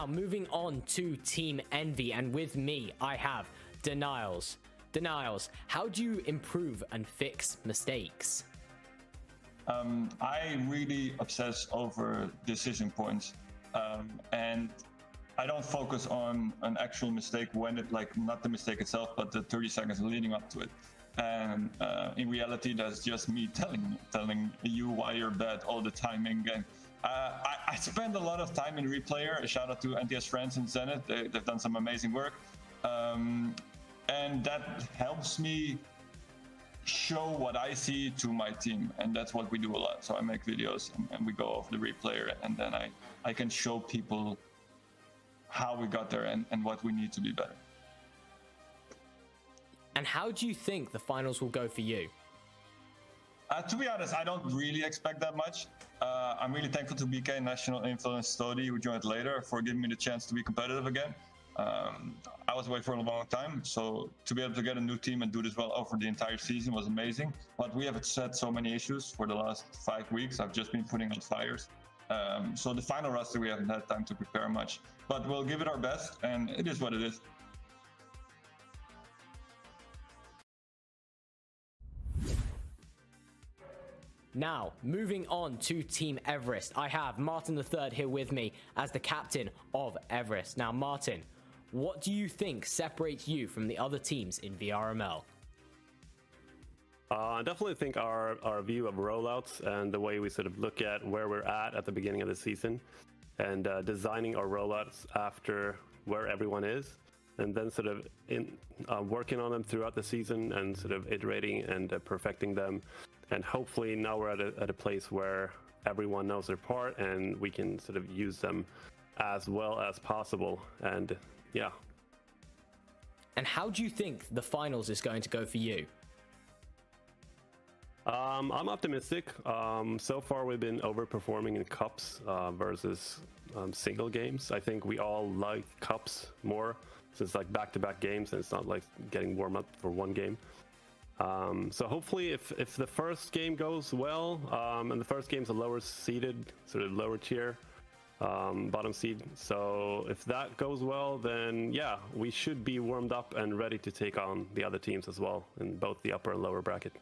Now, moving on to Team Envy, and with me, I have Denials. Denials, how do you improve and fix mistakes? I really obsess over decision points, and I don't focus on an actual mistake when it, like, not the mistake itself, but the 30 seconds leading up to it. And in reality, that's just me telling you why you're bad all the time in game. I spend a lot of time in Replayer. A shout out to NTS Friends and Zenith. They've done some amazing work. And that helps me show what I see to my team. And that's what we do a lot. So I make videos and we go off the Replayer, and then I can show people how we got there and what we need to be better. And how do you think the finals will go for you? To be honest, I don't really expect that much. I'm really thankful to BK National Influence Study, who joined later, for giving me the chance to be competitive again. I was away for a long time, so to be able to get a new team and do this well over the entire season was amazing. But we have had so many issues for the last 5 weeks. I've just been putting out fires. So the final roster, we haven't had time to prepare much, but we'll give it our best, and it is what it is. Now, moving on to Team Everest, I have Martin III here with me as the captain of Everest. Now, Martin, what do you think separates you from the other teams in VRML? I definitely think our view of rollouts and the way we sort of look at where we're at the beginning of the season, and designing our rollouts after where everyone is, and then sort of working on them throughout the season and sort of iterating and perfecting them. And hopefully now we're at a place where everyone knows their part and we can sort of use them as well as possible. And yeah. And how do you think the finals is going to go for you? I'm optimistic. So far we've been overperforming in cups versus single games. I think we all like cups more, since it's like back-to-back games and it's not like getting warm up for one game. So hopefully if the first game goes well, and the first game's a lower seeded, sort of lower tier, bottom seed. So if that goes well, then yeah, we should be warmed up and ready to take on the other teams as well in both the upper and lower bracket.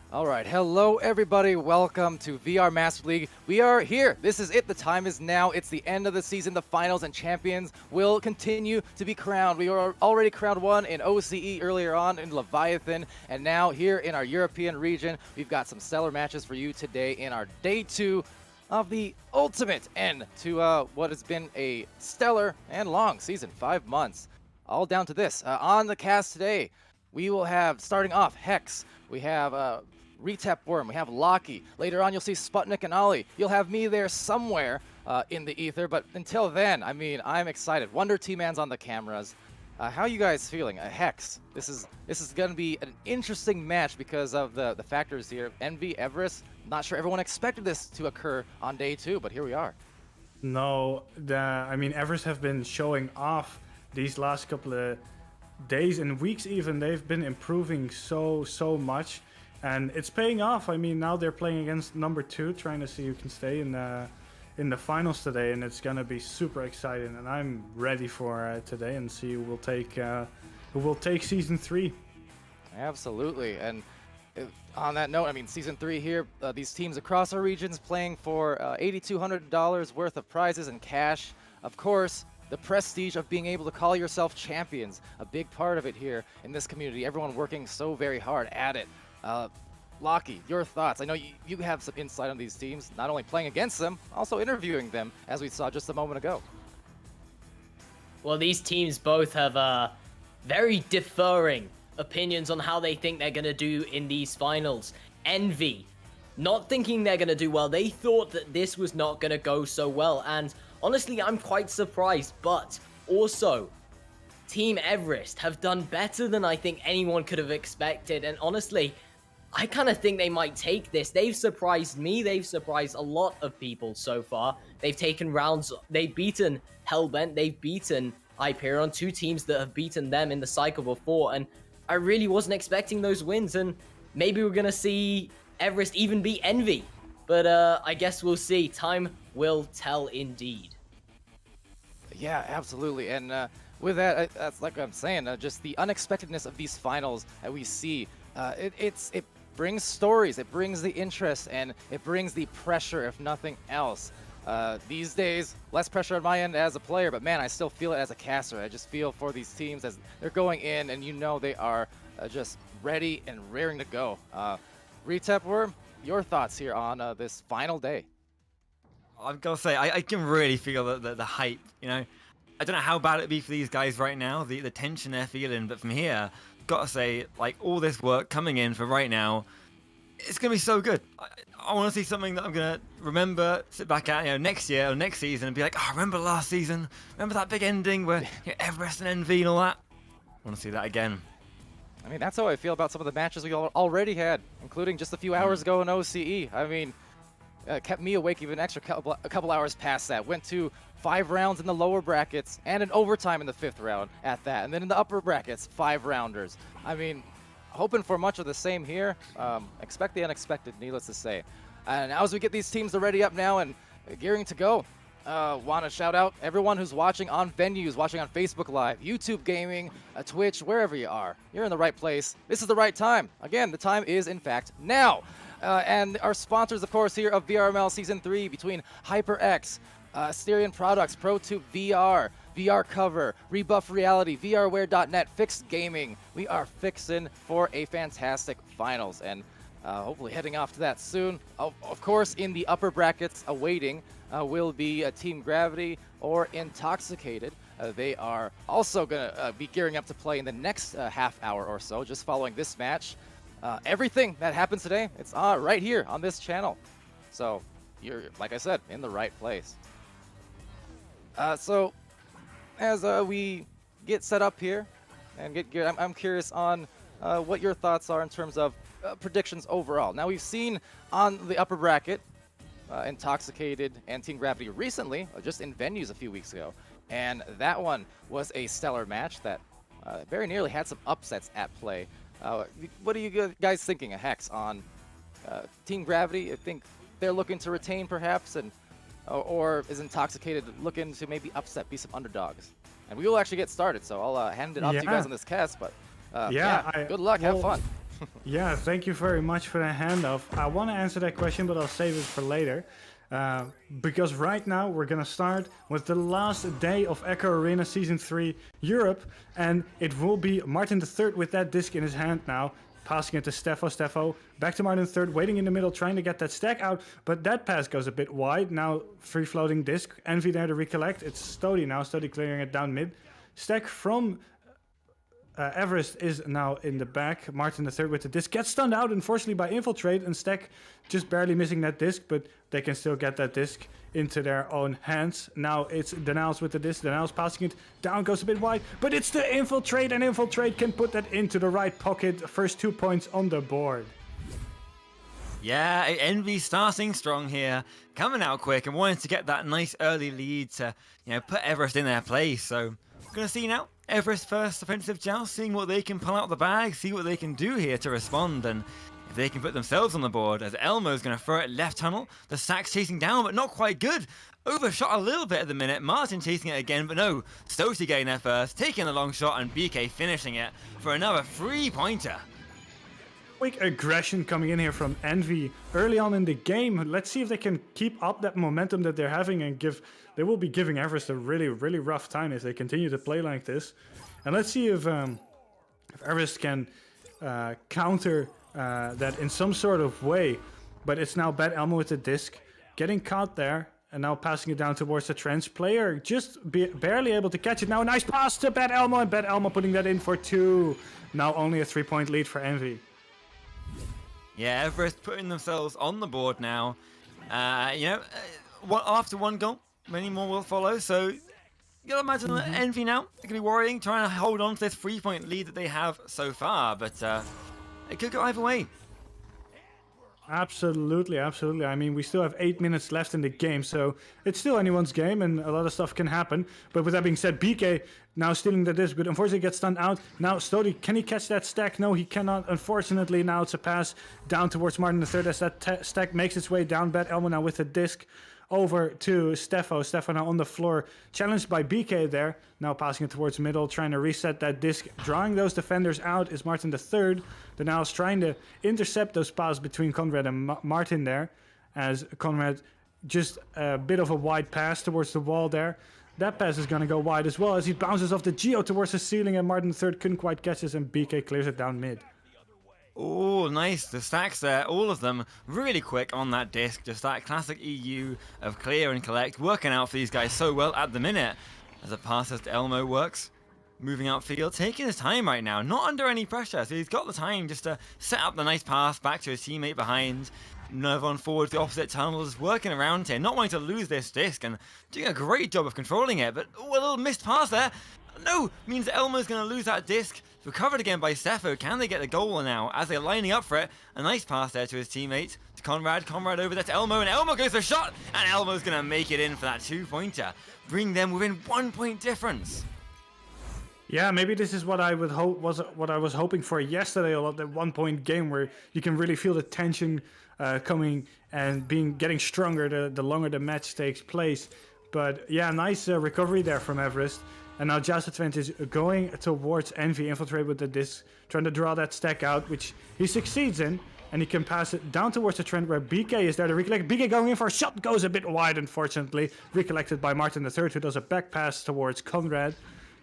All right, hello everybody, welcome to VR Master League. We are here, this is it, the time is now, it's the end of the season, the finals, and champions will continue to be crowned. We were already crowned one in OCE earlier on in Leviathan, and now here in our European region, we've got some stellar matches for you today in our day 2 of the ultimate end to what has been a stellar and long season, 5 months. All down to this. On the cast today, we will have, starting off, Hex, we have Retap Worm, we have Locky. Later on, you'll see Sputnik and Ollie. You'll have me there somewhere in the ether, but until then, I mean, I'm excited. Wonder T-Man's on the cameras. How are you guys feeling? Hex, this is going to be an interesting match because of the factors here. Envy, Everest, not sure everyone expected this to occur on day 2, but here we are. No, I mean, Everest have been showing off these last couple of days and weeks even. They've been improving so much. And it's paying off. I mean, now they're playing against number 2, trying to see who can stay in the finals today, and it's gonna be super exciting. And I'm ready for today and see who will take season 3. Absolutely. And on that note, I mean, season 3 here, these teams across our regions playing for $8,200 worth of prizes and cash. Of course, the prestige of being able to call yourself champions, a big part of it here in this community. Everyone working so very hard at it. Locky, your thoughts? I know you have some insight on these teams, not only playing against them, also interviewing them, as we saw just a moment ago. Well, these teams both have very differing opinions on how they think they're going to do in these finals. Envy, not thinking they're going to do well. They thought that this was not going to go so well. And honestly, I'm quite surprised. But also, Team Everest have done better than I think anyone could have expected. And honestly, I kind of think they might take this. They've surprised me. They've surprised a lot of people so far. They've taken rounds. They've beaten Hellbent. They've beaten Hyperion, 2 teams that have beaten them in the cycle before. And I really wasn't expecting those wins. And maybe we're going to see Everest even beat Envy. But I guess we'll see. Time will tell indeed. Yeah, absolutely. And with that, that's like I'm saying, just the unexpectedness of these finals that we see. It brings stories, it brings the interest, and it brings the pressure, if nothing else. These days, less pressure on my end as a player, but man, I still feel it as a caster. I just feel for these teams as they're going in, and you know they are just ready and raring to go. Retep, your thoughts here on this final day? I've got to say, I can really feel the hype, you know. I don't know how bad it'd be for these guys right now, the tension they're feeling, but from here, got to say, like, all this work coming in for right now, it's going to be so good. I want to see something that I'm going to remember, sit back at, you know, next year or next season and be like, oh, remember last season? Remember that big ending where Everest and Envy and all that? I want to see that again. I mean, that's how I feel about some of the matches we already had, including just a few hours ago in OCE. I mean, kept me awake even a couple hours past that. Went to 5 rounds in the lower brackets and an overtime in the 5th round at that. And then in the upper brackets, 5 rounders. I mean, hoping for much of the same here. Expect the unexpected, needless to say. And as we get these teams already up now and gearing to go, want to shout out everyone who's watching on venues, watching on Facebook Live, YouTube Gaming, Twitch, wherever you are. You're in the right place. This is the right time. Again, the time is, in fact, now. And our sponsors, of course, here of VRML Season 3 between HyperX, Asterion Products, ProTube VR, VR Cover, Rebuff Reality, VRware.net, Fixed Gaming. We are fixing for a fantastic finals and hopefully heading off to that soon. Of course, in the upper brackets awaiting will be Team Gravity or Intoxicated. They are also going to be gearing up to play in the next half hour or so, just following this match. Everything that happens today, it's right here on this channel. So you're, like I said, in the right place. So as we get set up here and get geared, I'm curious on what your thoughts are in terms of predictions overall. Now, we've seen on the upper bracket Intoxicated and Team Gravity recently, just in venues a few weeks ago. And that one was a stellar match that very nearly had some upsets at play. What are you guys thinking, Hex, on Team Gravity? I think they're looking to retain, perhaps, and or is Intoxicated looking to maybe upset, be some underdogs? And we will actually get started, so I'll hand it off to you guys on this cast. But good luck, have fun. Yeah, thank you very much for the handoff. I want to answer that question, but I'll save it for later. Because right now we're going to start with the last day of Echo Arena Season 3 Europe. And it will be Martin III with that disc in his hand now. Passing it to Steffo. Steffo back to Martin III, waiting in the middle, trying to get that stack out. But that pass goes a bit wide. Now free floating disc. Envy there to recollect. It's Stody now. Stody clearing it down mid. Stack from Everest is now in the back. Martin III with the disc gets stunned out, unfortunately, by Infiltrate, and Stack just barely missing that disc, but they can still get that disc into their own hands. Now it's Denals with the disc. Denals passing it down, goes a bit wide, but it's the Infiltrate, and Infiltrate can put that into the right pocket. First 2 points on the board. Yeah, Envy starting strong here, coming out quick and wanting to get that nice early lead to, put Everest in their place. So we're going to see now Everest first offensive joust, seeing what they can pull out the bag, see what they can do here to respond, and if they can put themselves on the board, as Elmo's going to throw it left tunnel. The Sack's chasing down, but not quite good. Overshot a little bit at the minute. Martin chasing it again, but no. Stoti getting there first, taking the long shot, and BK finishing it for another 3-pointer. Quick aggression coming in here from Envy early on in the game. Let's see if they can keep up that momentum that they're having and they will be giving Everest a really, really rough time if they continue to play like this. And let's see if Everest can counter that in some sort of way. But it's now Bad Elmo with the disc, getting caught there, and now passing it down towards the trench player. Just barely able to catch it. Now a nice pass to Bad Elmo, and Bad Elmo putting that in for 2. Now only a 3-point lead for Envy. Yeah, Everest putting themselves on the board now. After one goal, many more will follow. So you gotta imagine that Envy now, they're gonna be worrying, trying to hold on to this 3-point lead that they have so far. But it could go either way. Absolutely, absolutely. I mean, we still have 8 minutes left in the game, so it's still anyone's game, and a lot of stuff can happen. But with that being said, BK now stealing the disc, but unfortunately gets stunned out. Now, Stody, can he catch that stack? No, he cannot. Unfortunately, now it's a pass down towards Martin III as that stack makes its way down. Bad Elmo now with the disc over to Steffo. Steffo now on the floor, challenged by BK there. Now passing it towards middle, trying to reset that disc. Drawing those defenders out is Martin III. They're now trying to intercept those passes between Conrad and Martin there. As Conrad, just a bit of a wide pass towards the wall there. That pass is going to go wide as well as he bounces off the Geo towards the ceiling, and Martin III couldn't quite catch this, and BK clears it down mid. Oh, nice. The stacks there, all of them really quick on that disc. Just that classic EU of clear and collect working out for these guys so well at the minute. As a pass as to Elmo works. Moving outfield, taking his time right now, not under any pressure. So he's got the time just to set up the nice pass back to his teammate behind. Nerve on forward, the opposite tunnels, working around here, not wanting to lose this disc and doing a great job of controlling it. But a little missed pass there. No, means that Elmo's going to lose that disc. Recovered again by Steffo. Can they get the goal now as they're lining up for it? A nice pass there to his teammate, to Conrad. Conrad over there to Elmo, and Elmo goes for a shot, and Elmo's going to make it in for that 2-pointer. Bring them within 1 point difference. Yeah, maybe this is what I would hope was what I was hoping for yesterday. A lot, that 1 point game where you can really feel the tension coming and getting stronger the longer the match takes place. But yeah, nice recovery there from Everest. And now Joust Advantage is going towards Envy. Infiltrate with the disc, trying to draw that stack out, which he succeeds in. And he can pass it down towards the trend where BK is there to recollect. BK going in for a shot, goes a bit wide, unfortunately. Recollected by Martin III, who does a back pass towards Conrad.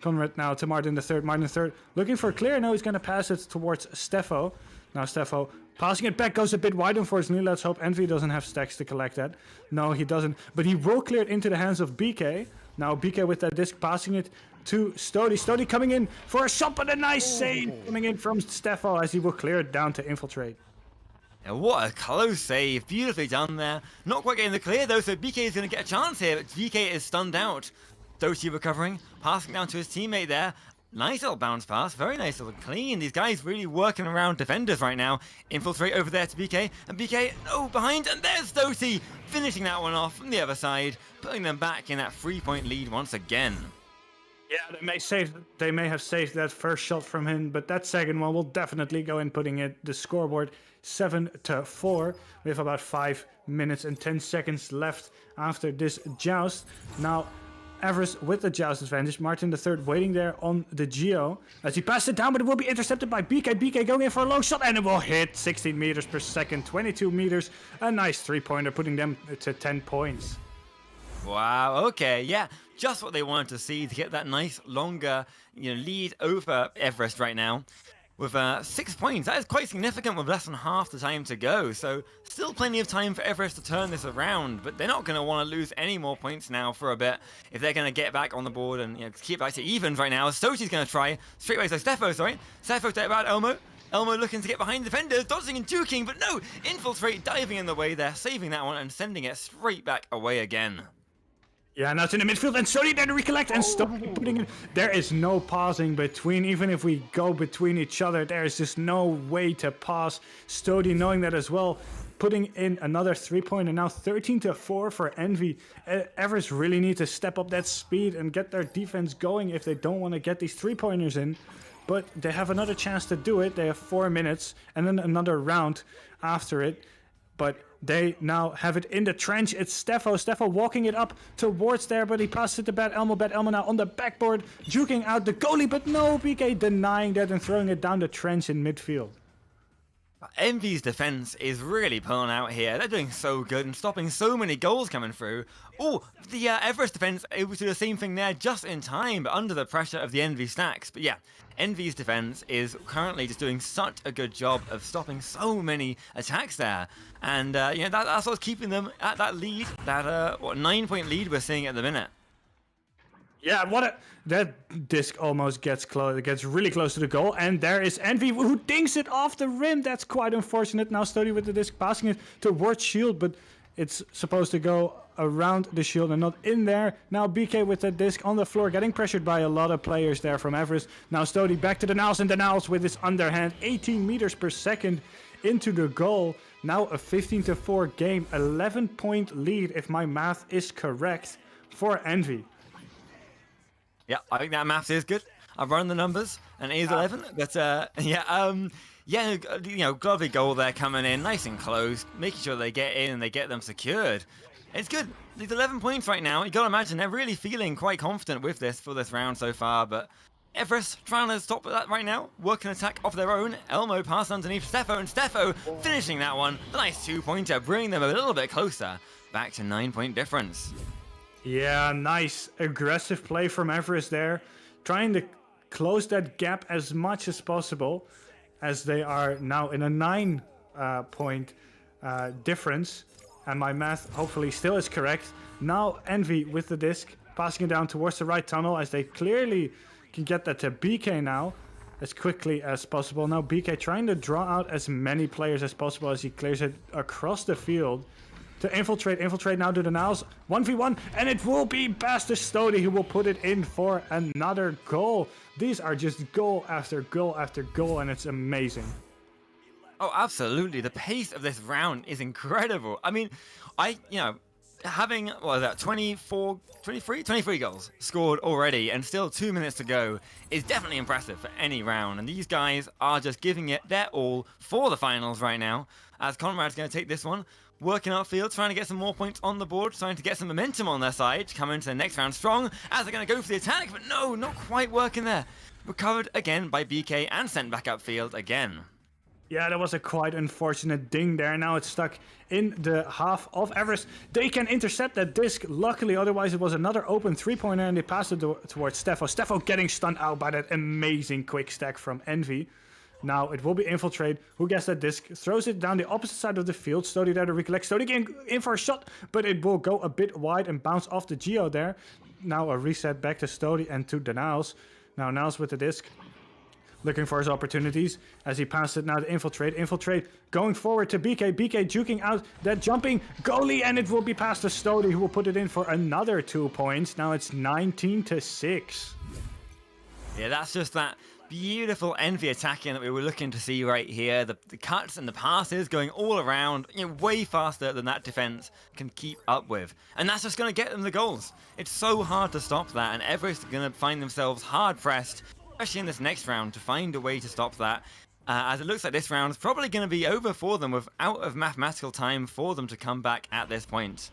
Conrad now to Martin III. Martin III looking for a clear. No, he's going to pass it towards Steffo. Now Steffo passing it back, goes a bit wide, unfortunately. Let's hope Envy doesn't have stacks to collect that. No, he doesn't. But he will clear it into the hands of BK. Now BK with that disc, passing it to Stody. Stody coming in for a shot, but a nice save coming in from Steffo as he will clear it down to Infiltrate. And what a close save. Beautifully done there. Not quite getting the clear though, so BK is going to get a chance here, but BK is stunned out. Doty recovering, passing down to his teammate there. Nice little bounce pass, very nice little clean. These guys really working around defenders right now. Infiltrate over there to BK, and BK, no, behind, and there's Doty finishing that one off from the other side, putting them back in that 3-point lead once again. Yeah, they may have saved that first shot from him, but that second one will definitely go in, putting it the scoreboard 7-4. We have about 5 minutes and 10 seconds left after this joust. Now Everest with the joust advantage. Martin III waiting there on the Geo as he passes it down, but it will be intercepted by BK. BK going in for a long shot, and it will hit 16 meters per second, 22 meters. A nice 3-pointer, putting them to 10 points. Wow, okay, yeah, just what they wanted to see to get that nice longer lead over Everest right now. With 6 points, that is quite significant with less than half the time to go. So still plenty of time for Everest to turn this around, but they're not going to want to lose any more points now for a bit if they're going to get back on the board and keep back to evens right now. Stoty's going to try straight away. So Steffo to about Elmo. Elmo looking to get behind the defenders, dodging and juking, but no, Infiltrate diving in the way there, saving that one and sending it straight back away again. Yeah, now it's in the midfield, and Stody there to recollect, and Stody putting it. There is no pausing between, even if we go between each other, there is just no way to pause. Stody knowing that as well, putting in another 3-pointer, now 13-4 for Envy. Everest really need to step up that speed and get their defense going if they don't want to get these 3-pointers in. But they have another chance to do it. They have 4 minutes, and then another round after it. But they now have it in the trench. It's Steffo. Steffo walking it up towards there, but he passes it to Bad Elmo. Bad Elmo now on the backboard, juking out the goalie, but no, BK denying that and throwing it down the trench in midfield. Envy's defense is really pulling out here. They're doing so good and stopping so many goals coming through. Oh, the Everest defense able to do the same thing there just in time, but under the pressure of the Envy stacks. But yeah, Envy's defense is currently just doing such a good job of stopping so many attacks there. And that's what's keeping them at that lead, that 9-point lead we're seeing at the minute. Yeah, that disc almost gets close. It gets really close to the goal, and there is Envy who dinks it off the rim. That's quite unfortunate. Now Stody with the disc, passing it towards Shield, but it's supposed to go around the Shield and not in there. Now BK with the disc on the floor, getting pressured by a lot of players there from Everest. Now Stody back to the Niles, and the Niles with his underhand, 18 meters per second into the goal. Now a 15-4 game, 11-point lead if my math is correct for Envy. Yeah, I think that math is good. I've run the numbers, and it is 11. But lovely goal there coming in, nice and close, making sure they get in and they get them secured. It's good. These 11 points right now. You got to imagine they're really feeling quite confident with this for this round so far. But Everest trying to stop that right now, working attack off their own. Elmo pass underneath Steffo, and Steffo finishing that one. A nice 2-pointer, bringing them a little bit closer, back to 9-point difference. Yeah, nice aggressive play from Everest there, trying to close that gap as much as possible, as they are now in a 9-point difference, and my math hopefully still is correct. Now Envy with the disc, passing it down towards the right tunnel, as they clearly can get that to BK now as quickly as possible. Now BK trying to draw out as many players as possible as he clears it across the field. To infiltrate now to the Niles, 1v1, and it will be Bastard Stody who will put it in for another goal. These are just goal after goal after goal, and it's amazing. Oh, absolutely. The pace of this round is incredible. I mean, having, 23 goals scored already and still 2 minutes to go is definitely impressive for any round. And these guys are just giving it their all for the finals right now, as Conrad's going to take this one. Working outfield, trying to get some more points on the board, trying to get some momentum on their side to come into the next round strong as they're going to go for the attack, but no, not quite working there. Recovered again by BK and sent back upfield again. Yeah, that was a quite unfortunate ding there. Now it's stuck in the half of Everest. They can intercept that disc, luckily, otherwise it was another open 3-pointer and they passed it towards Steffo. Steffo getting stunned out by that amazing quick stack from Envy. Now it will be Infiltrate who gets that disc, throws it down the opposite side of the field. Stody there to recollect. Stody getting in for a shot, but it will go a bit wide and bounce off the Geo there. Now a reset back to Stody and to the Niles. Now Niles with the disc, looking for his opportunities as he passes it now to Infiltrate. Infiltrate going forward to BK. BK juking out that jumping goalie, and it will be past to Stody who will put it in for another 2 points. Now it's 19-6. Yeah, that's just that beautiful Envy attacking that we were looking to see right here. The cuts and the passes going all around, way faster than that defense can keep up with. And that's just going to get them the goals. It's so hard to stop that, and Everest are going to find themselves hard pressed, especially in this next round, to find a way to stop that. As it looks like this round is probably going to be over for them with out of mathematical time for them to come back at this point.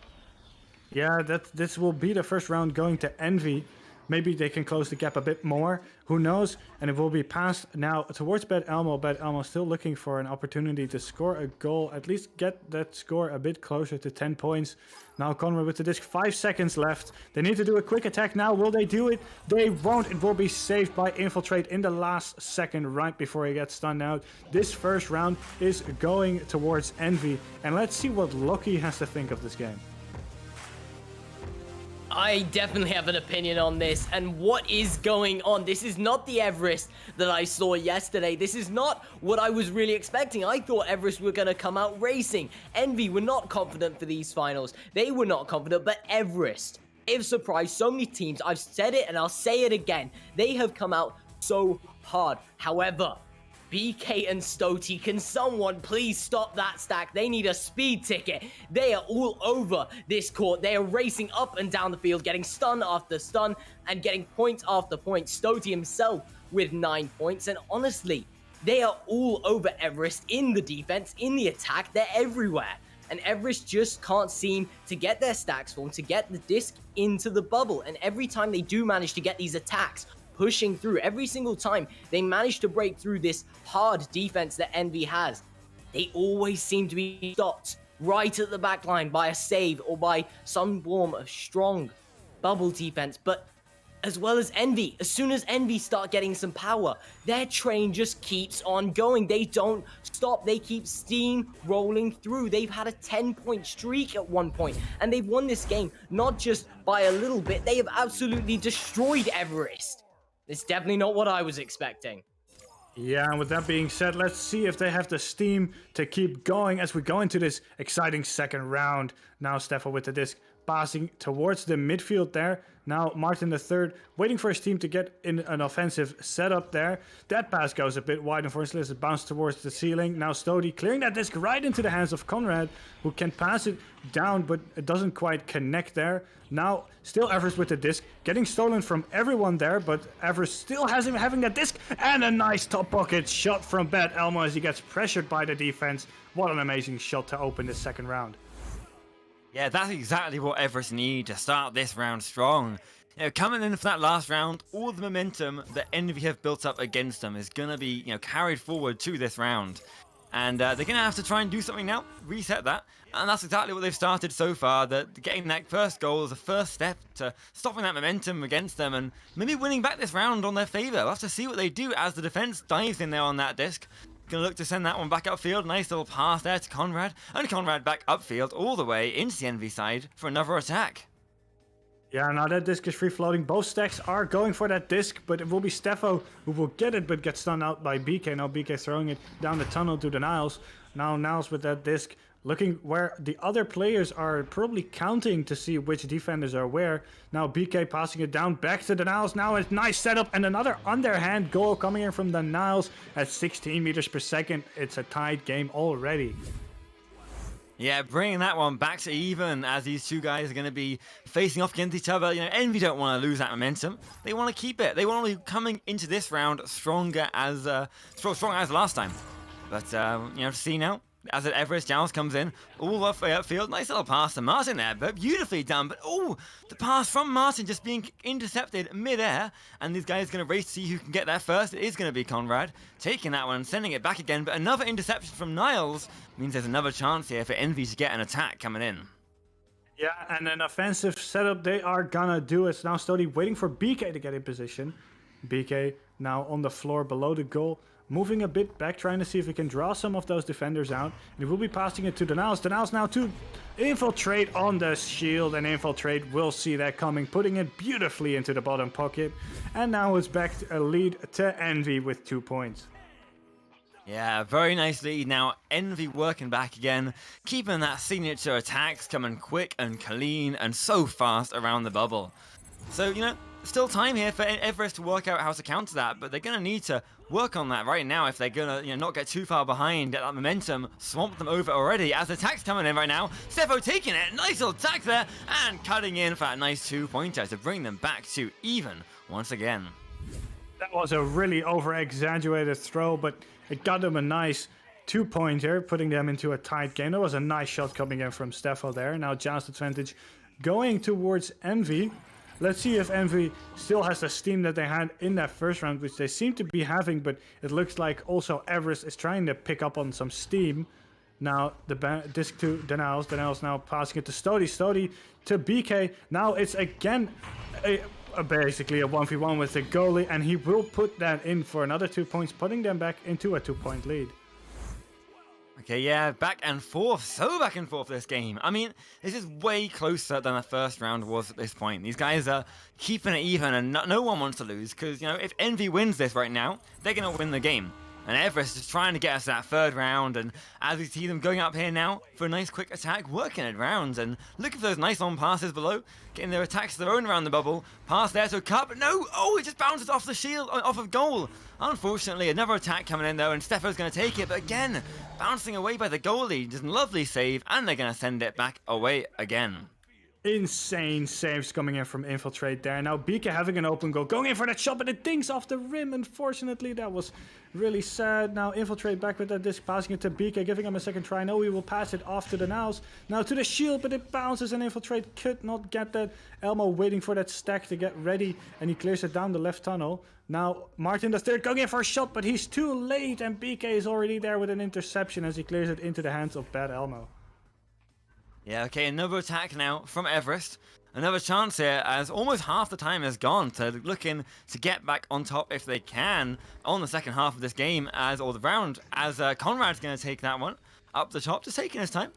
Yeah, this will be the first round going to Envy. Maybe they can close the gap a bit more. Who knows? And it will be passed now towards Bad Elmo. Bad Elmo still looking for an opportunity to score a goal. At least get that score a bit closer to 10 points. Now Conrad with the disc. 5 seconds left. They need to do a quick attack now. Will they do it? They won't. It will be saved by Infiltrate in the last second right before he gets stunned out. This first round is going towards Envy. And let's see what Loki has to think of this game. I definitely have an opinion on this, and what is going on? This is not the Everest that I saw yesterday. This is not what I was really expecting. I thought Everest were going to come out racing. Envy were not confident for these finals. They were not confident, but Everest, they've surprised so many teams. I've said it, and I'll say it again. They have come out so hard. However, BK and Stody, can someone please stop that stack? They need a speed ticket. They are all over this court. They are racing up and down the field, getting stun after stun and getting point after point. Stody himself with 9 points. And honestly, they are all over Everest in the defense, in the attack. They're everywhere. And Everest just can't seem to get their stacks formed, to get the disc into the bubble. And every time they do manage to get these attacks pushing through, every single time they manage to break through this hard defense that Envy has, they always seem to be stopped right at the back line by a save or by some form of strong bubble defense. But as well as Envy. As soon as Envy start getting some power, their train just keeps on going. They don't stop. They keep steam rolling through. They've had a 10-point streak at one point, and they've won this game not just by a little bit. They have absolutely destroyed Everest. It's definitely not what I was expecting. Yeah, and with that being said, let's see if they have the steam to keep going as we go into this exciting second round. Now Steffo with the disc passing towards the midfield there. Now Martin III waiting for his team to get in an offensive setup there. That pass goes a bit wide, unfortunately, as it bounced towards the ceiling. Now Stody clearing that disc right into the hands of Conrad, who can pass it down, but it doesn't quite connect there. Now still Everest with the disc, getting stolen from everyone there, but Everest still has him having that disc, and a nice top pocket shot from Bad Elmo as he gets pressured by the defense. What an amazing shot to open this second round. Yeah, that's exactly what Everest need to start this round strong. You know, coming in for that last round, all the momentum that Envy have built up against them is going to be, carried forward to this round. And they're going to have to try and do something now, reset that. And that's exactly what they've started so far. That getting that first goal is the first step to stopping that momentum against them and maybe winning back this round on their favor. We'll have to see what they do as the defense dives in there on that disc. Gonna look to send that one back upfield. Nice little pass there to Conrad. And Conrad back upfield all the way into the Envy side for another attack. Yeah, now that disc is free floating. Both stacks are going for that disc, but it will be Steffo who will get it, but gets stunned out by BK. Now BK throwing it down the tunnel to the Niles. Now Niles with that disc, looking where the other players are, probably counting to see which defenders are where. Now BK passing it down back to the Niles. Now a nice setup and another underhand goal coming in from the Niles at 16 meters per second. It's a tied game already. Yeah, bringing that one back to even as these two guys are going to be facing off against each other. Envy don't want to lose that momentum. They want to keep it. They want to be coming into this round stronger as strong as last time. But, to see now, as Everest Giles comes in, all off way upfield. Nice little pass to Martin there, but beautifully done. But, the pass from Martin just being intercepted mid-air. And these guys are going to race to see who can get there first. It is going to be Conrad taking that one and sending it back again. But another interception from Niles means there's another chance here for Envy to get an attack coming in. Yeah, and an offensive setup they are gonna do. It's now Stody waiting for BK to get in position. BK now on the floor below the goal, moving a bit back, trying to see if he can draw some of those defenders out. And he will be passing it to the Niles. The Niles now to Infiltrate on the shield, and Infiltrate will see that coming, putting it beautifully into the bottom pocket. And now it's back to a lead to Envy with 2 points. Yeah, very nice lead now. Envy working back again, keeping that signature attacks coming quick and clean and so fast around the bubble. So, still time here for Everest to work out how to counter that, but they're going to need to work on that right now if they're going to not get too far behind, get that momentum, swamp them over already as the attack's coming in right now. Steffo taking it, nice little attack there, and cutting in for that nice 2-pointer to bring them back to even once again. That was a really over-exaggerated throw, but it got them a nice 2-pointer, putting them into a tight game. That was a nice shot coming in from Steffo there. Now Giles advantage going towards Envy. Let's see if Envy still has the steam that they had in that first round, which they seem to be having, but it looks like also Everest is trying to pick up on some steam. Now the disc to Daniels. Daniels now passing it to Stody. Stody to BK. Now it's again basically a 1v1 with the goalie, and he will put that in for another 2 points, putting them back into a 2-point lead. Okay, yeah, back and forth. So back and forth this game. I mean, this is way closer than the first round was at this point. These guys are keeping it even, and no one wants to lose, because, if Envy wins this right now, they're going to win the game. And Everest is trying to get us that third round, and as we see them going up here now for a nice quick attack, working it rounds, and looking for those nice long passes below, getting their attacks of their own around the bubble, pass there to a cup, no, it just bounces off the shield, off of goal. Unfortunately, another attack coming in though, and Steffo's going to take it, but again, bouncing away by the goalie, just a lovely save, and they're going to send it back away again. Insane saves coming in from Infiltrate there. Now BK having an open goal, going in for that shot, but it dinks off the rim. Unfortunately, that was really sad. Now Infiltrate back with that disc, passing it to BK, giving him a second try. No, he will pass it off to the Niles. Now to the shield, but it bounces, and Infiltrate could not get that. Elmo waiting for that stack to get ready, and he clears it down the left tunnel. Now Martin the third going in for a shot, but he's too late, and BK is already there with an interception as he clears it into the hands of Bad Elmo. Yeah, okay, another attack now from Everest. another chance here as almost half the time has gone to looking to get back on top if they can on the second half of this game or the round, as Conrad's going to take that one up the top, just taking his time,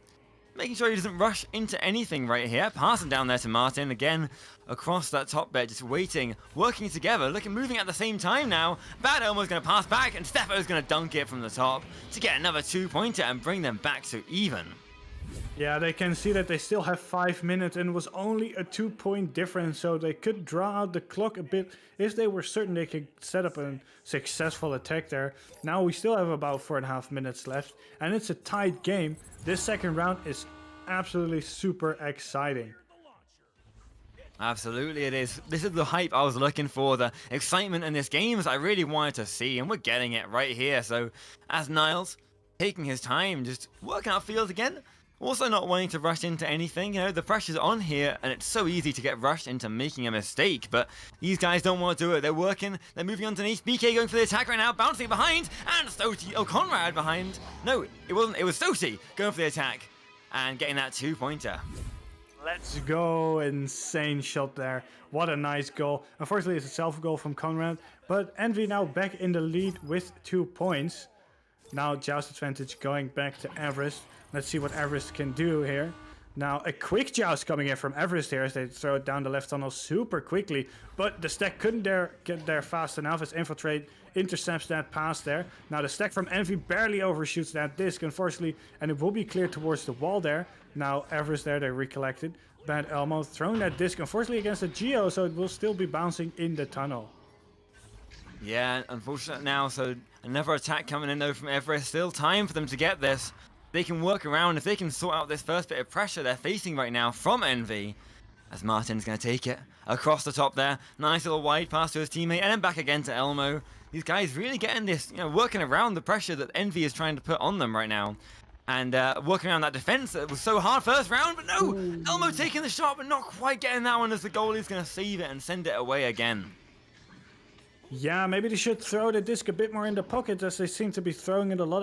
making sure he doesn't rush into anything right here, passing down there to Martin again across that top bit, just waiting, working together, moving at the same time now. Bad Elmo's going to pass back and Stefo's going to dunk it from the top to get another 2-pointer and bring them back to even. Yeah, they can see that they still have 5 minutes and it was only a 2-point difference, so they could draw out the clock a bit if they were certain they could set up a successful attack there. Now we still have about 4.5 minutes left and it's a tight game. This second round is absolutely super exciting. Absolutely it is. This is the hype I was looking for, the excitement in this game I really wanted to see, and we're getting it right here. So as Niles taking his time, just working out fields again, also not wanting to rush into anything. You know, the pressure's on here and it's so easy to get rushed into making a mistake, but these guys don't want to do it. They're working, they're moving underneath. BK going for the attack right now, bouncing behind, and Conrad behind. No, it wasn't, it was Stoti going for the attack and getting that 2-pointer. Let's go. Insane shot there. What a nice goal. Unfortunately, it's a self-goal from Conrad, but Envy now back in the lead with 2 points. Now joust advantage going back to Everest. Let's see what Everest can do here. Now a quick joust coming in from Everest here as they throw it down the left tunnel super quickly, but the stack couldn't get there fast enough as Infiltrate intercepts that pass there. Now the stack from Envy barely overshoots that disc, unfortunately, and it will be cleared towards the wall there. Now Everest there, they recollected. Bad Elmo throwing that disc, unfortunately against the Geo, so it will still be bouncing in the tunnel. Yeah, unfortunate now, so another attack coming in though from Everest. Still time for them to get this. They can work around, if they can sort out this first bit of pressure they're facing right now from Envy, as Martin's going to take it across the top there. Nice little wide pass to his teammate, and then back again to Elmo. These guys really getting this, working around the pressure that Envy is trying to put on them right now. And working around that defense that was so hard first round, but no! Elmo taking the shot, but not quite getting that one as the goalie's going to save it and send it away again. Yeah, maybe they should throw the disc a bit more in the pocket, as they seem to be throwing it a lot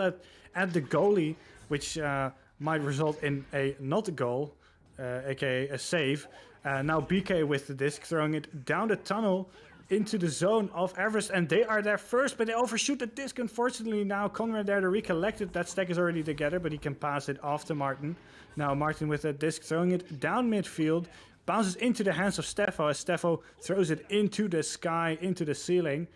at the goalie, which might result in a not a goal, aka a save. Now BK with the disc, throwing it down the tunnel into the zone of Everest, and they are there first, but they overshoot the disc. Unfortunately, now Conrad there to recollect it. That stack is already together, but he can pass it off to Martin. Now Martin with that disc, throwing it down midfield, bounces into the hands of Stefo, as Stefo throws it into the sky, into the ceiling,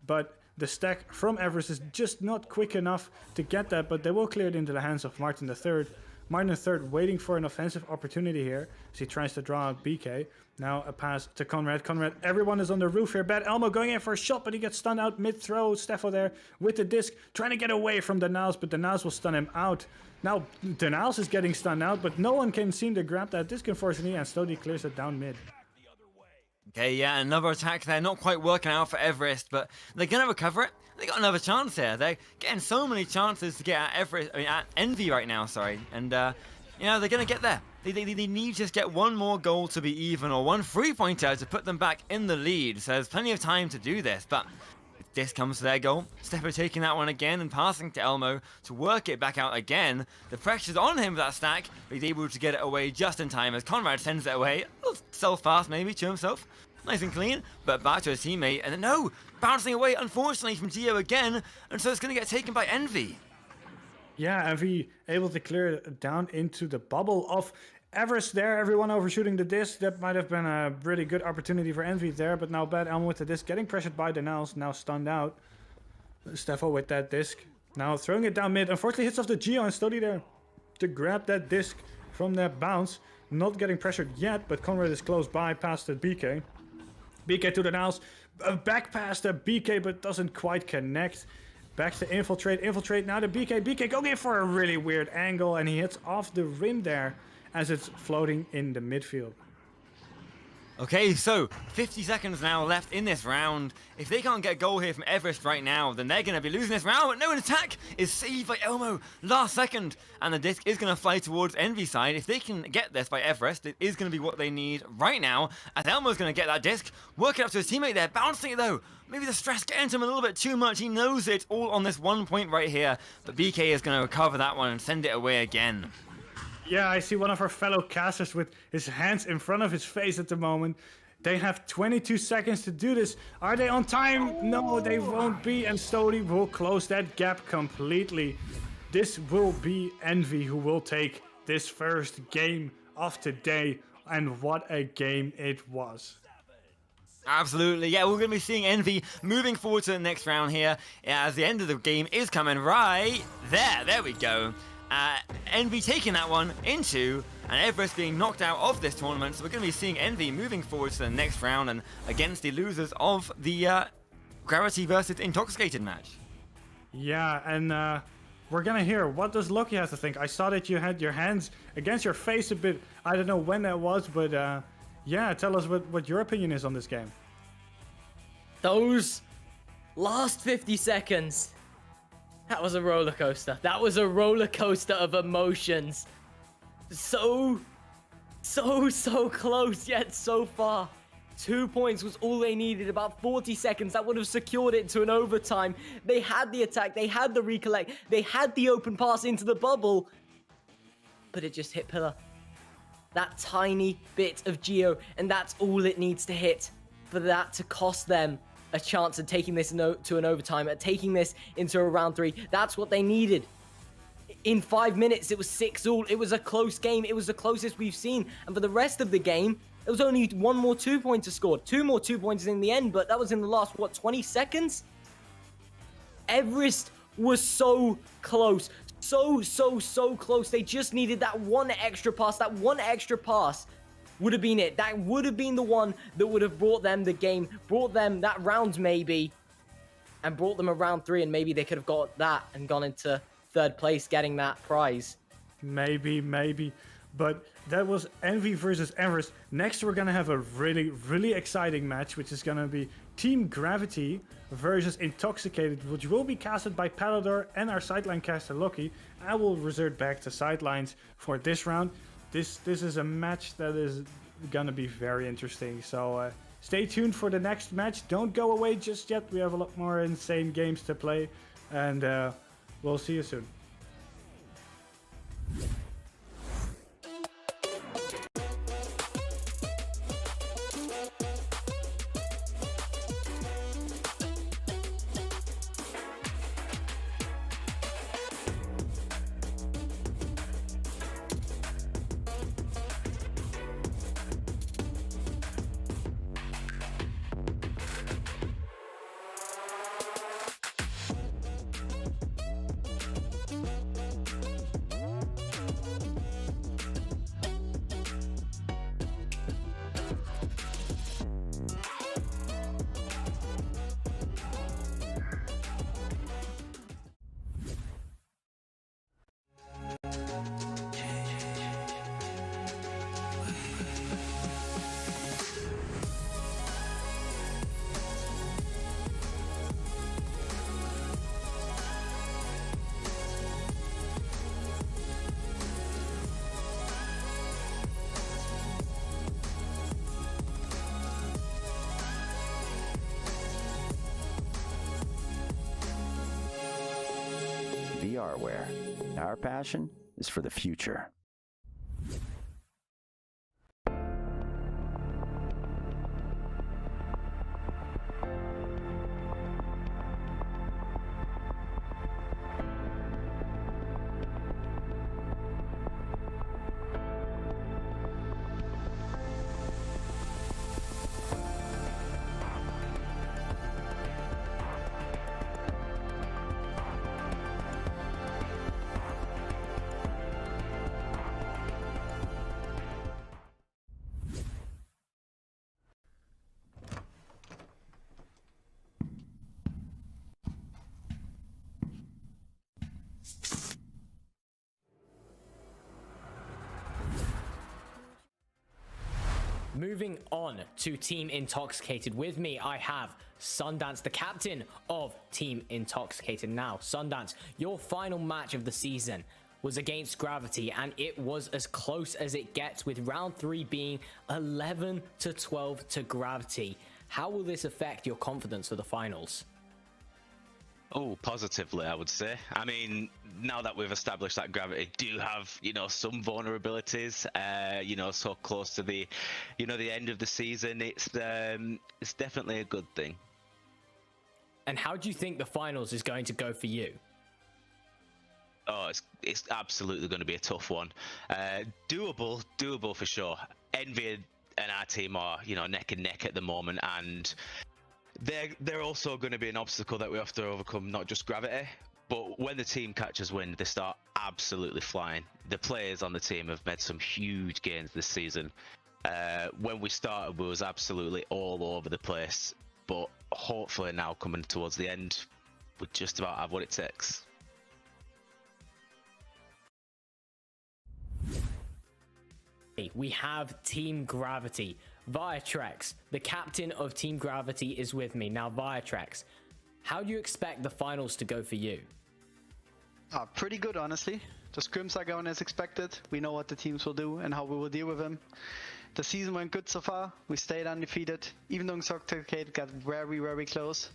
but the stack from Everest is just not quick enough to get that, but they will clear it into the hands of Martin III. Martin III waiting for an offensive opportunity here as he tries to draw out BK. Now a pass to Conrad. Conrad, everyone is on the roof here. Bad Elmo going in for a shot, but he gets stunned out mid-throw. Stefo there with the disc, trying to get away from Denals, but Denals will stun him out. Now Denals is getting stunned out, but no one can seem to grab that disc, unfortunately, and slowly clears it down mid. Okay, yeah, another attack there, not quite working out for Everest, but they're going to recover it. They got another chance here. They're getting so many chances to get at Envy right now, sorry. And, they're going to get there. They need to just get one more goal to be even, or one 3-pointer to put them back in the lead. So there's plenty of time to do this, but this comes to their goal. Stefo taking that one again and passing to Elmo to work it back out again. The pressure's on him with that stack, but he's able to get it away just in time as Conrad sends it away. A little self-pass maybe to himself. Nice and clean, but back to his teammate, and then no! Bouncing away, unfortunately, from Geo again, and so it's going to get taken by Envy. Yeah, Envy able to clear it down into the bubble of Everest there. Everyone overshooting the disc. That might have been a really good opportunity for Envy there, but now Bad Elmo with the disc, getting pressured by Denals, now stunned out. Stefo with that disc, now throwing it down mid. Unfortunately hits off the Geo and Stoti there to grab that disc from that bounce. Not getting pressured yet, but Conrad is close by, past the BK. BK to the Niles, back past the BK, but doesn't quite connect. Back to Infiltrate, Infiltrate now to BK. BK going in for a really weird angle, and he hits off the rim there as it's floating in the midfield. Okay, so 50 seconds now left in this round. If they can't get a goal here from Everest right now, then they're going to be losing this round. But no, an attack is saved by Elmo last second. And the disc is going to fly towards Envy's side. If they can get this by Everest, it is going to be what they need right now. As Elmo's going to get that disc, work it up to his teammate there, bouncing it though. Maybe the stress getting to him a little bit too much. He knows it's all on this 1 point right here. But BK is going to recover that one and send it away again. Yeah, I see one of our fellow casters with his hands in front of his face at the moment. They have 22 seconds to do this. Are they on time? No, they won't be, and Stody will close that gap completely. This will be Envy who will take this first game of today, and what a game it was. Absolutely, yeah, we're going to be seeing Envy moving forward to the next round here, as the end of the game is coming right there. There we go. Envy taking that one into, and Everest being knocked out of this tournament, so we're going to be seeing Envy moving forward to the next round and against the losers of the Gravity versus Intoxicated match. Yeah, and we're gonna hear what does Lucky have to think. I saw that you had your hands against your face a bit. I don't know when that was, but yeah, tell us what your opinion is on this game. Those last 50 seconds, that was a roller coaster. That was a roller coaster of emotions. So close, yet so far. 2 points was all they needed. About 40 seconds, that would have secured it to an overtime. They had the attack, they had the recollect, they had the open pass into the bubble, but it just hit pillar. That tiny bit of Geo, and that's all it needs to hit for that to cost them a chance at taking this to an overtime, at taking this into a round 3. That's what they needed. In 5 minutes, it was 6-all. It was a close game. It was the closest we've seen. And for the rest of the game, it was only one more 2-pointer scored. 2 more 2-pointers in the end, but that was in the last, 20 seconds? Everest was so close. So close. They just needed that one extra pass. That one extra pass would have been it. That would have been the one that would have brought them the game, brought them that round maybe, and brought them a round 3, and maybe they could have got that and gone into 3rd place getting that prize. Maybe. But that was Envy versus Everest. Next, we're going to have a really exciting match, which is going to be Team Gravity versus Intoxicated, which will be casted by Palador and our sideline caster, Lucky. I will resort back to sidelines for this round. This is a match that is going to be very interesting. So stay tuned for the next match. Don't go away just yet. We have a lot more insane games to play. And we'll see you soon. VRware. Our passion is for the future. Moving on to Team Intoxicated. With me, I have Sundance, the captain of Team Intoxicated. Now, Sundance, your final match of the season was against Gravity, and it was as close as it gets, with round 3 being 11-12 to Gravity. How will this affect your confidence for the finals? Oh, positively, I would say. I mean, now that we've established that Gravity do have, some vulnerabilities, so close to the, the end of the season, it's definitely a good thing. And how do you think the finals is going to go for you? Oh, it's absolutely going to be a tough one. Doable for sure. Envy and our team are, neck and neck at the moment, and they're also going to be an obstacle that we have to overcome, not just Gravity, but when the team catches wind, they start absolutely flying. The players on the team have made some huge gains this season. When we started, we was absolutely all over the place, but hopefully now coming towards the end, we just about have what it takes. We have Team Gravity. Viatrex, the captain of Team Gravity, is with me. Now, Viatrex, how do you expect the finals to go for you? Pretty good, honestly. The scrims are going as expected. We know what the teams will do and how we will deal with them. The season went good so far. We stayed undefeated, even though Intoxicated got very, very close.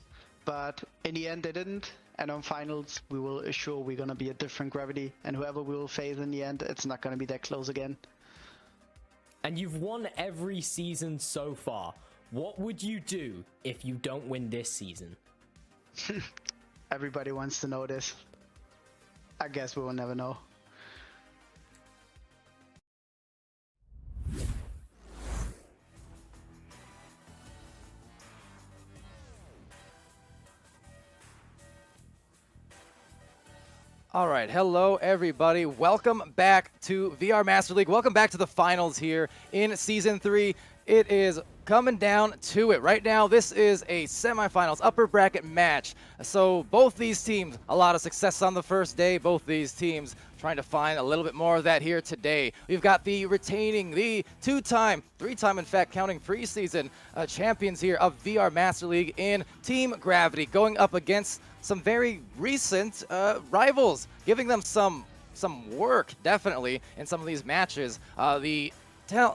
But in the end, they didn't. And on finals, we will assure we're going to be a different Gravity. And whoever we will face in the end, it's not going to be that close again. And you've won every season so far. What would you do if you don't win this season? Everybody wants to know this. I guess we will never know. All right, hello everybody. Welcome back to VR Master League. Welcome back to the finals here in Season 3. It is coming down to it. Right now, this is a semifinals upper bracket match. So both these teams, a lot of success on the first day. Both these teams trying to find a little bit more of that here today. We've got the retaining, the three-time, in fact, counting preseason champions here of VR Master League in Team Gravity, going up against some very recent rivals, giving them some work, definitely, in some of these matches. The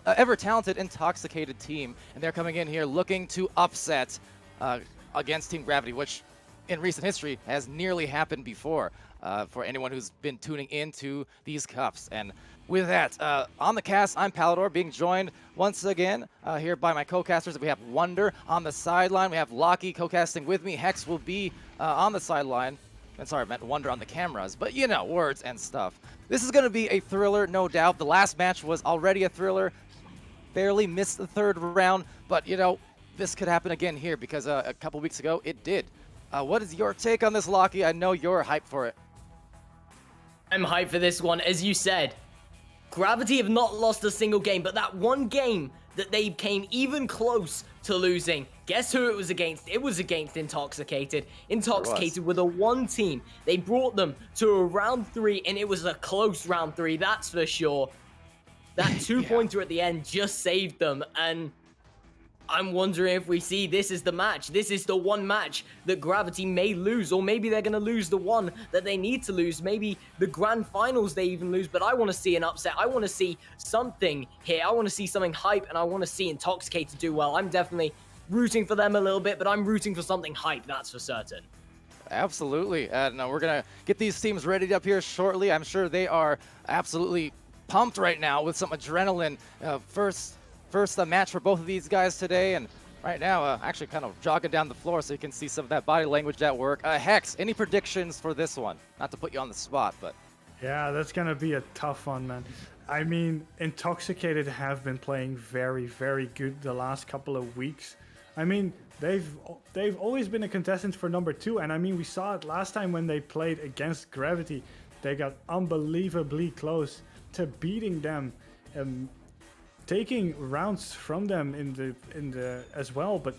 ever-talented Intoxicated team, and they're coming in here looking to upset against Team Gravity, which in recent history has nearly happened before for anyone who's been tuning into these cups. And with that, on the cast, I'm Palador, being joined once again here by my co-casters. We have Wonder on the sideline. We have Lockie co-casting with me. Hex will be on the sideline. And sorry, I meant Wonder on the cameras, but you know, words and stuff. This is going to be a thriller, no doubt. The last match was already a thriller. Barely missed the third round, but you know, this could happen again here because a couple weeks ago it did. What is your take on this, Lockie? I know you're hyped for it. I'm hyped for this one. As you said, Gravity have not lost a single game, but that one game that they came even close to losing, guess who it was against? It was against Intoxicated. Intoxicated were the one team. They brought them to a round 3, and it was a close round 3, that's for sure. That two-pointer at the end just saved them, and I'm wondering if we see this is the match. This is the one match that Gravity may lose, or maybe they're going to lose the one that they need to lose. Maybe the grand finals they even lose, but I want to see an upset. I want to see something here. I want to see something hype, and I want to see Intoxicated do well. I'm definitely rooting for them a little bit, but I'm rooting for something hype, that's for certain. Absolutely. Now we're going to get these teams readied up here shortly. I'm sure they are absolutely pumped right now with some adrenaline. First match for both of these guys today, and right now actually kind of jogging down the floor so you can see some of that body language at work. Hex, any predictions for this one? Not to put you on the spot, but Yeah, that's gonna be a tough one, man. I mean, Intoxicated have been playing very, very good the last couple of weeks. I mean, they've always been a contestant for number 2, and I mean, we saw it last time when they played against Gravity. They got unbelievably close to beating them, taking rounds from them in the as well. But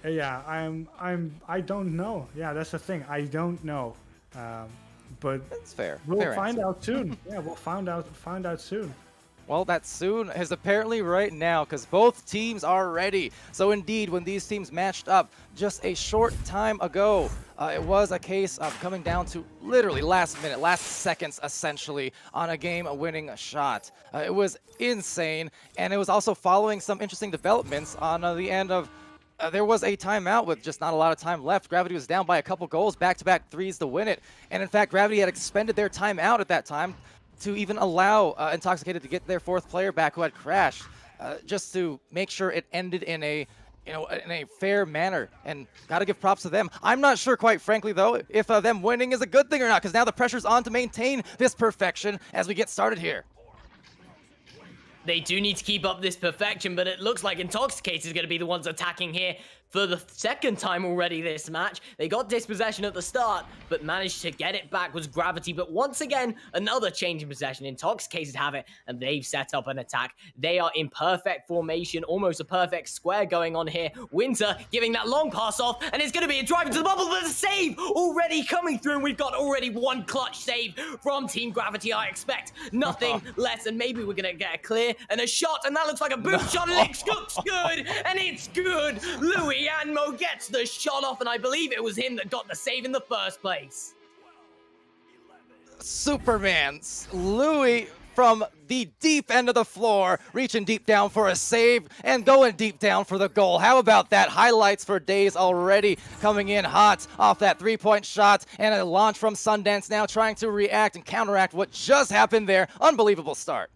yeah, I don't know. Yeah, that's the thing. I don't know. But that's fair. We'll find out soon. Yeah, we'll find out soon. Well, that soon is apparently right now because both teams are ready. So indeed, when these teams matched up just a short time ago, it was a case of coming down to literally last minute, last seconds essentially on a game-winning shot. It was insane, and it was also following some interesting developments on the end of there was a timeout with just not a lot of time left. Gravity was down by a couple goals, back-to-back threes to win it. And in fact, Gravity had expended their timeout at that time to even allow Intoxicated to get their fourth player back who had crashed, just to make sure it ended in a in a fair manner, and gotta give props to them. I'm not sure, quite frankly, though, if them winning is a good thing or not, because now the pressure's on to maintain this perfection as we get started here. They do need to keep up this perfection, but it looks like Intoxicated is going to be the ones attacking here for the second time already this match. They got dispossession at the start, but managed to get it back was Gravity. But once again, another change in possession. Intoxicated have it, and they've set up an attack. They are in perfect formation, almost a perfect square going on here. Winter giving that long pass off, and it's going to be a drive into the bubble, but a save already coming through, and we've got already one clutch save from Team Gravity. I expect nothing less, and maybe we're going to get a clear and a shot, and that looks like a boot shot, and it looks good, and it's good. Louis Anmo gets the shot off, and I believe it was him that got the save in the first place. Superman, Louis from the deep end of the floor, reaching deep down for a save and going deep down for the goal. How about that? Highlights for days already, coming in hot off that three-point shot, and a launch from Sundance now trying to react and counteract what just happened there. Unbelievable start.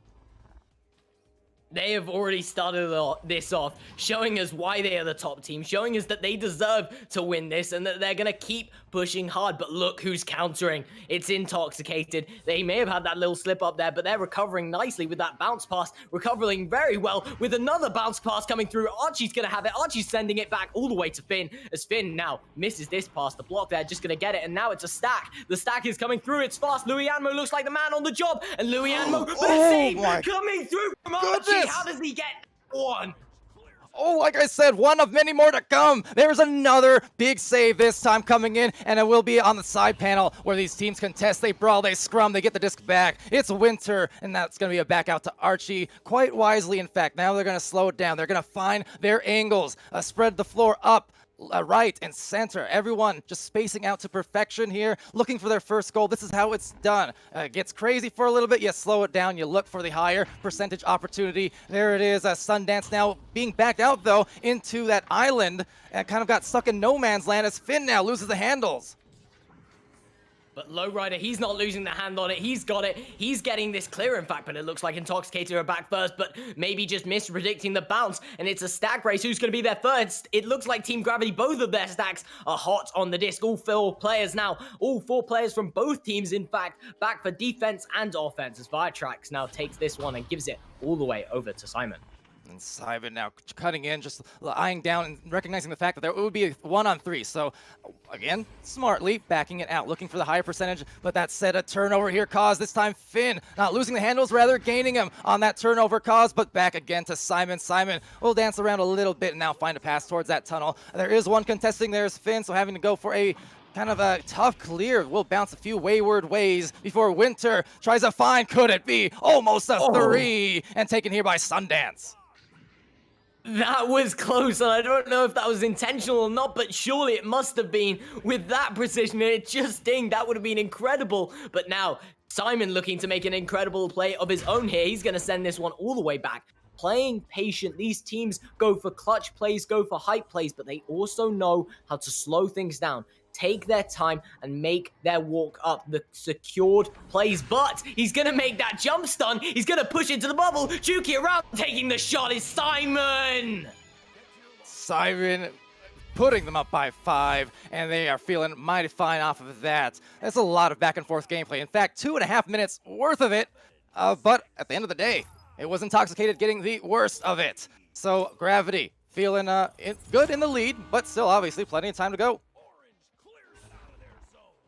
They have already started this off, showing us why they are the top team, showing us that they deserve to win this and that they're going to keep pushing hard. But look who's countering. It's Intoxicated. They may have had that little slip up there, but they're recovering nicely with that bounce pass, recovering very well with another bounce pass coming through. Archie's going to have it. Archie's sending it back all the way to Finn, as Finn now misses this pass. The block there, just going to get it, and now it's a stack. The stack is coming through. It's fast. Louis Anmo looks like the man on the job, and Louis Anmo, but a save coming through from Archie. How does he get one? Oh, like I said, one of many more to come. There's another big save this time coming in, and it will be on the side panel where these teams contest. They brawl, they scrum, they get the disc back. It's Winter, and that's going to be a back out to Archie. Quite wisely, in fact. Now they're going to slow it down. They're going to find their angles, spread the floor up, right and center. Everyone just spacing out to perfection here, looking for their first goal. This is how it's done. Gets crazy for a little bit. You slow it down. You look for the higher percentage opportunity. There it is. Sundance now being backed out, though, into that island and kind of got stuck in no man's land as Finn now loses the handles. But Lowrider, he's not losing the hand on it. He's got it. He's getting this clear, in fact, but it looks like Intoxicated are back first, but maybe just mispredicting the bounce, and it's a stack race. Who's going to be there first? It looks like Team Gravity, both of their stacks are hot on the disc. All four players now, all four players from both teams, in fact, back for defense and offense, as Viatrax now takes this one and gives it all the way over to Simon. And Simon now cutting in, just eyeing down and recognizing the fact that there would be a 1-on-3. So, again, smartly backing it out, looking for the higher percentage. But that said, a turnover here caused this time Finn. Not losing the handles, rather gaining him on that turnover cause. But back again to Simon. Simon will dance around a little bit and now find a pass towards that tunnel. There is one contesting. There's Finn, so having to go for a kind of a tough clear. Will bounce a few wayward ways before Winter tries to find. Could it be? Almost a 3. And taken here by Sundance. That was close, and I don't know if that was intentional or not, but surely it must have been with that precision, and it just dinged. That would have been incredible. But now, Simon looking to make an incredible play of his own here. He's going to send this one all the way back. Playing patient. These teams go for clutch plays, go for hype plays, but they also know how to slow things down, take their time, and make their walk up the secured plays. But he's going to make that jump stun. He's going to push into the bubble. Juki around, taking the shot is Simon. Simon putting them up by 5, and they are feeling mighty fine off of that. That's a lot of back and forth gameplay. In fact, 2.5 minutes worth of it. But at the end of the day, it was Intoxicated getting the worst of it. So Gravity feeling good in the lead, but still obviously plenty of time to go.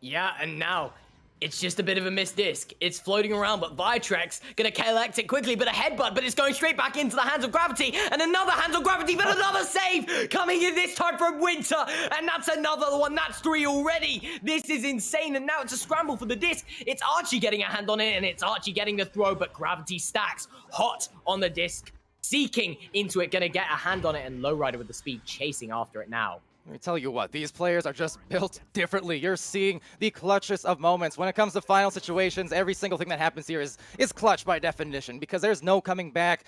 Yeah, and now it's just a bit of a missed disc. It's floating around, but Viatrax gonna collect it quickly, but a headbutt, but it's going straight back into the hands of Gravity, and another hands of Gravity, but another save coming in this time from Winter, and that's another one. That's 3 already. This is insane, and now it's a scramble for the disc. It's Archie getting a hand on it, and it's Archie getting the throw, but Gravity stacks hot on the disc, seeking into it, gonna get a hand on it, and Lowrider with the speed chasing after it now. Let me tell you what, these players are just built differently. You're seeing the clutchest of moments. When it comes to final situations, every single thing that happens here is clutch by definition, because there's no coming back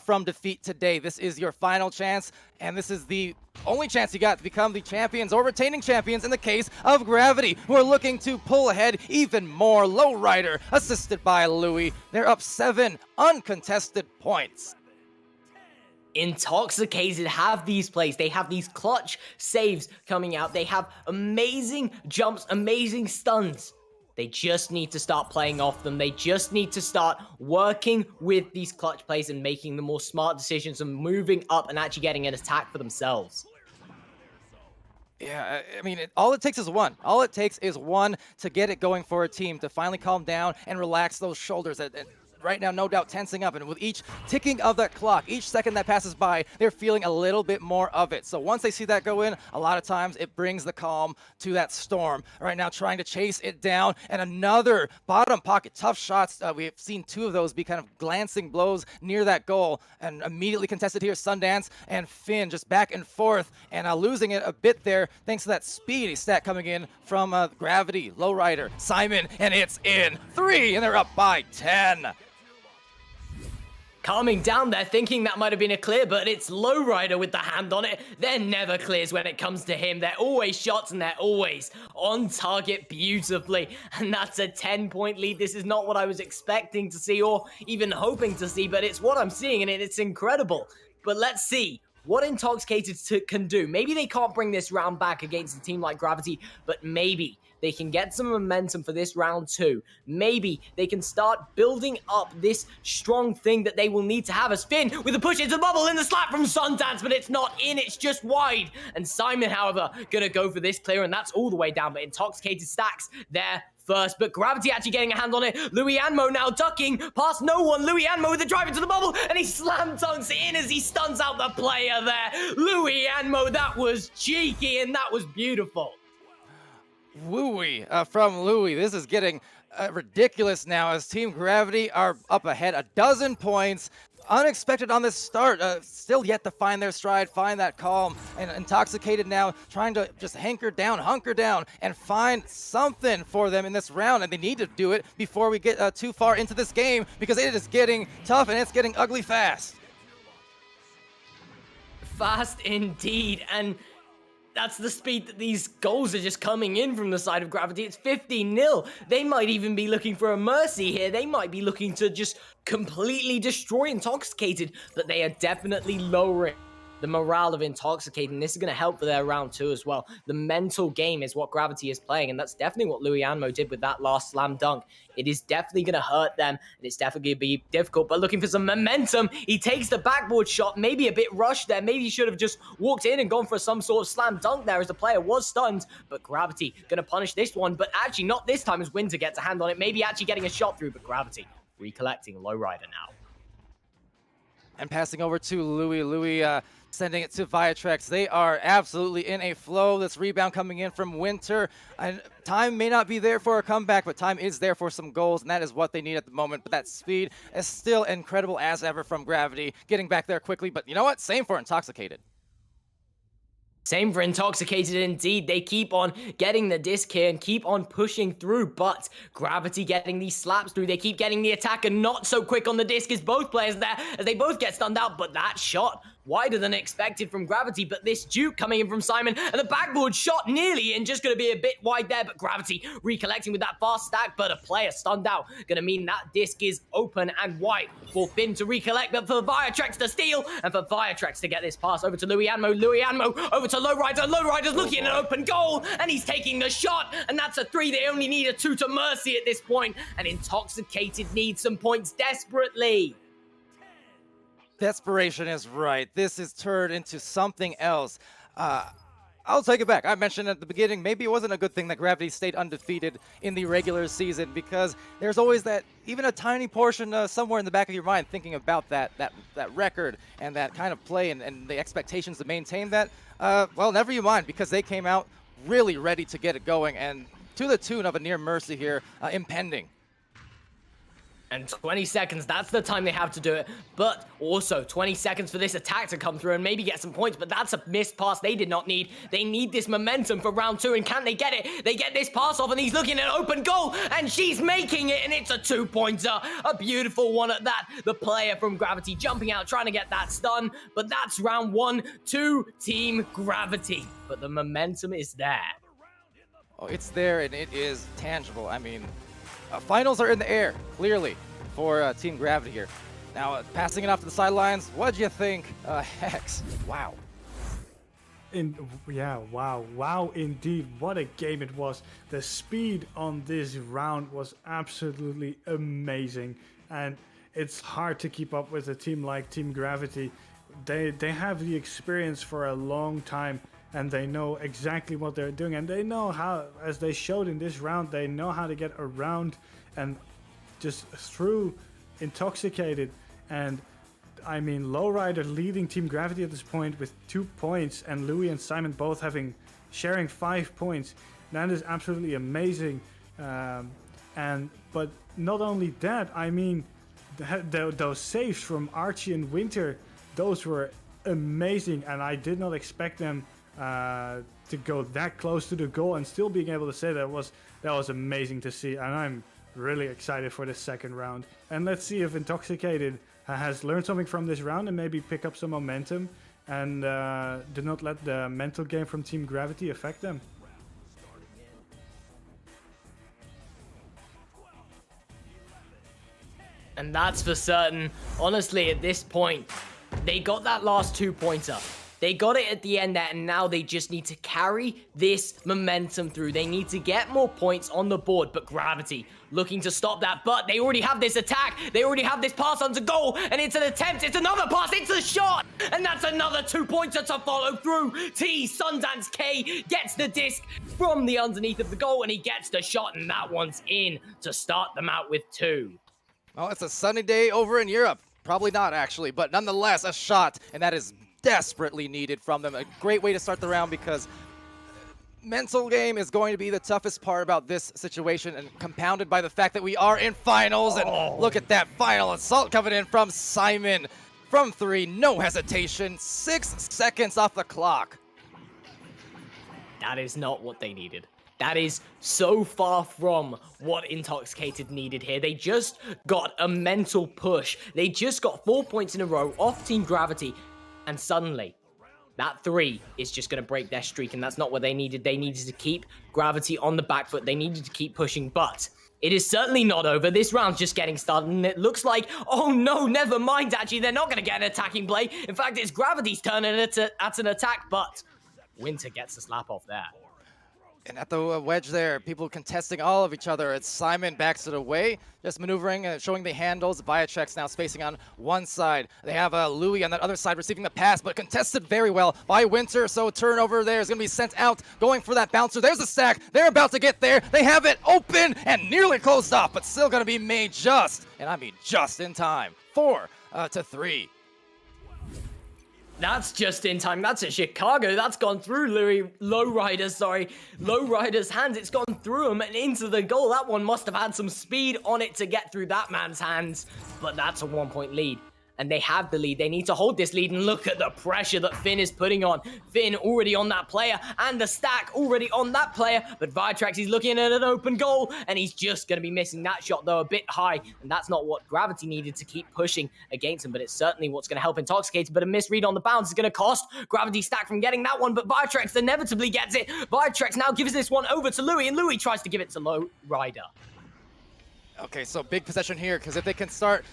from defeat today. This is your final chance, and this is the only chance you got to become the champions or retaining champions in the case of Gravity, who are looking to pull ahead even more. Lowrider, assisted by Louis. They're up 7 uncontested points. Intoxicated have these plays. They have these clutch saves coming out. They have amazing jumps, amazing stuns. They just need to start playing off them. They just need to start working with these clutch plays and making the more smart decisions and moving up and actually getting an attack for themselves. Yeah, I mean, all it takes is one. All it takes is one to get it going for a team, to finally calm down and relax those shoulders. Right now, no doubt, tensing up, and with each ticking of that clock, each second that passes by, they're feeling a little bit more of it. So once they see that go in, a lot of times it brings the calm to that storm. Right now, trying to chase it down, and another bottom pocket, tough shots. We've seen 2 of those be kind of glancing blows near that goal, and immediately contested here, Sundance and Finn just back and forth, and losing it a bit there thanks to that speedy stat coming in from Gravity, Lowrider, Simon, and it's in 3, and they're up by 10. Calming down there, thinking that might have been a clear, but it's Lowrider with the hand on it. They're never clears when it comes to him. They're always shots and they're always on target beautifully. And that's a 10-point lead. This is not what I was expecting to see or even hoping to see, but it's what I'm seeing and it's incredible. But let's see what Intoxicated can do. Maybe they can't bring this round back against a team like Gravity, but maybe they can get some momentum for this round 2. Maybe they can start building up this strong thing that they will need to have as Finn with a push into the bubble and the slap from Sundance, but it's not in, it's just wide. And Simon, however, gonna go for this clear, and that's all the way down, but Intoxicated stacks there first, but Gravity actually getting a hand on it. Louis Anmo now ducking past no one. Louis Anmo with the drive into the bubble, and he slam dunks in as he stuns out the player there. Louis Anmo, that was cheeky, and that was beautiful. Wooey from Louis. This is getting ridiculous now as Team Gravity are up ahead 12 points. Unexpected on this start, still yet to find their stride, find that calm, and Intoxicated now trying to just hunker down, and find something for them in this round, and they need to do it before we get too far into this game, because it is getting tough and it's getting ugly fast. Fast indeed, and that's the speed that these goals are just coming in from the side of Gravity. It's 15-0. They might even be looking for a mercy here. They might be looking to just completely destroy Intoxicated, but they are definitely lowering the morale of Intoxicated, and this is going to help for their round 2 as well. The mental game is what Gravity is playing, and that's definitely what Louis Anmo did with that last slam dunk. It is definitely going to hurt them, and it's definitely going to be difficult, but looking for some momentum. He takes the backboard shot, maybe a bit rushed there. Maybe he should have just walked in and gone for some sort of slam dunk there as the player was stunned, but Gravity going to punish this one, but actually not this time as Winter gets a hand on it. Maybe actually getting a shot through, but Gravity recollecting Lowrider now. And passing over to Louis. Louis sending it to Viatrex. They are absolutely in a flow. This rebound coming in from Winter. And time may not be there for a comeback, but time is there for some goals, and that is what they need at the moment. But that speed is still incredible as ever from Gravity, getting back there quickly. But you know what? Same for Intoxicated. Same for Intoxicated indeed. They keep on getting the disc here and keep on pushing through, but Gravity getting these slaps through. They keep getting the attack and not so quick on the disc as both players there, as they both get stunned out, but that shot wider than expected from Gravity, but this juke coming in from Simon, and the backboard shot nearly in, just going to be a bit wide there, but Gravity recollecting with that fast stack, but a player stunned out, going to mean that disc is open and wide for Finn to recollect, but for Viatrex to steal, and for Viatrex to get this pass over to Louis Anmo over to Lowrider. Lowrider's looking at an open goal, and he's taking the shot, and that's a 3. They only need a 2 to mercy at this point, and Intoxicated needs some points desperately. Desperation is right. This is turned into something else. I'll take it back. I mentioned at the beginning, maybe it wasn't a good thing that Gravity stayed undefeated in the regular season, because there's always that, even a tiny portion somewhere in the back of your mind thinking about that record and that kind of play and the expectations to maintain that. Well, never you mind, because they came out really ready to get it going, and to the tune of a near mercy here impending. And 20 seconds, that's the time they have to do it. But also 20 seconds for this attack to come through and maybe get some points. But that's a missed pass they did not need. They need this momentum for round 2. And can they get it? They get this pass off and he's looking at an open goal. And she's making it. And it's a 2-pointer. A beautiful one at that. The player from Gravity jumping out, trying to get that stun. But that's round 1 to Team Gravity. But the momentum is there. Oh, it's there and it is tangible. I mean, finals are in the air, clearly, for Team Gravity here. Now, passing it off to the sidelines, what'd you think, Hex? Wow. Wow, indeed. What a game it was. The speed on this round was absolutely amazing. And it's hard to keep up with a team like Team Gravity. They have the experience for a long time. And they know exactly what they're doing. And they know how, as they showed in this round, they know how to get around and just through Intoxicated. And I mean, Lowrider leading Team Gravity at this point with 2 points. And Louis and Simon both sharing 5 points. That is absolutely amazing. But not only that, I mean, those saves from Archie and Winter, those were amazing. And I did not expect them to go that close to the goal and still being able to say that was amazing to see, and I'm really excited for the second round. And let's see if Intoxicated has learned something from this round and maybe pick up some momentum and do not let the mental game from Team Gravity affect them. And that's for certain. Honestly, at this point, they got that last 2-pointer. They got it at the end there, and now they just need to carry this momentum through. They need to get more points on the board, but Gravity looking to stop that. But they already have this attack. They already have this pass onto goal, and it's an attempt. It's another pass. It's a shot, and that's another 2-pointer to follow through. Sundance K gets the disc from the underneath of the goal, and he gets the shot, and that one's in to start them out with 2. Well, it's a sunny day over in Europe. Probably not, actually, but nonetheless, a shot, and that is desperately needed from them. A great way to start the round because mental game is going to be the toughest part about this situation, and compounded by the fact that we are in finals. And look at that final assault coming in from Simon from 3, no hesitation, 6 seconds off the clock. That is not what they needed. That is so far from what Intoxicated needed here. They just got a mental push. They just got 4 points in a row off Team Gravity. And suddenly, that 3 is just going to break their streak. And that's not what they needed. They needed to keep Gravity on the back foot. They needed to keep pushing. But it is certainly not over. This round's just getting started. And it looks like, oh no, never mind. Actually, they're not going to get an attacking play. In fact, it's Gravity's turn at an attack. But Winter gets a slap off there. And at the wedge there, people contesting all of each other. It's Simon backs it away, just maneuvering and showing the handles. Viatrex now spacing on one side. They have Louis on that other side receiving the pass, but contested very well by Winter. So turnover there is going to be sent out, going for that bouncer. There's a stack. They're about to get there. They have it open and nearly closed off, but still going to be made just, and I mean just in time. 4-3. That's just in time. That's a Chicago. That's gone through Lowrider's hands. It's gone through him and into the goal. That one must have had some speed on it to get through that man's hands. But that's a 1-point lead. And they have the lead. They need to hold this lead, and look at the pressure that Finn is putting on. Finn already on that player, and the stack already on that player. But Viatrex, he's looking at an open goal, and he's just going to be missing that shot, though, a bit high. And that's not what Gravity needed to keep pushing against him, but it's certainly what's going to help Intoxicated. But a misread on the bounce is going to cost Gravity stack from getting that one, but Viatrex inevitably gets it. Viatrex now gives this one over to Louis, and Louis tries to give it to Lowrider. Okay, so big possession here, because if they can start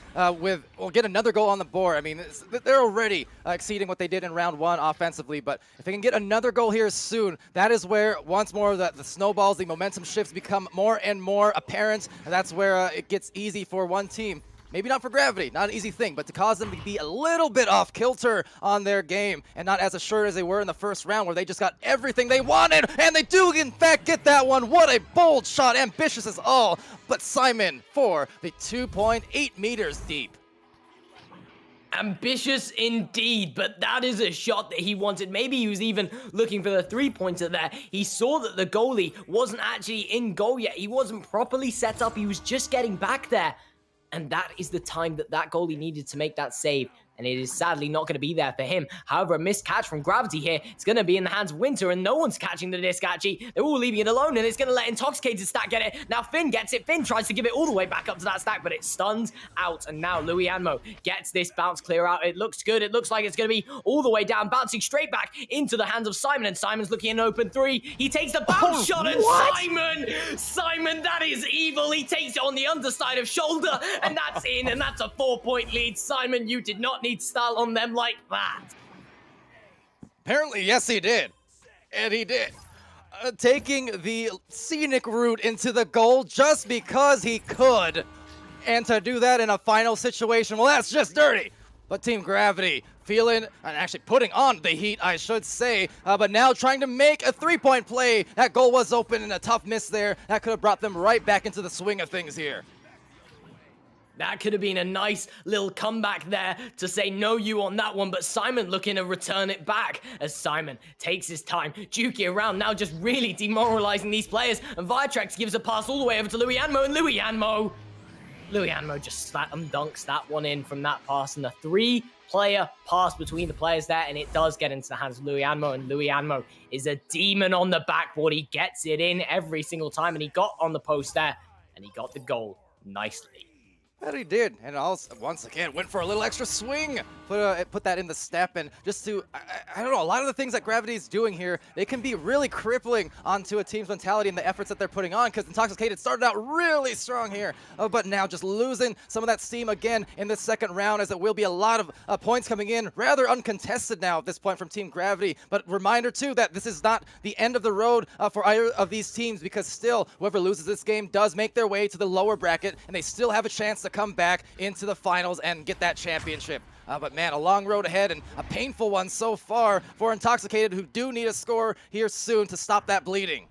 get another goal on the board. I mean, they're already exceeding what they did in round 1 offensively, but if they can get another goal here soon, that is where, once more, the snowballs, the momentum shifts become more and more apparent, and that's where it gets easy for one team. Maybe not for Gravity, not an easy thing, but to cause them to be a little bit off kilter on their game and not as assured as they were in the first round where they just got everything they wanted, and they do in fact get that one. What a bold shot, ambitious as all, but Simon for the 2.8 meters deep. Ambitious indeed, but that is a shot that he wanted. Maybe he was even looking for the 3-pointer there. He saw that the goalie wasn't actually in goal yet. He wasn't properly set up. He was just getting back there. And that is the time that goalie needed to make that save. And it is sadly not going to be there for him. However, a missed catch from Gravity here. It's going to be in the hands of Winter, and no one's catching the disc, actually. They're all leaving it alone, and it's going to let Intoxicated stack get it. Now Finn gets it. Finn tries to give it all the way back up to that stack, but it stuns out. And now Louis Anmo gets this bounce clear out. It looks good. It looks like it's going to be all the way down, bouncing straight back into the hands of Simon. And Simon's looking at an open 3. He takes the bounce shot, and Simon, that is evil. He takes it on the underside of shoulder, and that's in, and that's a 4-point lead. Simon, you did not need style on them like that. Apparently, yes, he did. And he did. Taking the scenic route into the goal just because he could. And to do that in a final situation, well, that's just dirty. But Team Gravity feeling, and actually putting on the heat, I should say, but now trying to make a 3-point play. That goal was open and a tough miss there. That could have brought them right back into the swing of things here. That could have been a nice little comeback there to say no you on that one, but Simon looking to return it back as Simon takes his time, juking around now, just really demoralizing these players, and Viatrex gives a pass all the way over to Louis Anmo, and Louis Anmo just slam dunks that one in from that pass, and a 3-player pass between the players there, and it does get into the hands of Louis Anmo, and Louis Anmo is a demon on the backboard. He gets it in every single time, and he got on the post there, and he got the goal nicely. That he did, and also once again went for a little extra swing. Put that in the step, and just to, I don't know, a lot of the things that Gravity's doing here, they can be really crippling onto a team's mentality and the efforts that they're putting on, because Intoxicated started out really strong here, but now just losing some of that steam again in the second round, as it will be a lot of points coming in, rather uncontested now at this point from Team Gravity. But reminder too that this is not the end of the road for either of these teams, because still, whoever loses this game does make their way to the lower bracket, and they still have a chance to come back into the finals and get that championship. But man, a long road ahead and a painful one so far for Intoxicated, who do need a score here soon to stop that bleeding.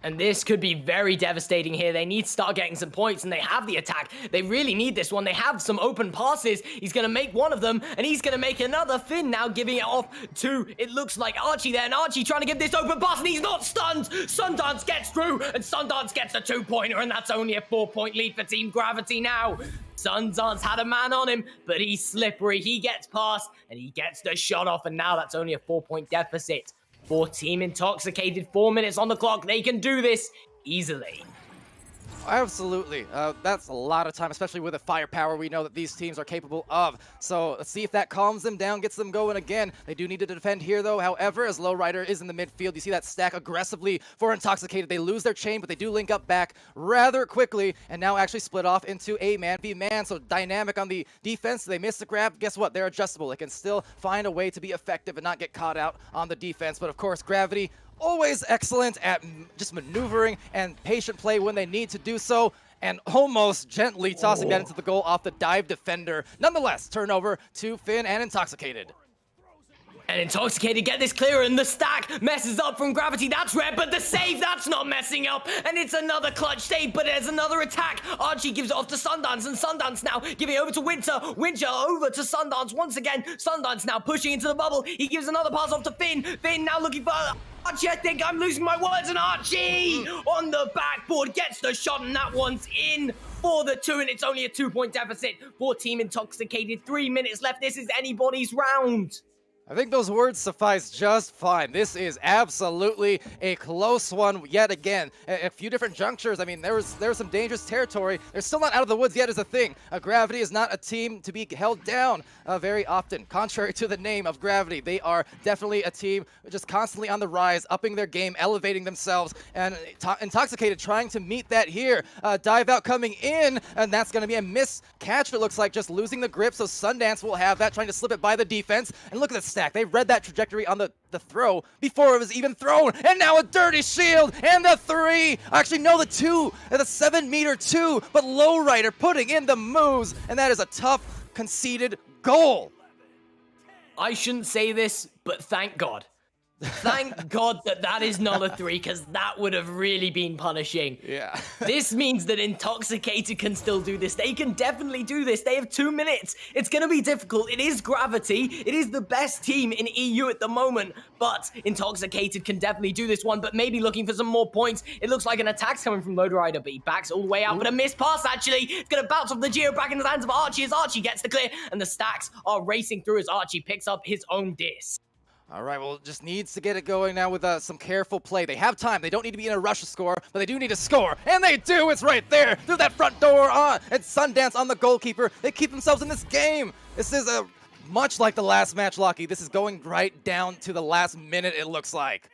And this could be very devastating here. They need to start getting some points, and they have the attack. They really need this one. They have some open passes. He's going to make one of them, and he's going to make another. Finn now giving it off to, it looks like Archie there, and Archie trying to give this open pass, and he's not stunned. Sundance gets through, and Sundance gets a 2-pointer, and that's only a 4-point lead for Team Gravity now. Sundance had a man on him, but he's slippery. He gets past, and he gets the shot off, and now that's only a 4-point deficit for Team Intoxicated. 4 minutes on the clock. They can do this easily. Absolutely. That's a lot of time, especially with the firepower we know that these teams are capable of. So let's see if that calms them down, gets them going again. They do need to defend here, though. However, as Lowrider is in the midfield, you see that stack aggressively for Intoxicated. They lose their chain, but they do link up back rather quickly, and now actually split off into a man-v-man. So dynamic on the defense. They miss the grab. Guess what? They're adjustable. They can still find a way to be effective and not get caught out on the defense. But of course, Gravity, always excellent at just maneuvering and patient play when they need to do so, and almost gently tossing that into the goal off the dive defender. Nonetheless, turnover to Finn and Intoxicated. And Intoxicated get this clear, and the stack messes up from Gravity. That's red, but the save, that's not messing up. And it's another clutch save, but there's another attack. Archie gives it off to Sundance, and Sundance now giving it over to Winter. Winter over to Sundance once again. Sundance now pushing into the bubble. He gives another pass off to Finn. Finn now looking for Archie. I think I'm losing my words, and Archie on the backboard gets the shot, and that one's in for the 2, and it's only a 2-point deficit for Team Intoxicated. 3 minutes left. This is anybody's round. I think those words suffice just fine. This is absolutely a close one yet again. A few different junctures. I mean, there was some dangerous territory. They're still not out of the woods yet is a thing. Gravity is not a team to be held down very often. Contrary to the name of Gravity, they are definitely a team just constantly on the rise, upping their game, elevating themselves, and Intoxicated trying to meet that here. Dive out coming in, and that's going to be a miscatch, it looks like, just losing the grip, so Sundance will have that, trying to slip it by the defense. And look at this stack. They read that trajectory on the throw before it was even thrown, and now a dirty shield, and the 3, actually no, the 2, and the 7-meter 2, but Lowrider putting in the moves, and that is a tough conceded goal. I shouldn't say this, but thank God. Thank God that is not a 3, because that would have really been punishing. Yeah. This means that Intoxicated can still do this. They can definitely do this. They have 2 minutes. It's going to be difficult. It is Gravity. It is the best team in EU at the moment, but Intoxicated can definitely do this one, but maybe looking for some more points. It looks like an attack's coming from Lowrider, but he backs all the way out, but a missed pass, actually. It's going to bounce off the Geo back in the hands of Archie as Archie gets the clear, and the stacks are racing through as Archie picks up his own disc. All right, well, just needs to get it going now with some careful play. They have time. They don't need to be in a rush to score, but they do need to score. And they do. It's right there through that front door on. It's Sundance on the goalkeeper. They keep themselves in this game. This is much like the last match, Lucky. This is going right down to the last minute, it looks like.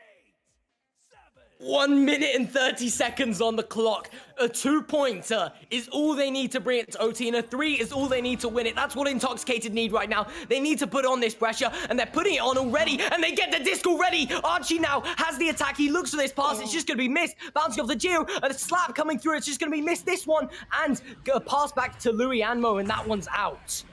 1 minute and 30 seconds on the clock. A 2-pointer is all they need to bring it to OT, and a 3 is all they need to win it. That's what Intoxicated need right now. They need to put on this pressure, and they're putting it on already, and they get the disc already. Archie now has the attack. He looks for this pass. It's just going to be missed. Bouncing off the Geo, and a slap coming through. It's just going to be missed, this one, and a pass back to Louis Anmo, and that one's out.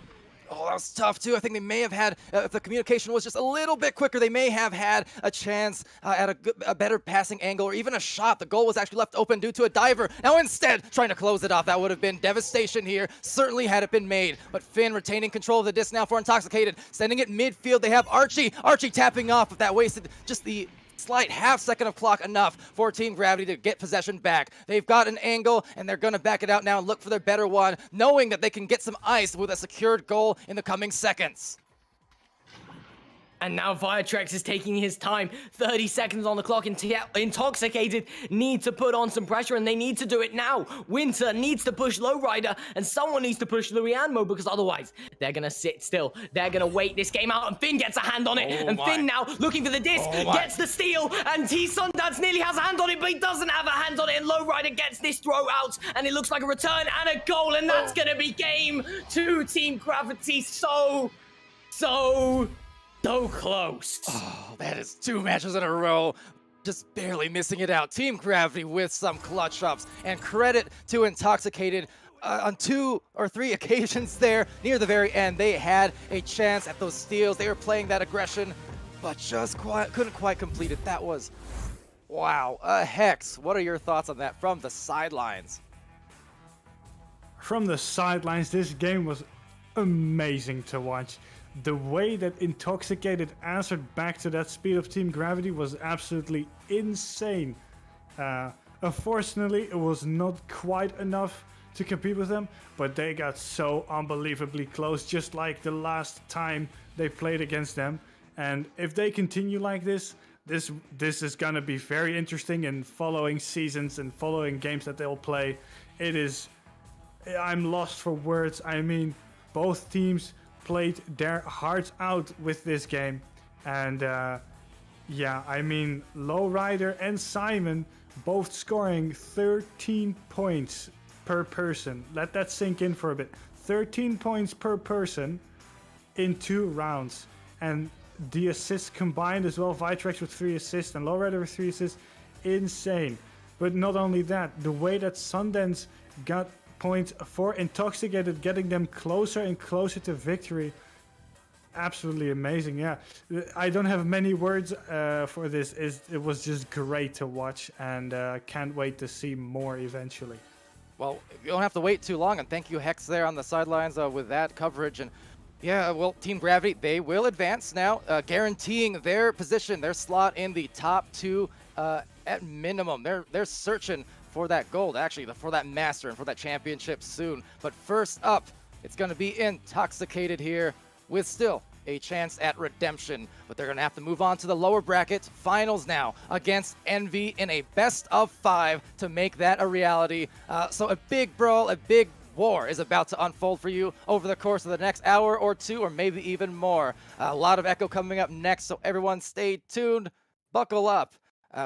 Oh, that was tough, too. I think they may have had, if the communication was just a little bit quicker, they may have had a chance at a better passing angle or even a shot. The goal was actually left open due to a diver. Now, instead, trying to close it off. That would have been devastation here, certainly had it been made. But Finn retaining control of the disc now for Intoxicated. Sending it midfield. They have Archie. Archie tapping off, but that wasted just the slight half second of clock enough for Team Gravity to get possession back. They've got an angle, and they're going to back it out now and look for their better one, knowing that they can get some ice with a secured goal in the coming seconds. And now Viatrex is taking his time. 30 seconds on the clock. Intoxicated need to put on some pressure, and they need to do it now. Winter needs to push Lowrider, and someone needs to push Louis Anmo, because otherwise they're going to sit still. They're going to wait this game out, and Finn gets a hand on it. Finn now looking for the disc, gets the steal, and Sundance nearly has a hand on it, but he doesn't have a hand on it, and Lowrider gets this throw out, and it looks like a return and a goal, and that's going to be game 2. Team Gravity so close. Oh, that is 2 matches in a row. Just barely missing it out. Team Gravity with some clutch ups. And credit to Intoxicated on 2 or 3 occasions there near the very end. They had a chance at those steals. They were playing that aggression, but just couldn't quite complete it. That was, wow. Hex, what are your thoughts on that from the sidelines? From the sidelines, this game was amazing to watch. The way that Intoxicated answered back to that speed of Team Gravity was absolutely insane. Unfortunately, it was not quite enough to compete with them, but they got so unbelievably close, just like the last time they played against them. And if they continue like this is gonna be very interesting in following seasons and following games that they'll play. I'm lost for words. I mean, both teams played their hearts out with this game, and yeah, I mean, Lowrider and Simon both scoring 13 points per person. Let that sink in for a bit. 13 points per person in 2 rounds, and the assists combined as well. Vitrex with 3 assists and Lowrider with 3 assists. Insane. But not only that, the way that Sundance got points for Intoxicated, getting them closer and closer to victory. Absolutely amazing. Yeah, I don't have many words for this. It was just great to watch, and can't wait to see more eventually. Well, you don't have to wait too long, and thank you, Hex, there on the sidelines with that coverage. And yeah, well, Team Gravity, they will advance now, guaranteeing their position, their slot in the top 2 at minimum. They're searching for that gold, actually, for that master and for that championship soon. But first up, it's going to be Intoxicated here with still a chance at redemption. But they're going to have to move on to the lower bracket finals now against Envy in a best of 5 to make that a reality. So a big brawl, a big war is about to unfold for you over the course of the next hour or 2, or maybe even more. A lot of Echo coming up next, so everyone stay tuned, buckle up.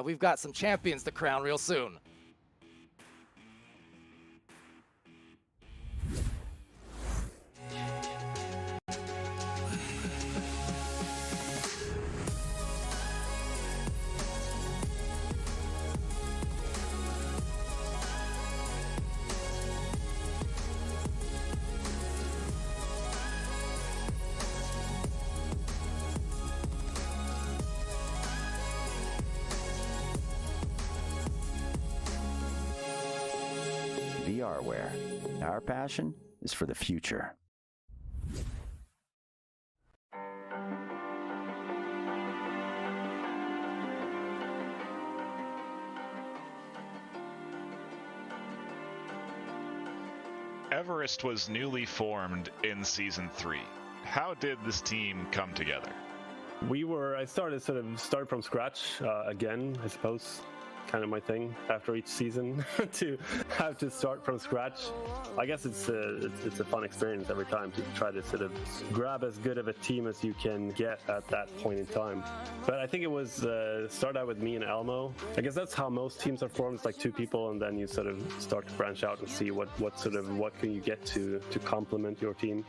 We've got some champions to crown real soon. VRware. Our passion is for the future. Everest was newly formed in Season 3. How did this team come together? I started from scratch again, I suppose. Kind of my thing after each season to have to start from scratch. I guess it's a fun experience every time to try to sort of grab as good of a team as you can get at that point in time. But I think it was start out with me and Elmo. I guess that's how most teams are formed. It's like two people, and then you sort of start to branch out and see what can you get to complement your team.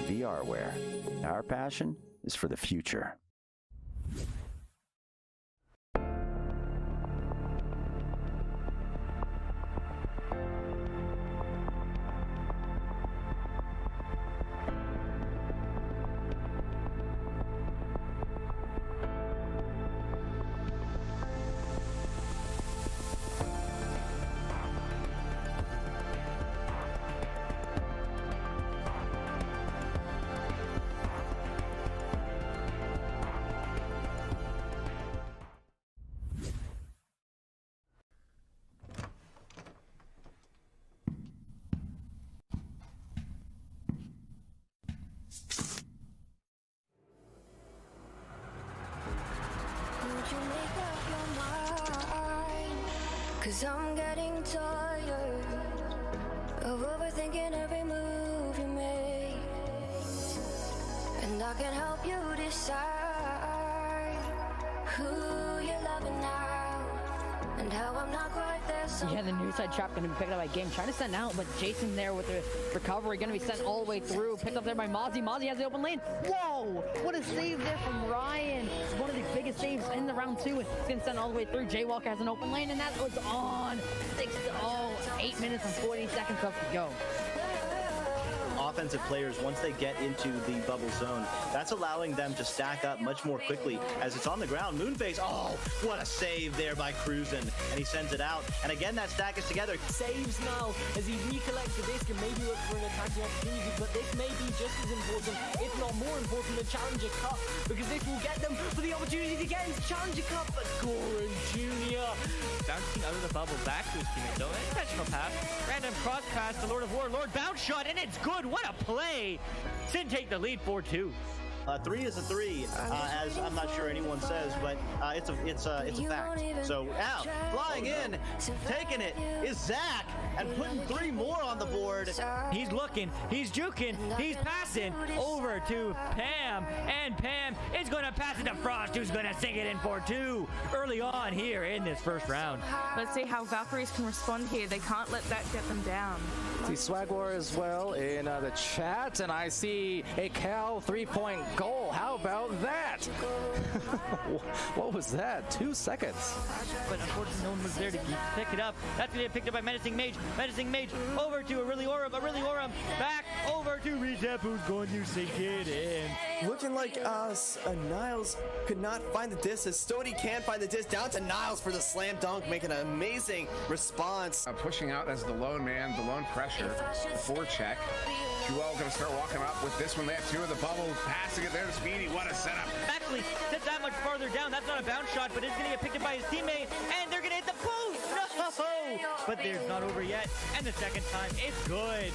VRware. Our passion is for the future. Cause I'm getting tired of overthinking every move you make, and I can help you decide who you're loving now and how I'm not quite there. Yeah, the near side trap gonna be picked up by Game, trying to send out, but Jason there with the recovery, gonna be sent all the way through, picked up there by Mozzie. Mozzie has the open lane. Whoa, what a save there from Ryan. It's one of the biggest saves in the round two. It's gonna send all the way through. Jaywalker has an open lane, and that was on. 8 minutes and 40 seconds left to go. Offensive players, once they get into the bubble zone, that's allowing them to stack up much more quickly as it's on the ground. Moonface, oh, what a save there by Cruzen, and he sends it out. And again, that stack is together. Saves now as he recollects the disc and maybe look for an attacking opportunity, but this may be just as important, if not more important, than Challenger Cup, because this will get them for the opportunity to get into Challenger Cup. But Goran Jr. bouncing out of the bubble back to his teammate, though. Intentional pass, random cross pass to Lord of War. Lord bounce shot, and it's good. What a play! Sin take the lead 4-2. 3 is a 3, as I'm not sure anyone says, but it's a fact. So now, flying in, taking it is Zach, and putting 3 more on the board. He's looking, he's juking, he's passing over to Pam, and Pam is going to pass it to Frost, who's going to sink it in for 2 early on here in this first round. Let's see how Valkyries can respond here. They can't let that get them down. See Swag War as well in the chat, and I see a Cal 3-point goal. How about that? What was that? 2 seconds. But unfortunately, no one was there to pick it up. That's going to get picked up by Menacing Mage. Menacing Mage over to Aureli Orum. Back over to Recep, who's going to sink it in. Looking like Niles could not find the disc, as Stody can find the disc. Down to Niles for the slam dunk, making an amazing response. Pushing out as the lone man, the lone pressure, the forecheck. Joel going to start walking up with this one. They have 2 of the bubble, passing it there to Speedy. What a setup. Actually, sits that much farther down. That's not a bounce shot, but it's going to get picked up by his teammate, and they're going to hit the post. No! But there's not over yet, and the second time, it's good.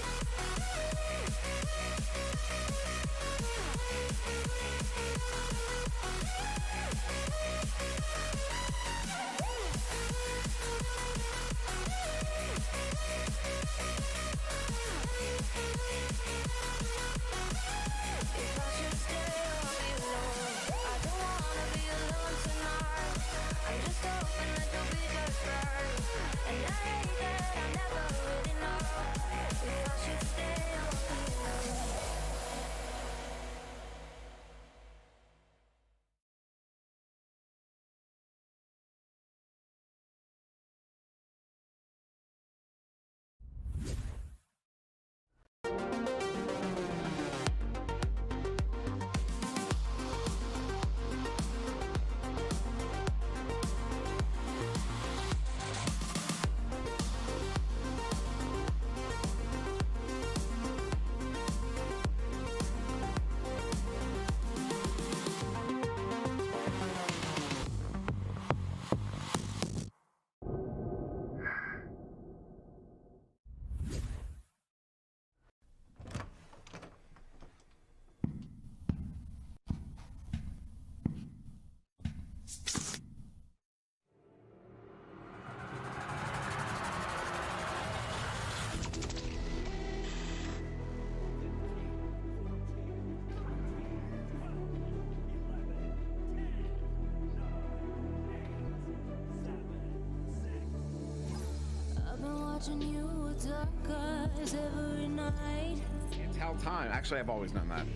Watching you with dark eyes every night. Can't tell time. Actually, I've always done that.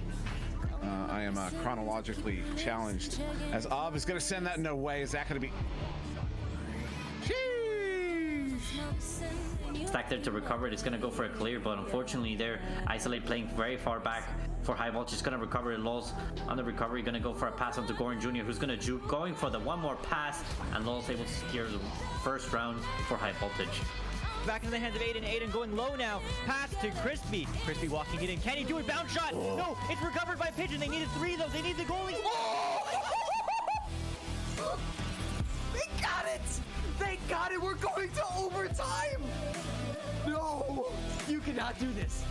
I am chronologically challenged. As Ob is going to send that no way. Is that going to be... Stack there to recover it. It's going to go for a clear, but unfortunately they're Isolate playing very far back for High Voltage. Going to recover it. Lols on the recovery, going to go for a pass onto Goran Jr., who's going to juke, going for the one more pass, and Lols able to secure the first round for High Voltage. Back into the hands of Aiden. Aiden going low now. Pass to Crispy. Crispy walking it in. Can he do it? Bounce shot. Oh. No, it's recovered by Pigeon. They needed 3 though. They need the goalie. Oh! They got it! They got it! We're going to overtime! No! You cannot do this.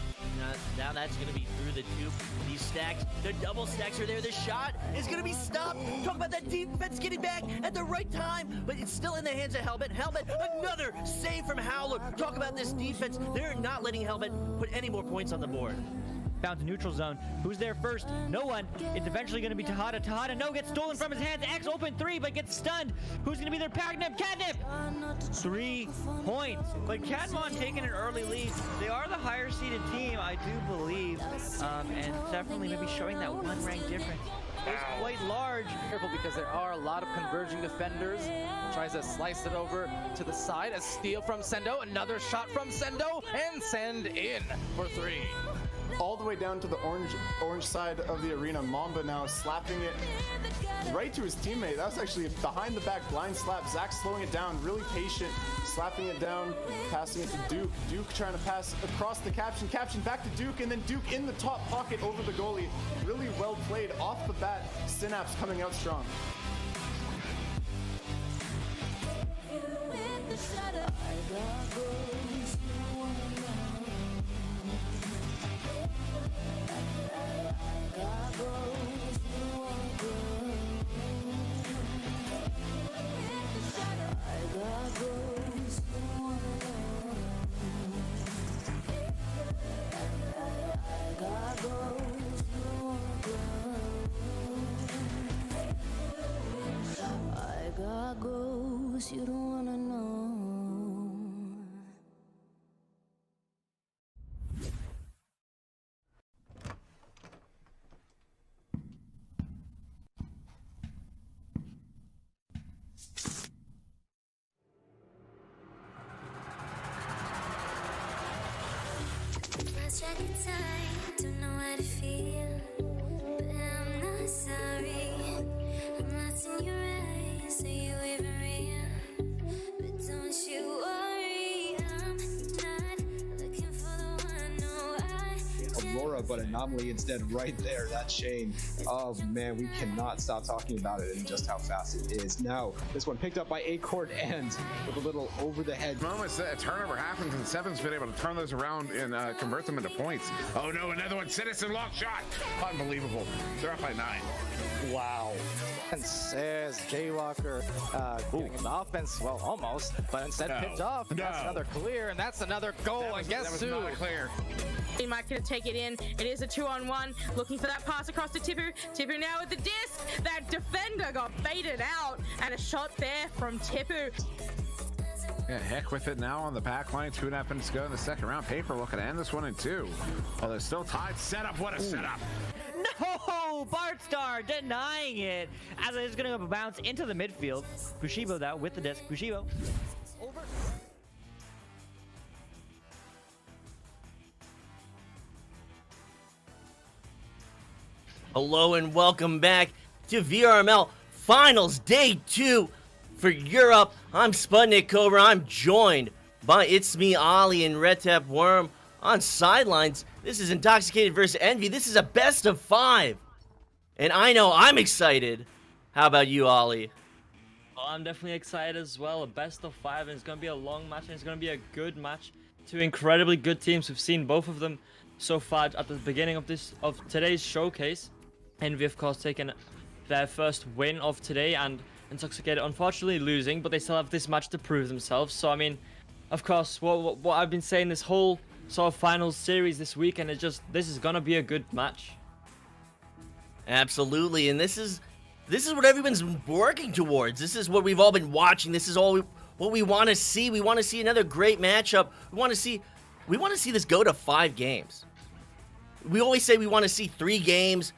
Now that's going to be through the tube. These stacks, the double stacks are there. The shot is going to be stopped. Talk about that defense getting back at the right time, but it's still in the hands of Helmet. Helmet, another save from Howler. Talk about this defense. They're not letting Helmet put any more points on the board. Down to neutral zone. Who's there first? No one. It's eventually going to be Tahada. Tahada, no, gets stolen from his hands. X open 3, but gets stunned. Who's going to be there? Catnip. 3 points. But Catmon taking an early lead. They are the higher seeded team, I do believe. And definitely maybe showing that 1 rank difference. It's quite large. Careful because there are a lot of converging defenders. Tries to slice it over to the side. A steal from Sendo. Another shot from Sendo. And send in for 3. All the way down to the orange side of the arena. Mamba now slapping it right to his teammate. That was actually a behind the back blind slap. Zach slowing it down, really patient, slapping it down, passing it to Duke. Duke trying to pass across the Caption. Caption back to Duke, and then Duke in the top pocket over the goalie. Really well played off the bat. Synapse coming out strong. You don't wanna know. Don't know how to feel, but I'm not sorry. I'm lost in your eyes, are you even real? But don't you worry, I'm not looking for the one, no, Aurora, but Anomaly instead right there. That Shane. Oh man, we cannot stop talking about it and just how fast it is. Now, this one picked up by Acorn and with a little over the head. Moments that a turnover happens and Seven's been able to turn those around and convert them into points. Oh no, another one. Citizen lock shot. Unbelievable. They're up by 9. Wow. And says Jaywalker getting in the offense, well, almost, but instead picked off, and that's another clear, and that's another goal. I guess that was not clear. He might gonna take it in. It is a 2-on-1. Looking for that pass across to Tipu. Tipu now with the disc. That defender got faded out, and a shot there from Tipu. Yeah, heck with it now on the back line. 2.5 minutes to go in the second round. Paper looking to end this one in 2. Oh, they're still tied. Setup, what a setup. No, Bartstar denying it as it's going to bounce into the midfield. Bushibo now with the disc. Bushibo over. Hello and welcome back to VRML Finals Day 2 for Europe. I'm Sputnik Cobra. I'm joined by It's Me, Ollie, and Red Tap Worm on sidelines. This is Intoxicated versus Envy. This is a best of 5. And I know I'm excited. How about you, Ollie? Oh, I'm definitely excited as well. A best of 5, and it's going to be a long match, and it's going to be a good match. 2 incredibly good teams. We've seen both of them so far at the beginning of today's showcase. Envy, of course, taking their first win of today, and Intoxicated unfortunately losing, but they still have this match to prove themselves. So, I mean, of course, what I've been saying this whole sort of finals series this weekend is just, this is going to be a good match. Absolutely, and this is what everyone's been working towards. This is what we've all been watching. This is what we want to see. We want to see another great matchup. We want to see this go to 5 games. We always say we want to see 3 games.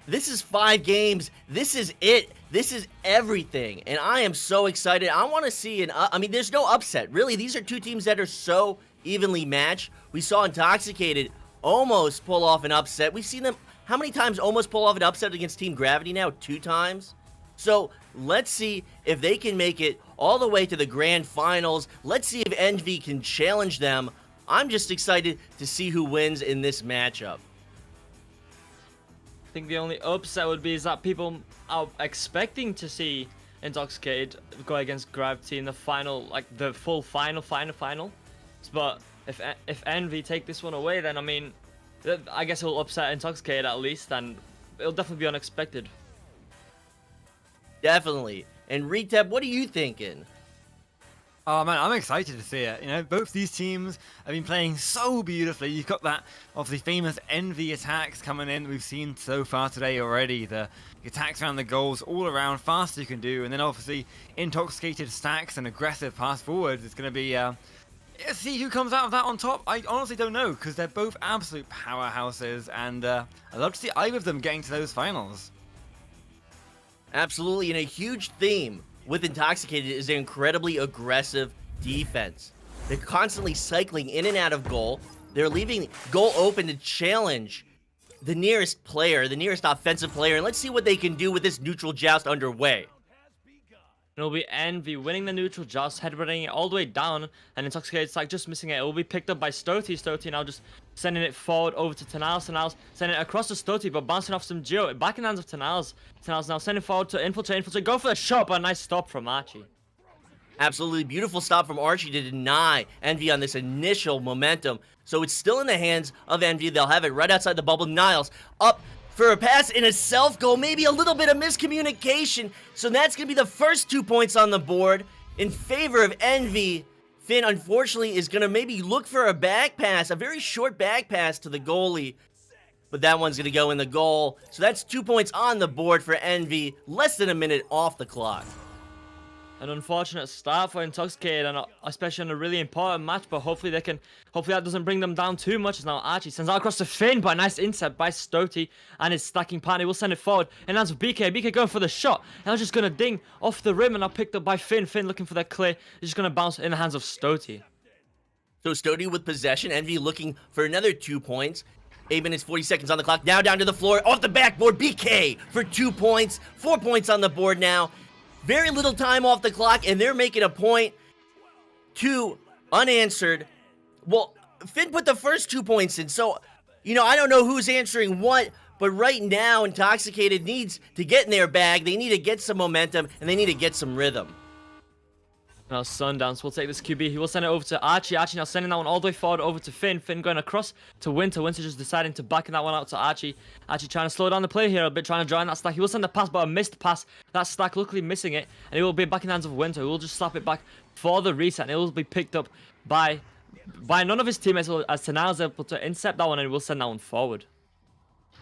This is 5 games. This is it. This is everything, and I am so excited. I want to see I mean, there's no upset, really. These are 2 teams that are so evenly matched. We saw Intoxicated almost pull off an upset. We've seen them how many times almost pull off an upset against Team Gravity now? 2 times. So let's see if they can make it all the way to the grand finals. Let's see if Envy can challenge them. I'm just excited to see who wins in this matchup. I think the only upset would be is that people are expecting to see Intoxicated go against Gravity in the final, like the full final. But if Envy take this one away, then I mean, I guess it'll upset Intoxicated at least, and it'll definitely be unexpected. Definitely. And Retep, what are you thinking? Oh man, I'm excited to see it. You know, both these teams have been playing so beautifully. You've got that obviously famous Envy attacks coming in we've seen so far today already. The attacks around the goals, all around, fast you can do, and then obviously Intoxicated stacks and aggressive pass forwards. It's going to be see who comes out of that on top. I honestly don't know, because they're both absolute powerhouses, and I'd love to see either of them getting to those finals. Absolutely, and a huge theme with Intoxicated is their incredibly aggressive defense. They're constantly cycling in and out of goal. They're leaving goal open to challenge the nearest player, the nearest offensive player, and let's see what they can do with this neutral joust underway. It'll be Envy winning the neutral joust, headbutting it all the way down, and Intoxicated's like just missing it. It will be picked up by Stoty. Stoty now just sending it forward over to Tanals. Tanals sending it across to Stoty, but bouncing off some Geo. Back in the hands of Tanals. Tanals now sending forward to Infiltrate. Infiltrate, go for the shot, but a nice stop from Archie. Absolutely beautiful stop from Archie to deny Envy on this initial momentum. So it's still in the hands of Envy. They'll have it right outside the bubble. Niles up for a pass in a self-goal, maybe a little bit of miscommunication. So that's going to be the first 2 points on the board in favor of Envy. Finn, unfortunately, is going to maybe look for a back pass, a very short back pass to the goalie. But that one's going to go in the goal. So that's 2 points on the board for Envy, less than a minute off the clock. An unfortunate start for Intoxicated, and especially on a really important match, but hopefully that doesn't bring them down too much. As now Archie sends out across to Finn, but a nice intercept by Stoty, and his stacking partner will send it forward. And that's BK. BK going for the shot, and that's just going to ding off the rim, and now picked up by Finn. Finn looking for that clear. It's just going to bounce in the hands of Stoty. So Stody with possession. Envy looking for another 2 points. 8 minutes, 40 seconds on the clock. Now down to the floor. Off the backboard. BK for 2 points. 4 points on the board now. Very little time off the clock, and they're making a point. 2 unanswered. Well, Finn put the first 2 points in, so, I don't know who's answering what, but right now, Intoxicated needs to get in their bag. They need to get some momentum, and they need to get some rhythm. Now Sundance will take this QB. He will send it over to Archie. Archie now sending that one all the way forward over to Finn. Finn going across to Winter. Winter just deciding to back that one out to Archie. Archie trying to slow down the play here a bit, trying to join that stack. He will send the pass, but a missed pass. That stack luckily missing it, and it will be back in the hands of Winter. He will just slap it back for the reset, and it will be picked up by none of his teammates, as Tanal is able to intercept that one, and will send that one forward.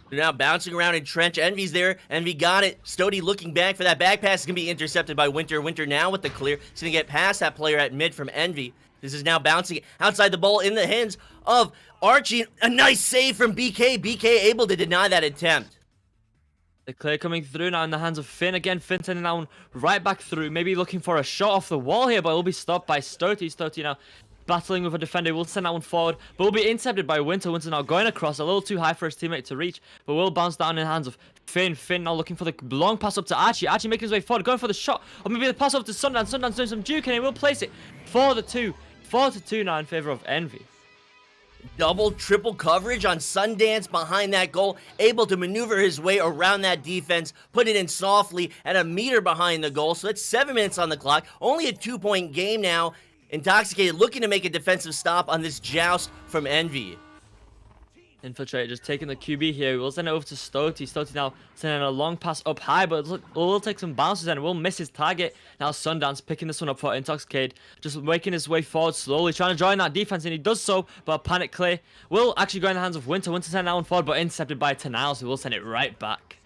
They're now bouncing around in trench. Envy's there. Envy got it. Stody looking back for that back pass. Is going to be intercepted by Winter. Winter now with the clear. He's going to get past that player at mid from Envy. This is now bouncing outside the ball in the hands of Archie. A nice save from BK. BK able to deny that attempt. The clear coming through now in the hands of Finn. Again, Finn sending that one right back through. Maybe looking for a shot off the wall here, but it will be stopped by Stody. Stody now battling with a defender. We'll send that one forward, but will be intercepted by Winter. Winter now going across, a little too high for his teammate to reach, but will bounce down in the hands of Finn. Finn now looking for the long pass up to Archie. Archie making his way forward, going for the shot, or maybe the pass up to Sundance. Sundance doing some juke, and he will place it for the 2. 4-2 now in favor of Envy. Double, triple coverage on Sundance behind that goal, able to maneuver his way around that defense, put it in softly at a meter behind the goal. So that's 7 minutes on the clock, only a 2-point game now. Intoxicated looking to make a defensive stop on this joust from Envy. Infiltrate just taking the QB here. We'll send it over to Stody. Stody now sending a long pass up high, but we'll take some bounces and we'll miss his target. Now Sundance picking this one up for Intoxicated, just making his way forward slowly, trying to join that defense, and he does so, but a panic clear will actually go in the hands of Winter. Winter sending that one forward, but intercepted by Tanal, so we'll send it right back.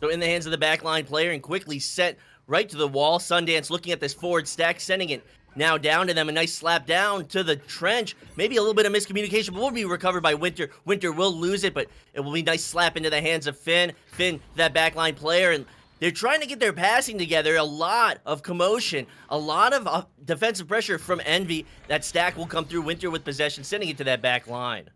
So in the hands of the backline player and quickly sent right to the wall. Sundance looking at this forward stack, sending it now down to them. A nice slap down to the trench. Maybe a little bit of miscommunication, but will be recovered by Winter. Winter will lose it, but it will be a nice slap into the hands of Finn. Finn, that backline player, and they're trying to get their passing together. A lot of commotion, a lot of defensive pressure from Envy. That stack will come through. Winter with possession, sending it to that back line.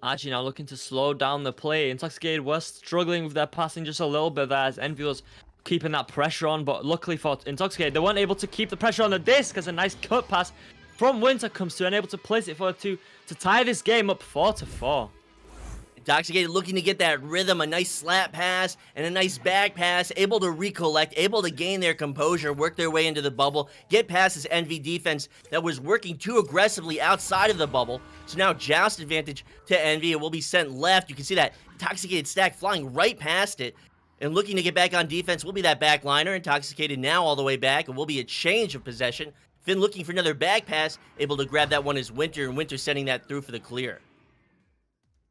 Archie now looking to slow down the play. Intoxicated was struggling with their passing just a little bit there, as Envy was keeping that pressure on, but luckily for Intoxicated, they weren't able to keep the pressure on the disc, as a nice cut pass from Winter comes through and able to place it for 2 to tie this game up 4-4. Intoxicated looking to get that rhythm, a nice slap pass and a nice back pass, able to recollect, able to gain their composure, work their way into the bubble, get past this Envy defense that was working too aggressively outside of the bubble. So now joust advantage to Envy. It will be sent left. You can see that Intoxicated stack flying right past it. And looking to get back on defense will be that back liner. Intoxicated now all the way back, and will be a change of possession. Finn looking for another back pass, able to grab that one is Winter, and Winter sending that through for the clear.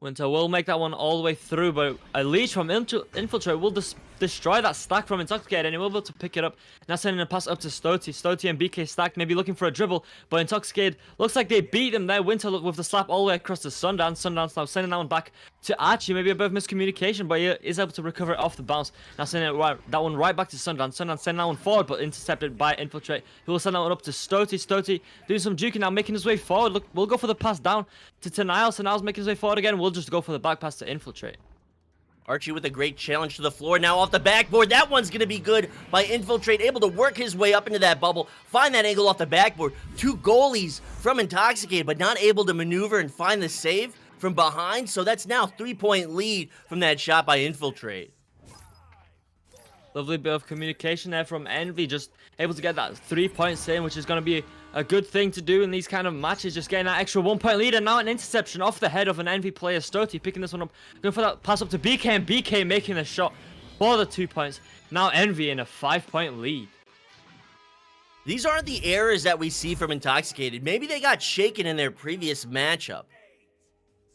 Winter will make that one all the way through, but a leash from Infiltrate will destroy that stack from Intoxicated, and he will be able to pick it up. Now sending a pass up to Stody. Stody and BK stacked, maybe looking for a dribble, but Intoxicated looks like they beat him there. Winter with the slap all the way across to Sundance. Sundance now sending that one back to Archie. Maybe a bit of miscommunication, but he is able to recover it off the bounce. Now sending that one right back to Sundance. Sundance sending that one forward, but intercepted by Infiltrate, who will send that one up to Stody. Stody doing some juking now, making his way forward. Look, we'll go for the pass down to Tanal. Tanal's making his way forward again. We'll just go for the back pass to Infiltrate. Archie with a great challenge to the floor. Now off the backboard. That one's going to be good by Infiltrate. Able to work his way up into that bubble. Find that angle off the backboard. 2 goalies from Intoxicated, but not able to maneuver and find the save from behind. So that's now 3-point lead from that shot by Infiltrate. Lovely bit of communication there from Envy. Just able to get that 3 points in, which is going to be a good thing to do in these kind of matches. Just getting that extra 1-point lead, and now an interception off the head of an Envy player. Stody picking this one up, going for that pass up to BK, and BK making the shot for the 2 points. Now Envy in a 5-point lead. These aren't the errors that we see from Intoxicated. Maybe they got shaken in their previous matchup.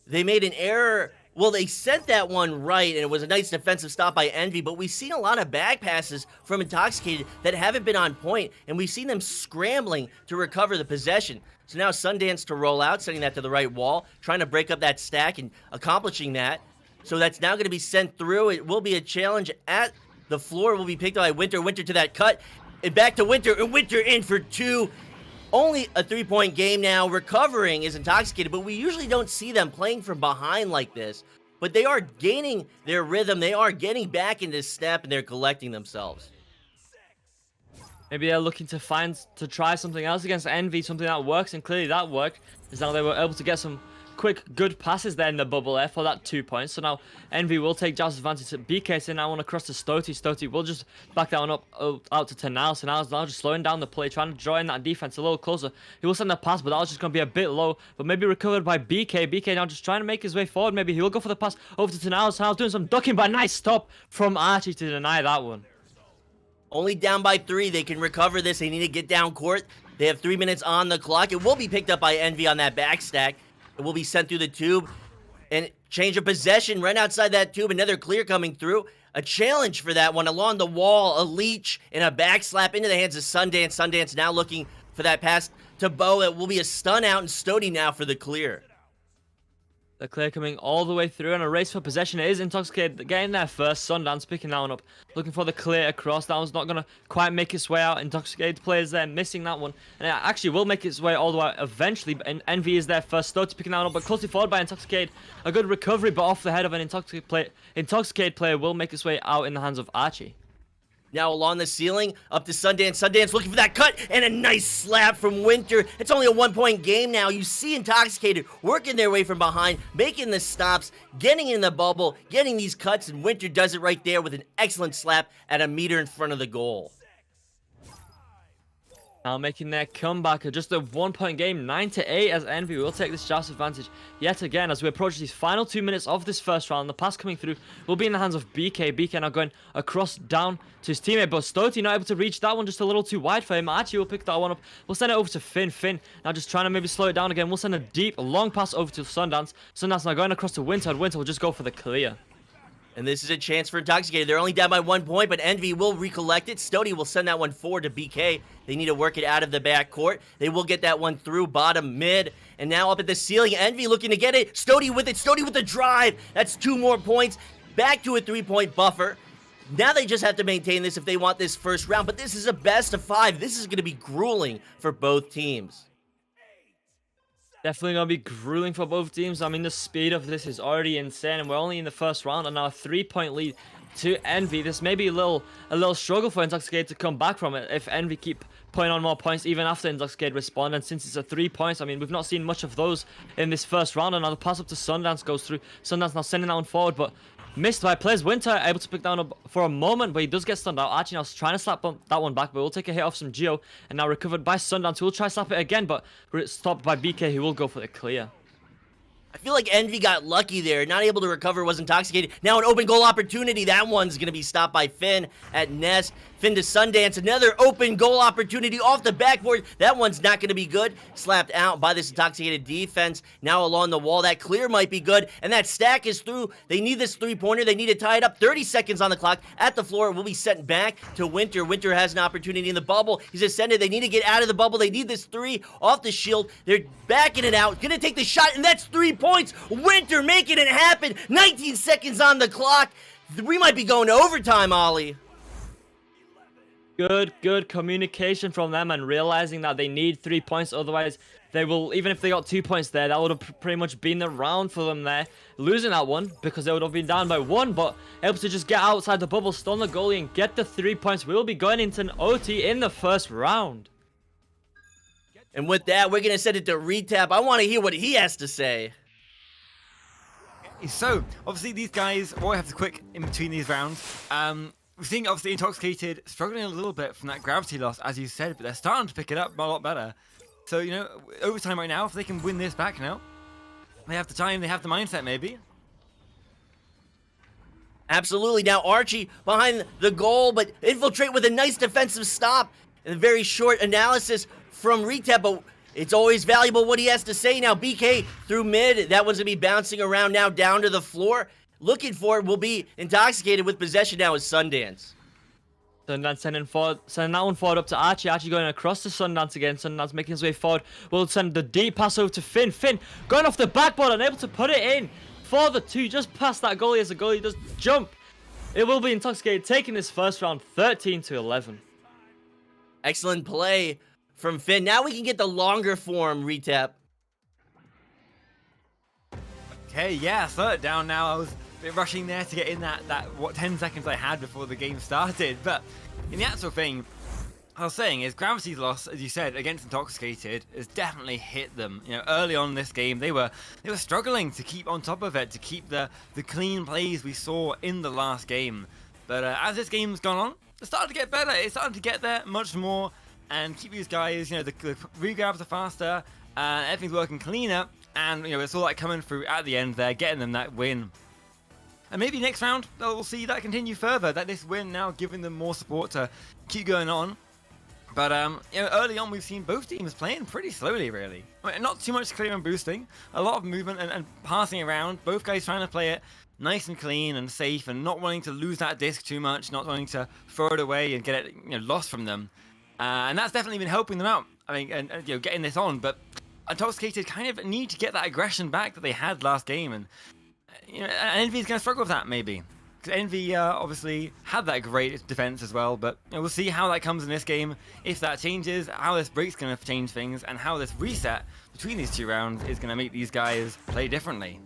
They made an error. Well, they sent that one right, and it was a nice defensive stop by Envy, but we've seen a lot of back passes from Intoxicated that haven't been on point, and we've seen them scrambling to recover the possession. So now Sundance to roll out, sending that to the right wall, trying to break up that stack and accomplishing that. So that's now going to be sent through. It will be a challenge at the floor. It will be picked up by Winter. Winter to that cut, and back to Winter, and Winter in for 2. Only a 3-point game now. Recovering is Intoxicated, but we usually don't see them playing from behind like this. But they are gaining their rhythm. They are getting back into step, and they're collecting themselves. Maybe they're looking to try something else against Envy, something that works, and clearly that worked. Is now they were able to get some quick, good passes there in the bubble there for that 2 points. So now Envy will take Jazz advantage at BK. So now on across to Stoti. Stoti will just back that one up out to Tenal. So now just slowing down the play, trying to draw in that defense a little closer. He will send the pass, but that was just going to be a bit low. But maybe recovered by BK. BK now just trying to make his way forward. Maybe he will go for the pass over to Tenal. Tenal's doing some ducking, but a nice stop from Archie to deny that one. Only down by 3. They can recover this. They need to get down court. They have 3 minutes on the clock. It will be picked up by Envy on that backstack. It will be sent through the tube. And change of possession right outside that tube. Another clear coming through. A challenge for that one. Along the wall, a leech and a back slap into the hands of Sundance. Sundance now looking for that pass to Bo. It will be a stun out, and Stoti now for the clear. The clear coming all the way through, and a race for possession. It is Intoxicated getting there first. Sundance picking that one up, looking for the clear across. That one's not going to quite make its way out. Intoxicated players there missing that one, and it actually will make its way all the way out eventually. But Envy is there first. Stoti picking that one up, but closely followed by Intoxicated. A good recovery, but off the head of an Intoxicated player will make its way out in the hands of Archie. Now along the ceiling, up to Sundance. Sundance looking for that cut, and a nice slap from Winter. It's only a 1-point game now. You see Intoxicated working their way from behind, making the stops, getting in the bubble, getting these cuts, and Winter does it right there with an excellent slap at a meter in front of the goal. Now making their comeback, just a 1-point game, 9-8 as Envy will take this Joust advantage yet again as we approach these final 2 minutes of this first round. The pass coming through will be in the hands of BK. BK now going across down to his teammate, but Stoti not able to reach that one, just a little too wide for him. Archie will pick that one up. We'll send it over to Finn. Finn now just trying to maybe slow it down again. We'll send a deep, long pass over to Sundance. Sundance now going across to Winter. Winter will just go for the clear. And this is a chance for Intoxicated. They're only down by 1 point, but Envy will recollect it. Stoti will send that one forward to BK. They need to work it out of the backcourt. They will get that one through bottom mid. And now up at the ceiling, Envy looking to get it. Stoti with it. Stoti with the drive. That's 2 more points. Back to a 3-point buffer. Now they just have to maintain this if they want this first round. But this is a best of 5. This is going to be grueling for both teams. Definitely going to be grueling for both teams. I mean, the speed of this is already insane, and we're only in the first round, and now a 3-point lead to Envy. This may be a little struggle for Intoxicated to come back from it if Envy keep putting on more points even after Intoxicated respond. And since it's a 3 points, I mean, we've not seen much of those in this first round. And now the pass up to Sundance goes through. Sundance now sending that one forward, but missed by players. Winter able to pick that one up for a moment, but he does get stunned out. Archie now trying to slap that one back, but will take a hit off some Geo, and now recovered by Sundance, who will try to slap it again, but stopped by BK, who will go for the clear. I feel like Envy got lucky there. Not able to recover, was Intoxicated. Now an open goal opportunity. That one's going to be stopped by Finn at Nest. Finn to Sundance. Another open goal opportunity off the backboard. That one's not going to be good. Slapped out by this Intoxicated defense. Now along the wall. That clear might be good. And that stack is through. They need this 3-pointer. They need to tie it up. 30 seconds on the clock. At the floor, it will be sent back to Winter. Winter has an opportunity in the bubble. He's ascended. They need to get out of the bubble. They need this 3 off the shield. They're backing it out. Going to take the shot, and that's 3 points. Winter making it happen. 19 seconds on the clock. We might be going to overtime, Ollie. Good communication from them and realizing that they need 3 points. Otherwise, they will, even if they got 2 points there, that would have pretty much been the round for them there. Losing that one because they would have been down by 1, but able to just get outside the bubble, stun the goalie, and get the 3 points. We'll be going into an OT in the first round. And with that, we're going to send it to Retap. I want to hear what he has to say. So, obviously, these guys will have to quick in between these rounds. We're seeing, obviously, Intoxicated struggling a little bit from that gravity loss, as you said, but they're starting to pick it up a lot better. So, you know, overtime right now, if they can win this back now, they have the time, they have the mindset, maybe. Absolutely. Now Archie behind the goal, but Infiltrate with a nice defensive stop. And a very short analysis from Retap, but it's always valuable what he has to say. Now BK through mid. That one's going to be bouncing around now down to the floor. Looking for it will be Intoxicated with possession now is Sundance. Sundance sending that one forward up to Archie. Archie going across to Sundance again. Sundance making his way forward. We'll send the deep pass over to Finn. Finn going off the backboard and able to put it in for the 2. Just past that goalie as the goalie does jump. It will be Intoxicated taking this first round 13-11. Excellent play from Finn. Now we can get the longer form retap. Okay, yeah, third down now. I was a bit rushing there to get in that 10 seconds I had before the game started. But in the actual thing, I was saying is Gravity's loss, as you said, against Intoxicated has definitely hit them. You know, early on in this game, they were struggling to keep on top of it, to keep the clean plays we saw in the last game. But as this game's gone on, it started to get better. It started to get there much more and keep these guys, you know, the regrabs are faster, everything's working cleaner, and, you know, it's all like coming through at the end there, getting them that win. And maybe next round, we'll see that continue further, that this win now giving them more support to keep going on. But, you know, early on, we've seen both teams playing pretty slowly, really. I mean, not too much clear and boosting, a lot of movement and passing around, both guys trying to play it nice and clean and safe and not wanting to lose that disc too much, not wanting to throw it away and get it, you know, lost from them. And that's definitely been helping them out, I mean, and you know, getting this on. But Intoxicated kind of need to get that aggression back that they had last game, and you know, Envy's going to struggle with that maybe. Because Envy obviously had that great defense as well, but you know, we'll see how that comes in this game, if that changes, how this break's going to change things, and how this reset between these two rounds is going to make these guys play differently.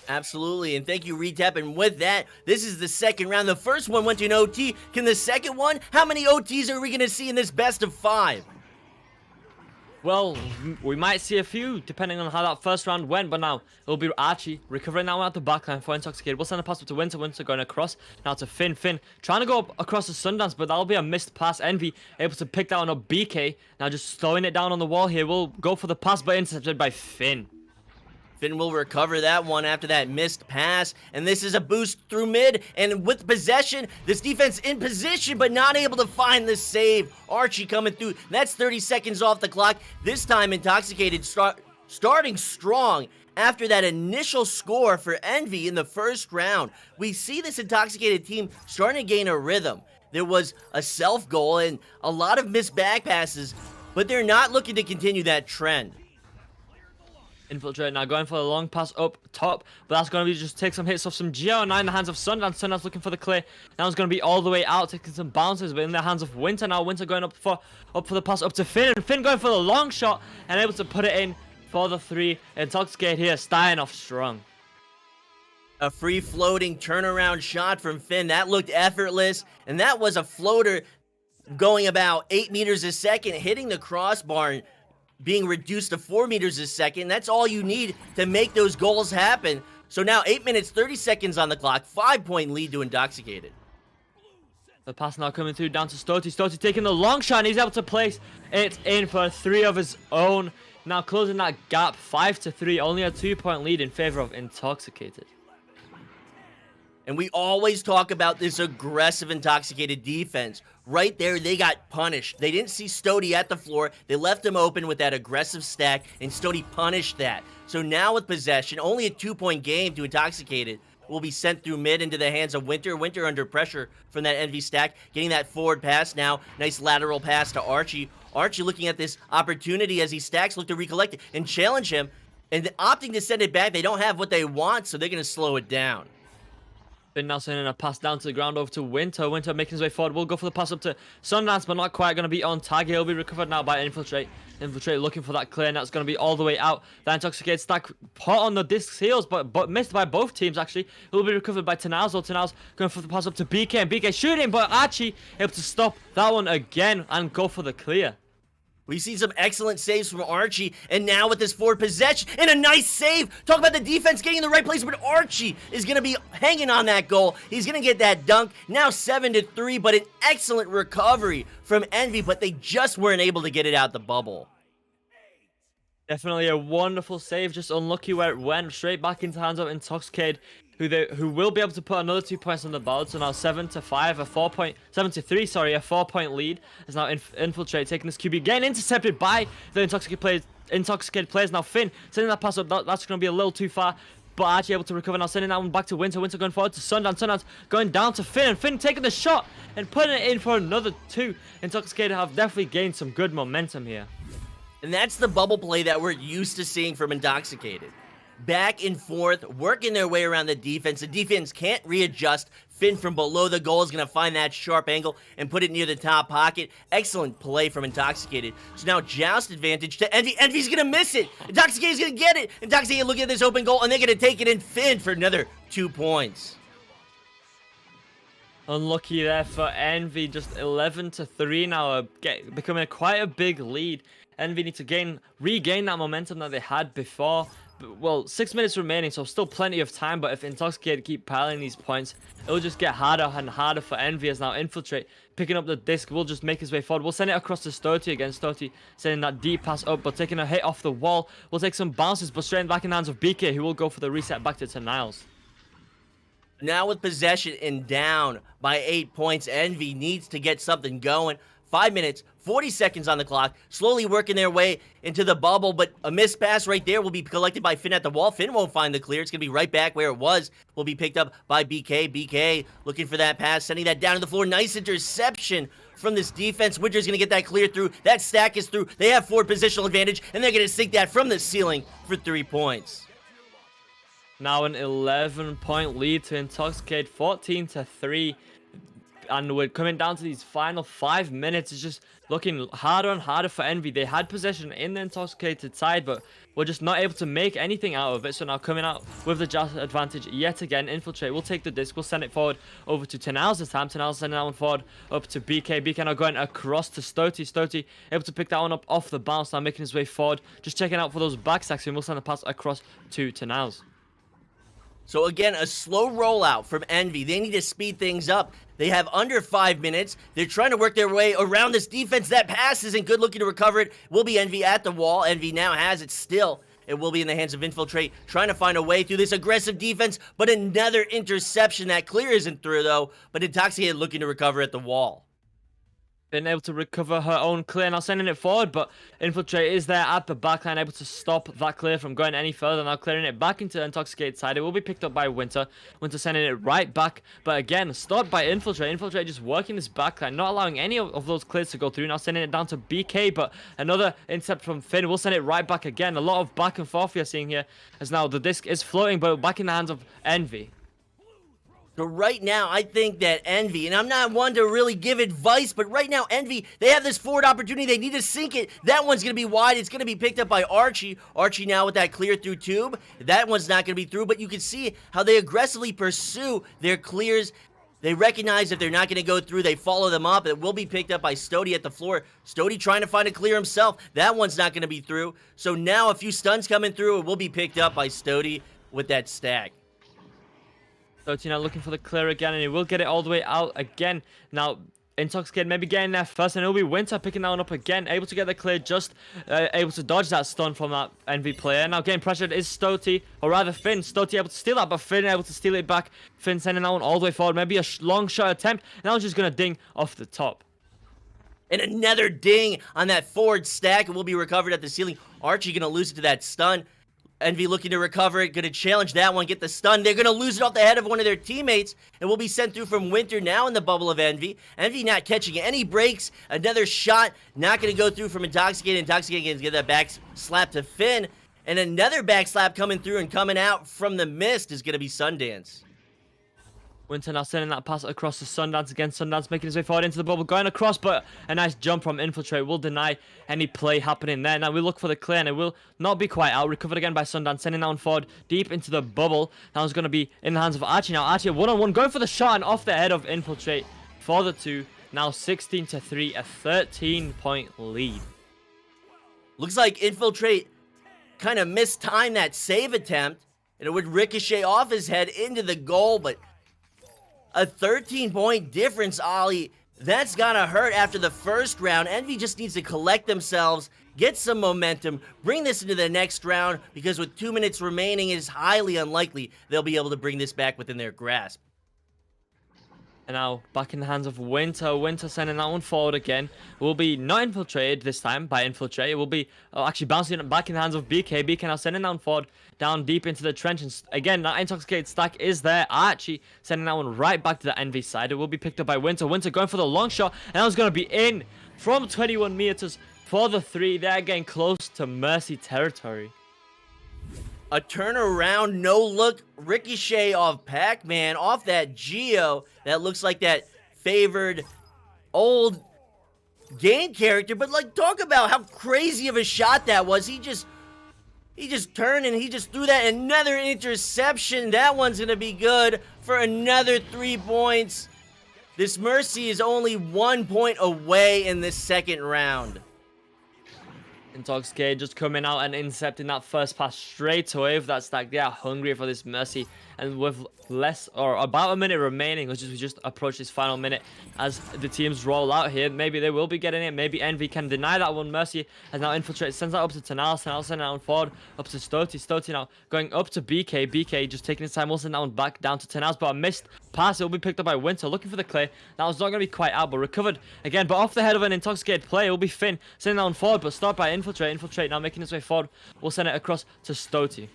Absolutely, and thank you, Retap. And with that, this is the second round. The first one went to an OT. Can the second one? How many OTs are we going to see in this best of 5? Well, we might see a few, depending on how that first round went, but now it'll be Archie recovering now at the backline for Intoxicated. We'll send a pass up to Winter. Winter going across now to Finn. Finn trying to go up across the Sundance, but that'll be a missed pass. Envy able to pick that one up. BK now just slowing it down on the wall here. We'll go for the pass, but intercepted by Finn. Finn will recover that one after that missed pass, and this is a boost through mid, and with possession, this defense in position, but not able to find the save. Archie coming through. That's 30 seconds off the clock. This time, Intoxicated starting strong after that initial score for Envy in the first round. We see this Intoxicated team starting to gain a rhythm. There was a self-goal and a lot of missed back passes, but they're not looking to continue that trend. Infiltrate now going for the long pass up top, but that's going to be just take some hits off some Geo. Now in the hands of Sundance. Sundance looking for the clear. Now it's going to be all the way out, taking some bounces, but in the hands of Winter now. Winter going up for the pass up to Finn, and Finn going for the long shot and able to put it in for the 3. Intoxicated here, starting off strong. A free floating turnaround shot from Finn. That looked effortless, and that was a floater going about 8 meters a second, hitting the crossbar and being reduced to 4 meters a second. That's all you need to make those goals happen. So now 8 minutes, 30 seconds on the clock. 5-point lead to Intoxicated. The pass now coming through down to Stoti. Stoti taking the long shot, and he's able to place it in for 3 of his own. Now closing that gap 5-3. Only a 2-point lead in favor of Intoxicated. And we always talk about this aggressive Intoxicated defense. Right there, they got punished. They didn't see Stoti at the floor. They left him open with that aggressive stack, and Stoti punished that. So now with possession, only a 2-point game to Intoxicated will be sent through mid into the hands of Winter. Winter under pressure from that Envy stack, getting that forward pass now. Nice lateral pass to Archie. Archie looking at this opportunity as he stacks, look to recollect it and challenge him, and opting to send it back. They don't have what they want, so they're going to slow it down. Finn now sending a pass down to the ground over to Winter. Winter making his way forward. We'll go for the pass up to Sundance, but not quite going to be on target. He'll be recovered now by Infiltrate. Infiltrate looking for that clear, and that's going to be all the way out. The Intoxicated stack put on the disc's heels, but missed by both teams, actually. He'll be recovered by Tenaz. Tenaz going for the pass up to BK, and BK shooting, but Archie able to stop that one again and go for the clear. We've seen some excellent saves from Archie, and now with this forward possession, and a nice save. Talk about the defense getting in the right place, but Archie is going to be hanging on that goal. He's going to get that dunk. Now 7-3, but an excellent recovery from Envy, but they just weren't able to get it out the bubble. Definitely a wonderful save, just unlucky where it went straight back into hands of Intoxicated, who will be able to put another 2 points on the board. So now 7-5, 7-3, sorry, a 4-point lead. Is now Infiltrate taking this QB, getting intercepted by the Intoxicated players. Now Finn sending that pass up. That's going to be a little too far, but Archie able to recover now, sending that one back to Winter. Winter going forward to Sundance. Sundance going down to Finn, and Finn taking the shot and putting it in for another 2. Intoxicated have definitely gained some good momentum here. And that's the bubble play that we're used to seeing from Intoxicated. back and forth, working their way around the defense. The defense can't readjust. Finn from below the goal is going to find that sharp angle and put it near the top pocket. Excellent play from Intoxicated. So now Joust advantage to Envy. Envy's going to miss it. Intoxicated's going to get it. Intoxicated looking at this open goal, and they're going to take it in. Finn for another 2 points. Unlucky there for Envy, just 11-3 now, becoming quite a big lead. Envy need to regain that momentum that they had before. Well, 6 minutes remaining, so still plenty of time, but if Intoxicated keep piling these points, it'll just get harder and harder for Envy as now Infiltrate, picking up the disc, will just make his way forward. We'll send it across to Stoti again. Stoti sending that deep pass up, but taking a hit off the wall. We'll take some bounces, but straight back in the hands of BK, who will go for the reset back to Niles. Now with possession and down by 8 points, Envy needs to get something going. 5 minutes, 40 seconds on the clock, slowly working their way into the bubble, but a missed pass right there will be collected by Finn at the wall. Finn won't find the clear. It's going to be right back where it was. Will be picked up by BK. BK looking for that pass, sending that down to the floor. Nice interception from this defense. Winter's going to get that clear through. That stack is through. They have forward positional advantage, and they're going to sink that from the ceiling for 3 points. Now an 11-point lead to Intoxicate, 14-3. And we're coming down to these final 5 minutes. It's just looking harder and harder for Envy. They had possession in the Intoxicated side, but we're just not able to make anything out of it. So now coming out with the Joust advantage yet again. Infiltrate will take the disc. We'll send it forward over to Tenals this time. Tenals sending that one forward up to BK. BK now going across to Stoti. Stoti able to pick that one up off the bounce, now making his way forward. Just checking out for those backstacks, and we'll send the pass across to Tenals. So again, a slow rollout from Envy. They need to speed things up. They have under 5 minutes. They're trying to work their way around this defense. That pass isn't good. Looking to recover it will be Envy at the wall. Envy now has it still. It will be in the hands of Infiltrate, trying to find a way through this aggressive defense, but another interception. That clear isn't through, though, but Intoxicated looking to recover at the wall. Been able to recover her own clear, now sending it forward, but Infiltrate is there at the backline, able to stop that clear from going any further. Now clearing it back into the Intoxicated side. It will be picked up by Winter. Winter sending it right back, but again, stopped by Infiltrate. Infiltrate just working this backline, not allowing any of those clears to go through. Now sending it down to BK, but another intercept from Finn. We'll send it right back again. A lot of back and forth we are seeing here, as now the disc is floating, but back in the hands of Envy. So right now, I think that Envy, and I'm not one to really give advice, but right now, Envy, they have this forward opportunity. They need to sink it. That one's going to be wide. It's going to be picked up by Archie. Archie now with that clear through tube. That one's not going to be through, but you can see how they aggressively pursue their clears. They recognize if they're not going to go through, they follow them up. It will be picked up by Stoti at the floor. Stoti trying to find a clear himself. That one's not going to be through. So now a few stuns coming through. It will be picked up by Stoti with that stack. Stoti now looking for the clear again, and he will get it all the way out again. Now, Intoxicated maybe getting there first, and it'll be Winter picking that one up again, able to get the clear, just able to dodge that stun from that Envy player. Now getting pressured is Stoti, or rather Finn. Stoti able to steal that, but Finn able to steal it back. Finn sending that one all the way forward, maybe a long shot attempt, and that one's just going to ding off the top. And another ding on that forward stack. It will be recovered at the ceiling. Archie going to lose it to that stun. Envy looking to recover it, going to challenge that one, get the stun. They're going to lose it off the head of one of their teammates, and will be sent through from Winter now in the bubble of Envy. Envy not catching any breaks. Another shot, not going to go through from Intoxicated. Intoxicated going to get that back slap to Finn. And another back slap coming through and coming out from the mist is going to be Sundance. Winter now sending that pass across to Sundance again. Sundance making his way forward into the bubble, going across, but a nice jump from Infiltrate will deny any play happening there. Now we look for the clear, and it will not be quite out. Recovered again by Sundance, sending that one forward deep into the bubble. Now it's going to be in the hands of Archie. Now Archie one-on-one, going for the shot and off the head of Infiltrate for the 2. Now 16-3, a 13-point lead. Looks like Infiltrate kind of mistimed that save attempt, and it would ricochet off his head into the goal, but a 13-point difference, Ollie. That's gotta hurt after the first round. Envy just needs to collect themselves, get some momentum, bring this into the next round, because with 2 minutes remaining, it is highly unlikely they'll be able to bring this back within their grasp. And now back in the hands of Winter. Winter sending that one forward again. Will be not infiltrated this time by Infiltrate. It will be actually bouncing back in the hands of BK. BK now sending that one forward down deep into the trench. And again, that Intoxicated stack is there. Archie sending that one right back to the Envy side. It will be picked up by Winter. Winter going for the long shot. And that was going to be in from 21 meters for the 3. They're getting close to Mercy territory. A turnaround, no look ricochet off Pac-Man, off that Geo that looks like that favored old game character. But like, talk about how crazy of a shot that was. He just turned and he just threw that. Another interception. That one's gonna be good for another 3 points. This Mercy is only 1 point away in this second round. Intoxicated just coming out and intercepting that first pass straight away with that stack. They are hungry for this Mercy, and with less or about a minute remaining, we just approach this final minute as the teams roll out here. Maybe they will be getting it. Maybe Envy can deny that one. Mercy has now infiltrated, sends that up to Tanal. Tanal sending that one forward up to Stoti. Stoti now going up to BK. BK just taking his time. We'll send that one back down to Tanal's, but a missed pass. It will be picked up by Winter, looking for the clear. That was not going to be quite out, but recovered again. But off the head of an Intoxicated player, it will be Finn sending that one forward, but start by Infiltrate. Infiltrate now making his way forward. We'll send it across to Stoti.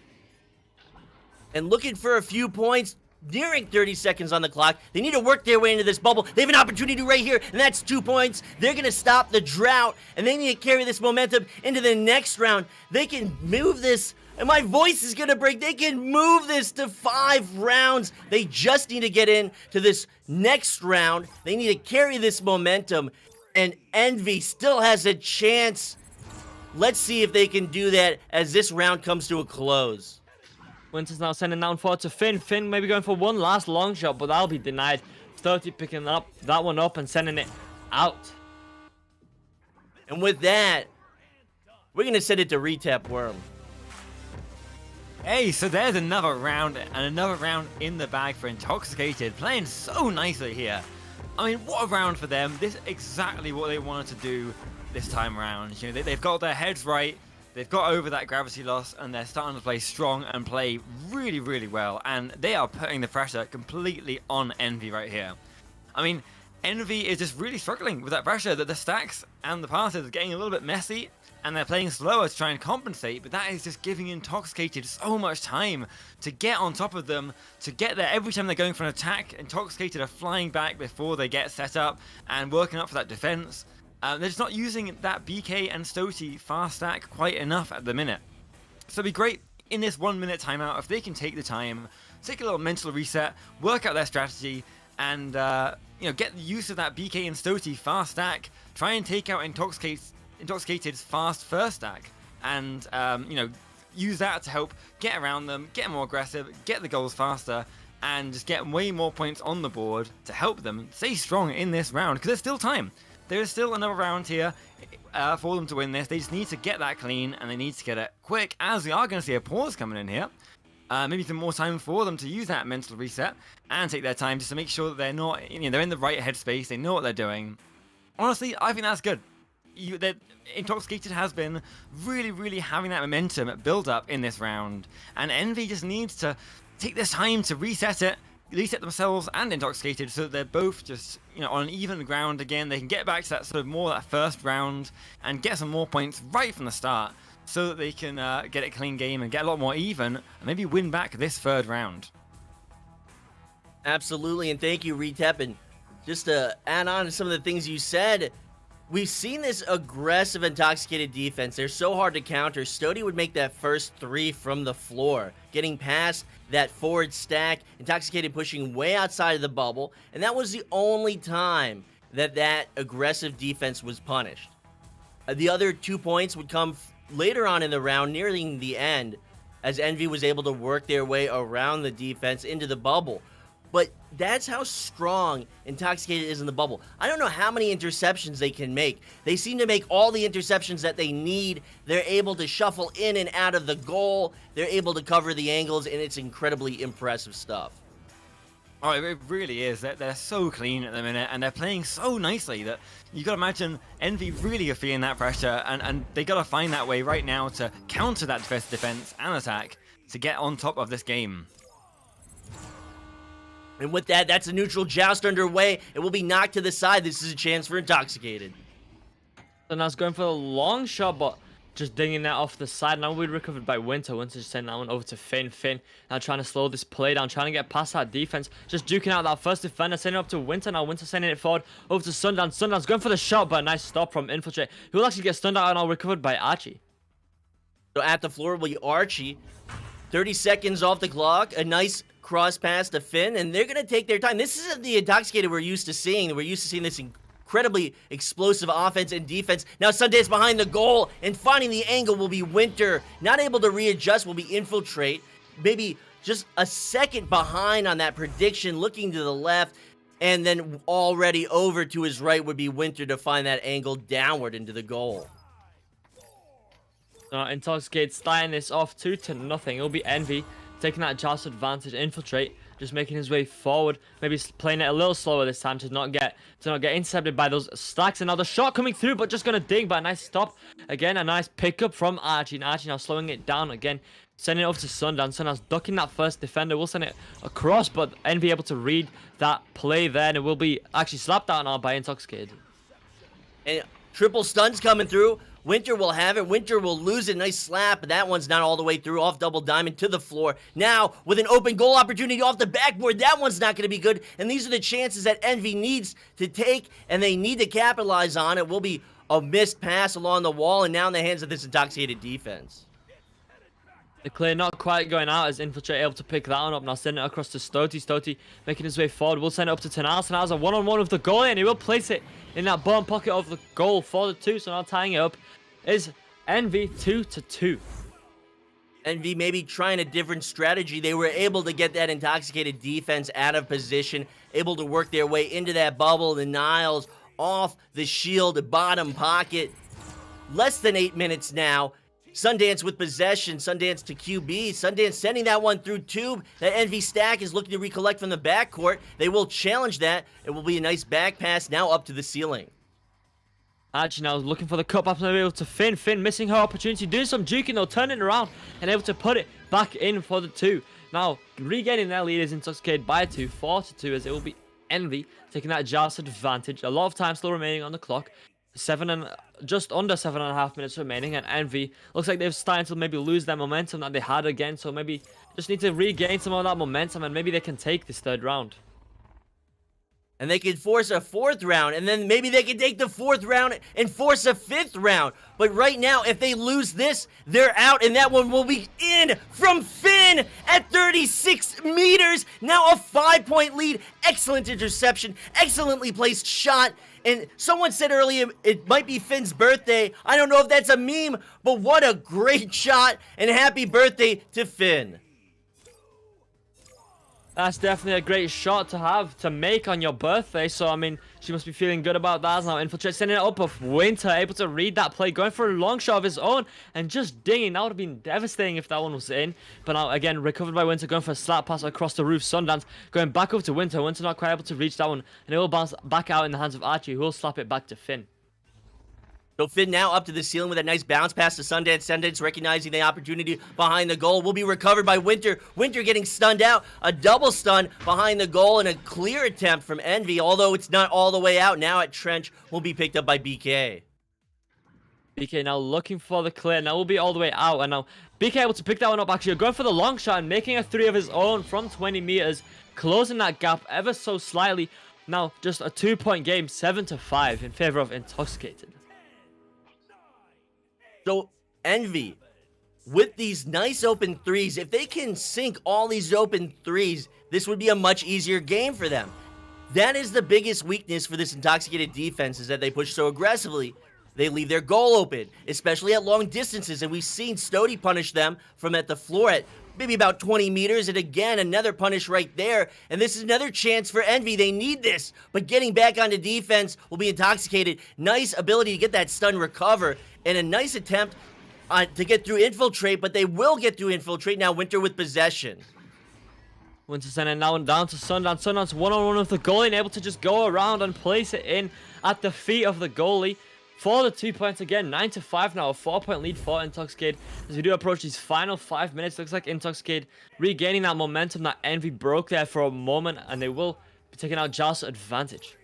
And looking for a few points, nearing 30 seconds on the clock. They need to work their way into this bubble. They have an opportunity right here, and that's 2 points. They're going to stop the drought, and they need to carry this momentum into the next round. They can move this, and my voice is going to break. They can move this to 5 rounds. They just need to get into this next round. They need to carry this momentum, and Envy still has a chance. Let's see if they can do that as this round comes to a close. Winter's now sending down forward to Finn. Finn maybe going for one last long shot, but that'll be denied. 30 picking that one up and sending it out. And with that, we're going to send it to Retap Worm. Hey, so there's another round, and another round in the bag for Intoxicated, playing so nicely here. I mean, what a round for them. This is exactly what they wanted to do this time around. You know, they've got their heads right. They've got over that gravity loss, and they're starting to play strong and play really, really well. And they are putting the pressure completely on Envy right here. I mean, Envy is just really struggling with that pressure, that the stacks and the passes are getting a little bit messy, and they're playing slower to try and compensate, but that is just giving Intoxicated so much time to get on top of them, to get there. Every time they're going for an attack, Intoxicated are flying back before they get set up and working up for that defense. They're just not using that BK and Stoti fast stack quite enough at the minute. So it'd be great in this 1 minute timeout if they can take the time, take a little mental reset, work out their strategy, and get the use of that BK and Stoti fast stack, try and take out Intoxicated's fast first stack, and use that to help get around them, get more aggressive, get the goals faster, and just get way more points on the board to help them stay strong in this round, because there's still time. There is still another round here for them to win this. They just need to get that clean, and they need to get it quick, as we are going to see a pause coming in here. Maybe some more time for them to use that mental reset and take their time just to make sure that they're not, they're in the right headspace. They know what they're doing. Honestly, I think that's good. Intoxicated has been really, really having that momentum build up in this round, and Envy just needs to take this time to reset themselves and Intoxicated, so that they're both just on an even ground again. They can get back to that sort of that first round and get some more points right from the start, so that they can get a clean game and get a lot more even and maybe win back this third round. Absolutely, and thank you, Retep. And just to add on to some of the things you said, we've seen this aggressive Intoxicated defense. They're so hard to counter. Stoti would make that first 3 from the floor, getting past that forward stack, Intoxicated pushing way outside of the bubble, and that was the only time that aggressive defense was punished. The other 2 points would come later on in the round, nearing the end, as Envy was able to work their way around the defense into the bubble. But that's how strong Intoxicated is in the bubble. I don't know how many interceptions they can make. They seem to make all the interceptions that they need. They're able to shuffle in and out of the goal. They're able to cover the angles, and it's incredibly impressive stuff. Oh, it really is. They're so clean at the minute, and they're playing so nicely that you got to imagine Envy really are feeling that pressure, and they got to find that way right now to counter that defense and attack to get on top of this game. And with that, that's a neutral joust underway. It will be knocked to the side. This is a chance for Intoxicated. So now it's going for a long shot, but just dinging that off the side. Now we're recovered by Winter. Winter just sending that one over to Finn. Finn now trying to slow this play down, trying to get past that defense. Just duking out that first defender, sending it up to Winter. Now Winter sending it forward over to Sundown. Sundown's going for the shot, but a nice stop from Infiltrate, who will actually get stunned out and now recovered by Archie. So at the floor will be Archie. 30 seconds off the clock. A nice cross pass to Finn, and they're going to take their time. This isn't the Intoxicated we're used to seeing. We're used to seeing this incredibly explosive offense and defense. Now Sundance behind the goal, and finding the angle will be Winter. Not able to readjust will be Infiltrate. Maybe just a second behind on that prediction, looking to the left, and then already over to his right would be Winter to find that angle downward into the goal. Intoxicated starting this off 2-0. It'll be Envy taking that Joust advantage. Infiltrate just making his way forward, maybe playing it a little slower this time to not get intercepted by those stacks. And now the shot coming through, but just gonna ding. But a nice stop again, a nice pickup from Archie. And Archie now slowing it down again, sending it over to Sundance. Sundance ducking that first defender, will send it across, but Envy able to read that play there, and it will be actually slapped out now by Intoxicated. And triple stuns coming through. Winter will have it. Winter will lose it. Nice slap, but that one's not all the way through. Off double diamond to the floor. Now, with an open goal opportunity off the backboard, that one's not going to be good. And these are the chances that Envy needs to take, and they need to capitalize on. It will be a missed pass along the wall, and now in the hands of this Intoxicated defense. The clear not quite going out as Infiltrate able to pick that one up. Now send it across to Stoty. Stoty making his way forward. We'll send it up to Tanal. Tanal's a one-on-one with the goalie, and he will place it in that bottom pocket of the goal for the 2. So now tying it up is Envy 2-2. Envy maybe trying a different strategy. They were able to get that Intoxicated defense out of position, able to work their way into that bubble. The Niles off the shield, bottom pocket. Less than 8 minutes now. Sundance with possession. Sundance to QB. Sundance sending that one through tube. That Envy stack is looking to recollect from the backcourt. They will challenge that. It will be a nice back pass now up to the ceiling. Archie now looking for the cut back able to Finn. Finn missing her opportunity, doing some juking though, turning around and able to put it back in for the 2. Now regaining their lead is Intoxicated by 2, 4-2, as it will be Envy taking that Joust advantage. A lot of time still remaining on the clock. Just under 7.5 minutes remaining, and Envy looks like they've started to maybe lose their momentum that they had again. So maybe just need to regain some of that momentum, and maybe they can take this 3rd round. And they could force a 4th round, and then maybe they could take the 4th round and force a 5th round. But right now, if they lose this, they're out, and that one will be in from Finn at 36 meters. Now a 5-point lead. Excellent interception, excellently placed shot. And someone said earlier it might be Finn's birthday. I don't know if that's a meme, but what a great shot, and happy birthday to Finn. That's definitely a great shot to make on your birthday. So, I mean, she must be feeling good about that. Now, Infiltrate sending it up of Winter, able to read that play, going for a long shot of his own and just dinging. That would have been devastating if that one was in. But now, again, recovered by Winter, going for a slap pass across the roof. Sundance going back over to Winter. Winter not quite able to reach that one, and it will bounce back out in the hands of Archie, who will slap it back to Finn. So Finn now up to the ceiling with a nice bounce pass to Sundance. Sundance recognizing the opportunity behind the goal. Will be recovered by Winter. Winter getting stunned out. A double stun behind the goal and a clear attempt from Envy. Although it's not all the way out. Now at Trench will be picked up by BK. BK now looking for the clear. Now will be all the way out. And now BK able to pick that one up. Actually going for the long shot and making a 3 of his own from 20 meters. Closing that gap ever so slightly. Now just a 2-point game. 7-5 in favor of Intoxicated. So, Envy, with these nice open 3s, if they can sink all these open 3s, this would be a much easier game for them. That is the biggest weakness for this Intoxicated defense, is that they push so aggressively. They leave their goal open, especially at long distances, and we've seen Stoty punish them from at the floor at maybe about 20 meters, and again, another punish right there, and this is another chance for Envy. They need this, but getting back onto defense will be Intoxicated. Nice ability to get that stun recover, and a nice attempt to get through Infiltrate, but they will get through Infiltrate. Now Winter with possession. Winter sending now down to Sundance. Sundance one-on-one with the goalie and able to just go around and place it in at the feet of the goalie. For the 2 points again, 9-5 now, a 4-point lead for Intoxicated. As we do approach these final 5 minutes, looks like Intoxicated regaining that momentum that Envy broke there for a moment, and they will be taking out Joust's advantage.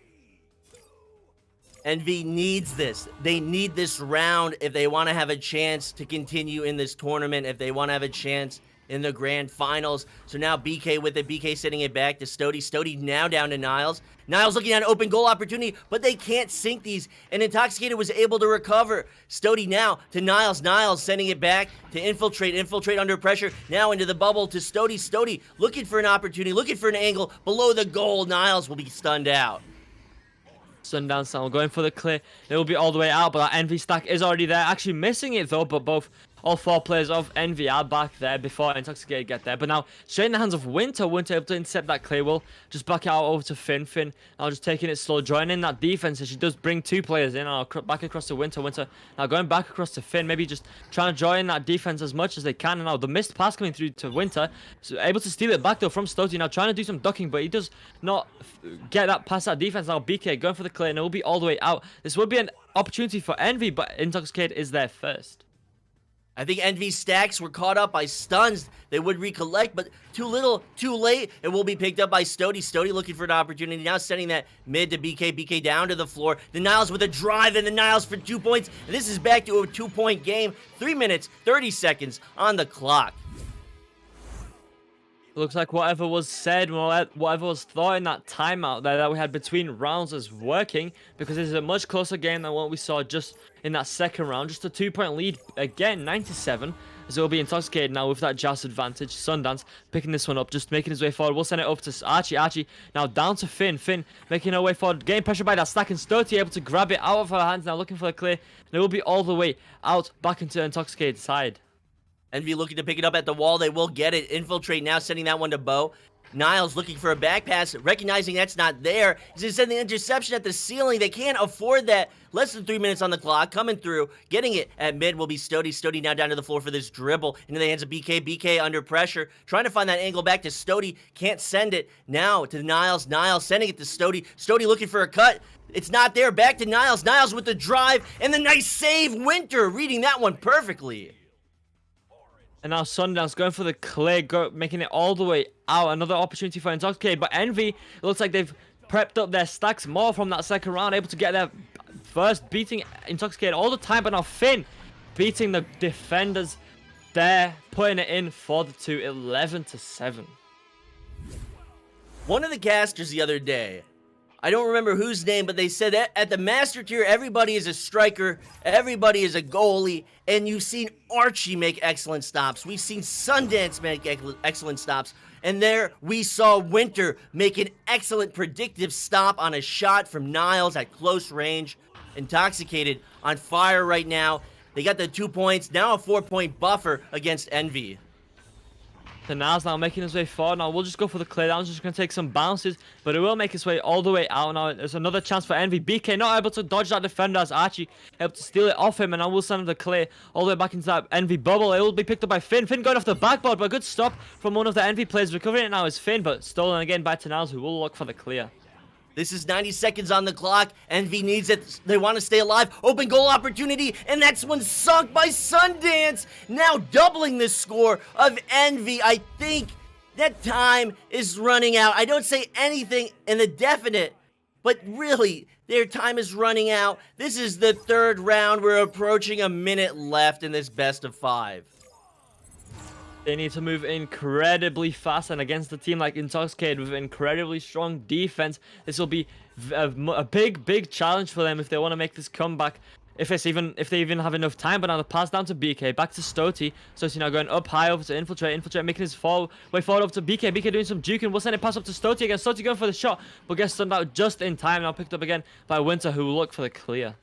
Envy needs this. They need this round if they want to have a chance to continue in this tournament, if they want to have a chance in the grand finals. So now BK with it. BK sending it back to Stody. Stody now down to Niles. Niles looking at an open goal opportunity, but they can't sink these, and Intoxicated was able to recover. Stody now to Niles. Niles sending it back to Infiltrate. Infiltrate under pressure. Now into the bubble to Stody. Stody looking for an opportunity, looking for an angle below the goal. Niles will be stunned out. Sundown Sound going for the clear. It will be all the way out, but that Envy stack is already there. Actually missing it though, but all 4 players of Envy are back there before Intoxicated get there. But now, straight in the hands of Winter. Winter able to intercept that clear. Will just back it out over to Finn. Finn now just taking it slow, joining that defense. And she does bring 2 players in. Now back across to Winter. Winter now going back across to Finn. Maybe just trying to join that defense as much as they can. And now the missed pass coming through to Winter. So able to steal it back though from Stoti. Now trying to do some ducking, but he does not get that past that defense. Now BK going for the clear, and it will be all the way out. This will be an opportunity for Envy, but Intoxicated is there first. I think Envy's stacks were caught up by stuns. They would recollect, but too little, too late. It will be picked up by Stody. Stody looking for an opportunity. Now sending that mid to BK. BK down to the floor. The Niles with a drive, and the Niles for 2 points. And this is back to a 2-point game. 3 minutes, 30 seconds on the clock. Looks like whatever was said, whatever was thought in that timeout there that we had between rounds is working, because this is a much closer game than what we saw just in that second round. Just a 2-point lead again, 97. As it will be Intoxicated now with that joust advantage. Sundance picking this one up, just making his way forward. We'll send it over to Archie. Archie now down to Finn. Finn making her way forward, getting pressure by that stack, and Stoti able to grab it out of her hands. Now looking for the clear, and it will be all the way out back into Intoxicated side. Envy looking to pick it up at the wall. They will get it. Infiltrate now sending that one to Bo. Niles looking for a back pass, recognizing that's not there. He's going to send the interception at the ceiling. They can't afford that. Less than 3 minutes on the clock. Coming through. Getting it at mid will be Stody. Stody now down to the floor for this dribble. Into the hands of BK. BK under pressure. Trying to find that angle back to Stody. Can't send it. Now to Niles. Niles sending it to Stody. Stody looking for a cut. It's not there. Back to Niles. Niles with the drive. And the nice save. Winter reading that one perfectly. And now Sundown's going for the clear, making it all the way out. Another opportunity for Intoxicated. But Envy, it looks like they've prepped up their stacks more from that second round. Able to get their first, beating Intoxicated all the time. But now Finn beating the defenders there, putting it in for the 2, 11-7. One of the casters the other day, I don't remember whose name, but they said at the master tier, everybody is a striker, everybody is a goalie, and you've seen Archie make excellent stops. We've seen Sundance make excellent stops, and there we saw Winter make an excellent predictive stop on a shot from Niles at close range. Intoxicated on fire right now. They got the 2 points, now a 4-point buffer against Envy. So Niles now making his way forward. Now we'll just go for the clear down. Just going to take some bounces, but it will make its way all the way out. Now there's another chance for Envy. BK not able to dodge that defender as Archie able to steal it off him, and now we'll send him the clear all the way back into that Envy bubble. It will be picked up by Finn. Finn going off the backboard, but a good stop from one of the Envy players. Recovering it now is Finn, but stolen again by Niles, who will look for the clear. This is 90 seconds on the clock. Envy needs it. They want to stay alive. Open goal opportunity, and that's one sunk by Sundance. Now doubling the score of Envy. I think that time is running out. I don't say anything in the definite, but really, their time is running out. This is the 3rd round. We're approaching a minute left in this best of 5. They need to move incredibly fast, and against a team like Intoxicated with incredibly strong defense, this will be a big challenge for them if they want to make this comeback. If they even have enough time. But now the pass down to BK, back to Stoti. Stoti now going up high over to Infiltrate. Infiltrate making his way forward over to BK. BK doing some juking. We'll send it pass up to Stoti again. Stoti going for the shot, but gets stunned out just in time. Now picked up again by Winter, who will look for the clear.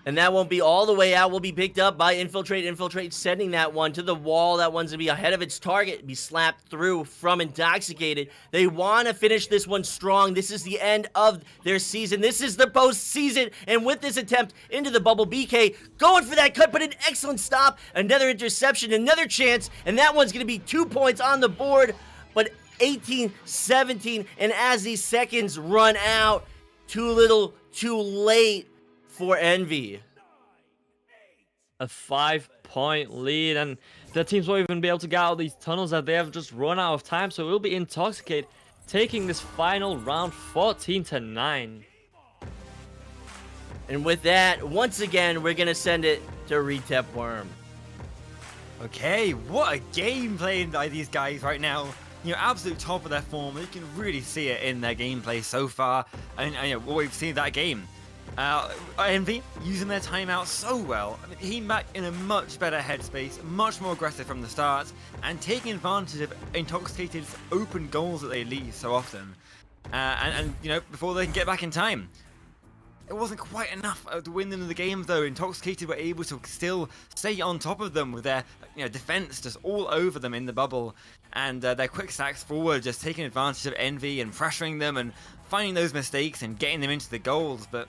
And that won't be all the way out. Will be picked up by Infiltrate. Infiltrate sending that one to the wall. That one's going to be ahead of its target. Be slapped through from Intoxicated. They want to finish this one strong. This is the end of their season. This is the postseason. And with this attempt into the bubble, BK going for that cut, but an excellent stop. Another interception, another chance. And that one's going to be 2 points on the board. But 18-17. And as these seconds run out, too little, too late for Envy. A 5-point lead, and the teams won't even be able to get out of these tunnels as they have just run out of time. So it will be Intoxicated taking this final round 14-9. And with that, once again, we're going to send it to Retep Worm. Okay, what a game played by these guys right now. You know, absolute top of their form. You can really see it in their gameplay so far. And you know, what we've seen that game. Envy using their timeout so well. I mean, he back in a much better headspace, much more aggressive from the start, and taking advantage of Intoxicated's open goals that they leave so often. And you know, before they can get back in time. It wasn't quite enough to win them the game though. Intoxicated were able to still stay on top of them with their defense just all over them in the bubble, and their quick stacks forward just taking advantage of Envy and pressuring them and finding those mistakes and getting them into the goals. But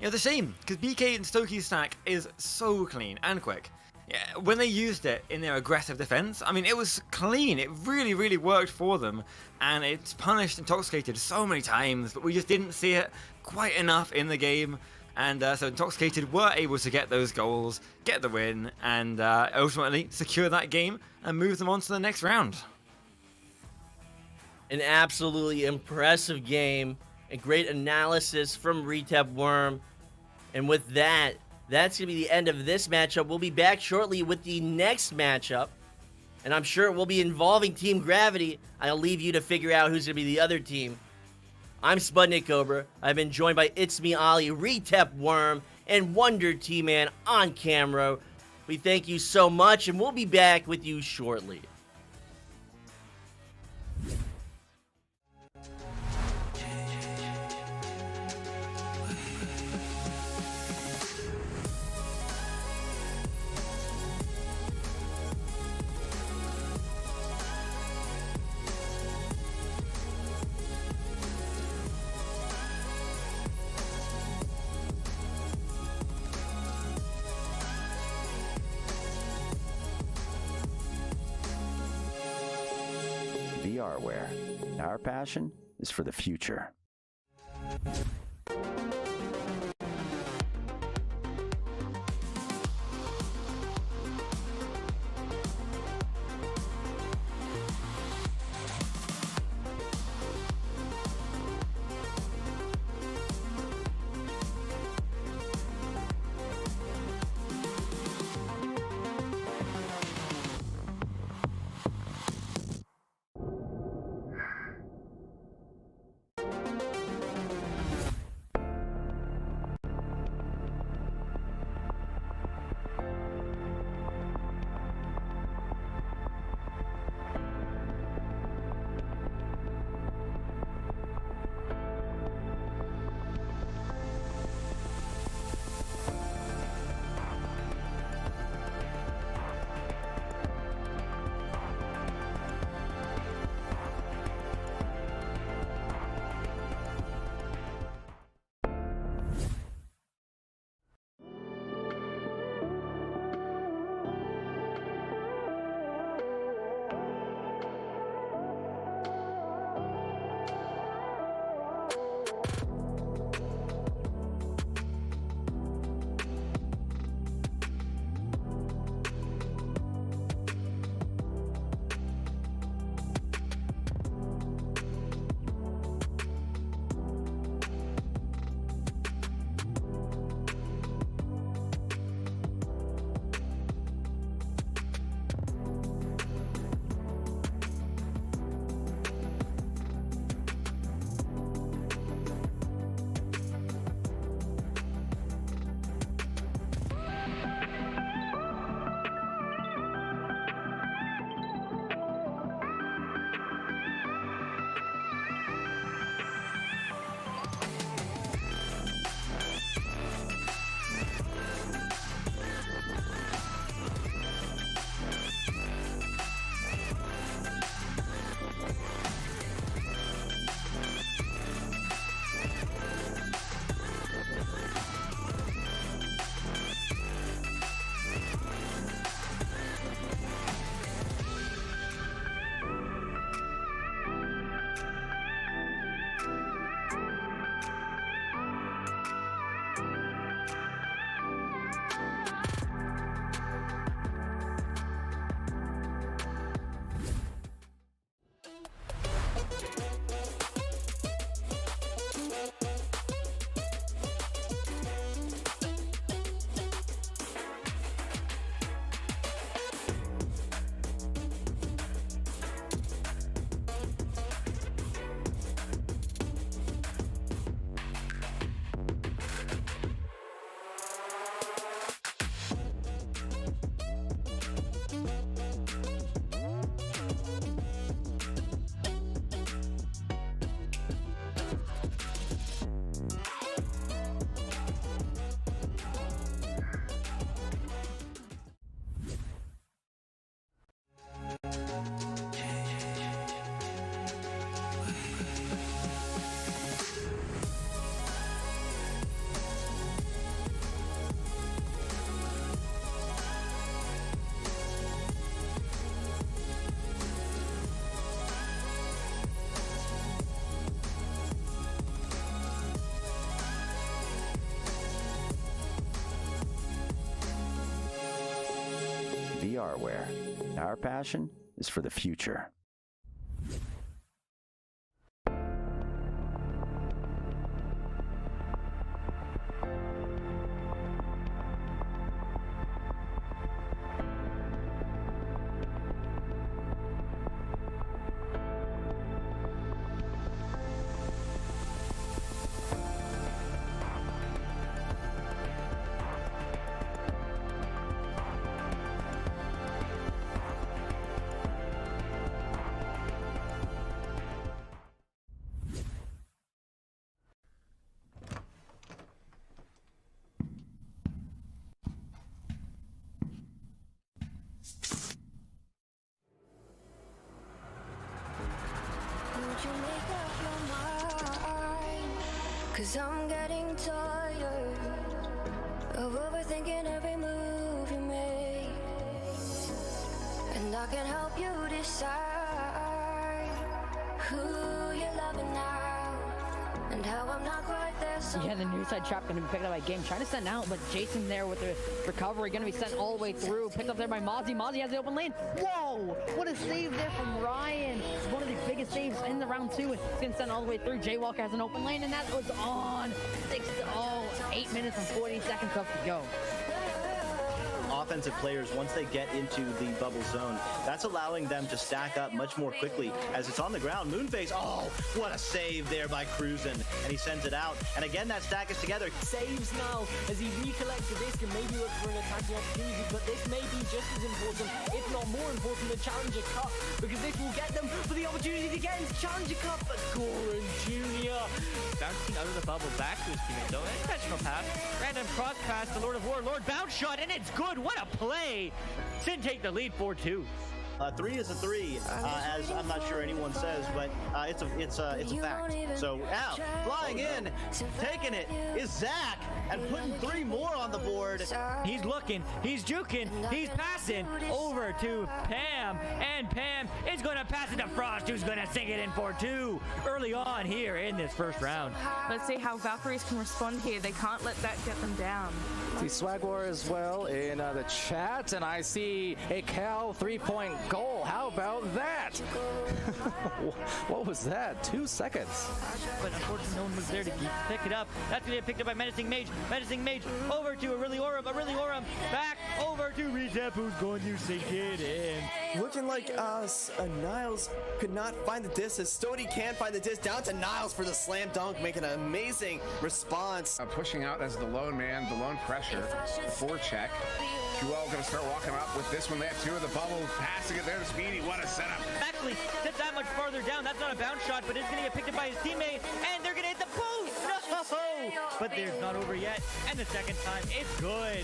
you know, the shame, because BK and Stokey's stack is so clean and quick. Yeah, when they used it in their aggressive defense, I mean, it was clean. It really, really worked for them, and it's punished Intoxicated so many times, but we just didn't see it quite enough in the game. And so Intoxicated were able to get those goals, get the win, and ultimately secure that game and move them on to the next round. An absolutely impressive game. A great analysis from Retep Worm. And with that, that's going to be the end of this matchup. We'll be back shortly with the next matchup. And I'm sure it will be involving Team Gravity. I'll leave you to figure out who's going to be the other team. I'm Sputnik Cobra. I've been joined by It's Me Ollie, Retep Worm, and Wonder T-Man on camera. We thank you so much, and we'll be back with you shortly. VRware. Our passion is for the future. where our passion is for the future. Would you make up your mind? 'Cause I'm getting tired of overthinking every move you make. And I can help you decide who you're loving now and how I'm not quite there. Yeah, the near side trap going to be picked up by Game. Trying to send out, but Jason there with the recovery. Going to be sent all the way through. Picked up there by Mozzie. Mozzie has the open lane. Whoa! What a save there from Ryan. It's one of the biggest saves in the round 2. It's going to send all the way through. Jaywalker has an open lane, and that was on. 8 minutes and 40 seconds left to go. Offensive players, once they get into the bubble zone, that's allowing them to stack up much more quickly as it's on the ground. Moonface, oh, what a save there by Cruisin', and he sends it out. And again, that stack is together. Saves now as he recollects the disc and maybe look for an attacking opportunity, but this may be just as important, if not more important, than Challenger Cup, because this will get them for the opportunity to get into Challenger Cup. But Goran Jr. bouncing out of the bubble back to his teammate though. Intentional pass. Random cross pass to Lord of War. Lord bounce shot, and it's good. What a play! Sin take the lead 4-2. 3 is a 3, as I'm not sure anyone says, but it's a fact. So out, flying in, taking it is Zach, and putting 3 more on the board. He's looking, he's juking, he's passing over to Pam, and Pam is going to pass it to Frost, who's going to sink it in for 2 early on here in this first round. Let's see how Valkyries can respond here. They can't let that get them down. See Swag War as well in the chat, and I see a Cal 3-point goal. How about that? What was that? 2 seconds. But unfortunately, no one was there to pick it up. That's going to get picked up by Menacing Mage. Menacing Mage over to Aureli Orum. Back over to Recep, who's going to sink it in. Looking like Niles could not find the disc as Stody can't find the disc. Down to Niles for the slam dunk, making an amazing response. Pushing out as the lone man, the lone pressure, the forecheck. QL going to start walking up with this one. They have 2 of the bubble, passing it there to Speedy. What a setup. Actually, sits that much farther down. That's not a bounce shot, but it's going to get picked up by his teammate, and they're going to hit the post. No! But there's not over yet, and the second time, it's good.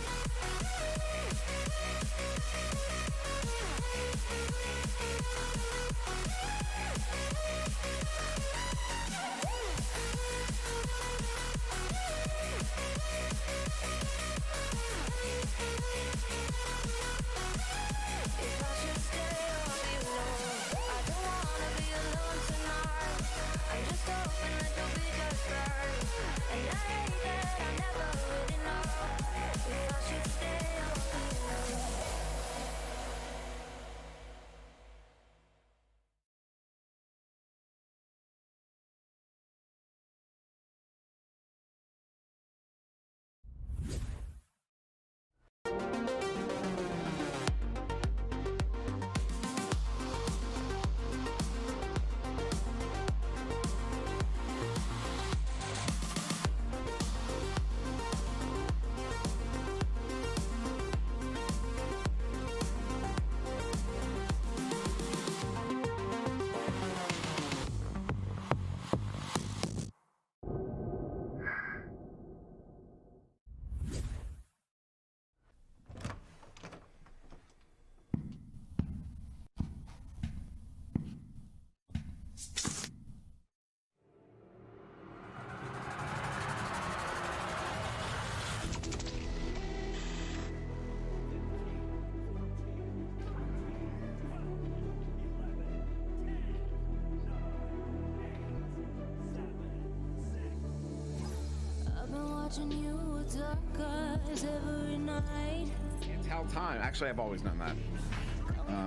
I've been watching you with dark eyes every night. Can't tell time. Actually, I've always known that.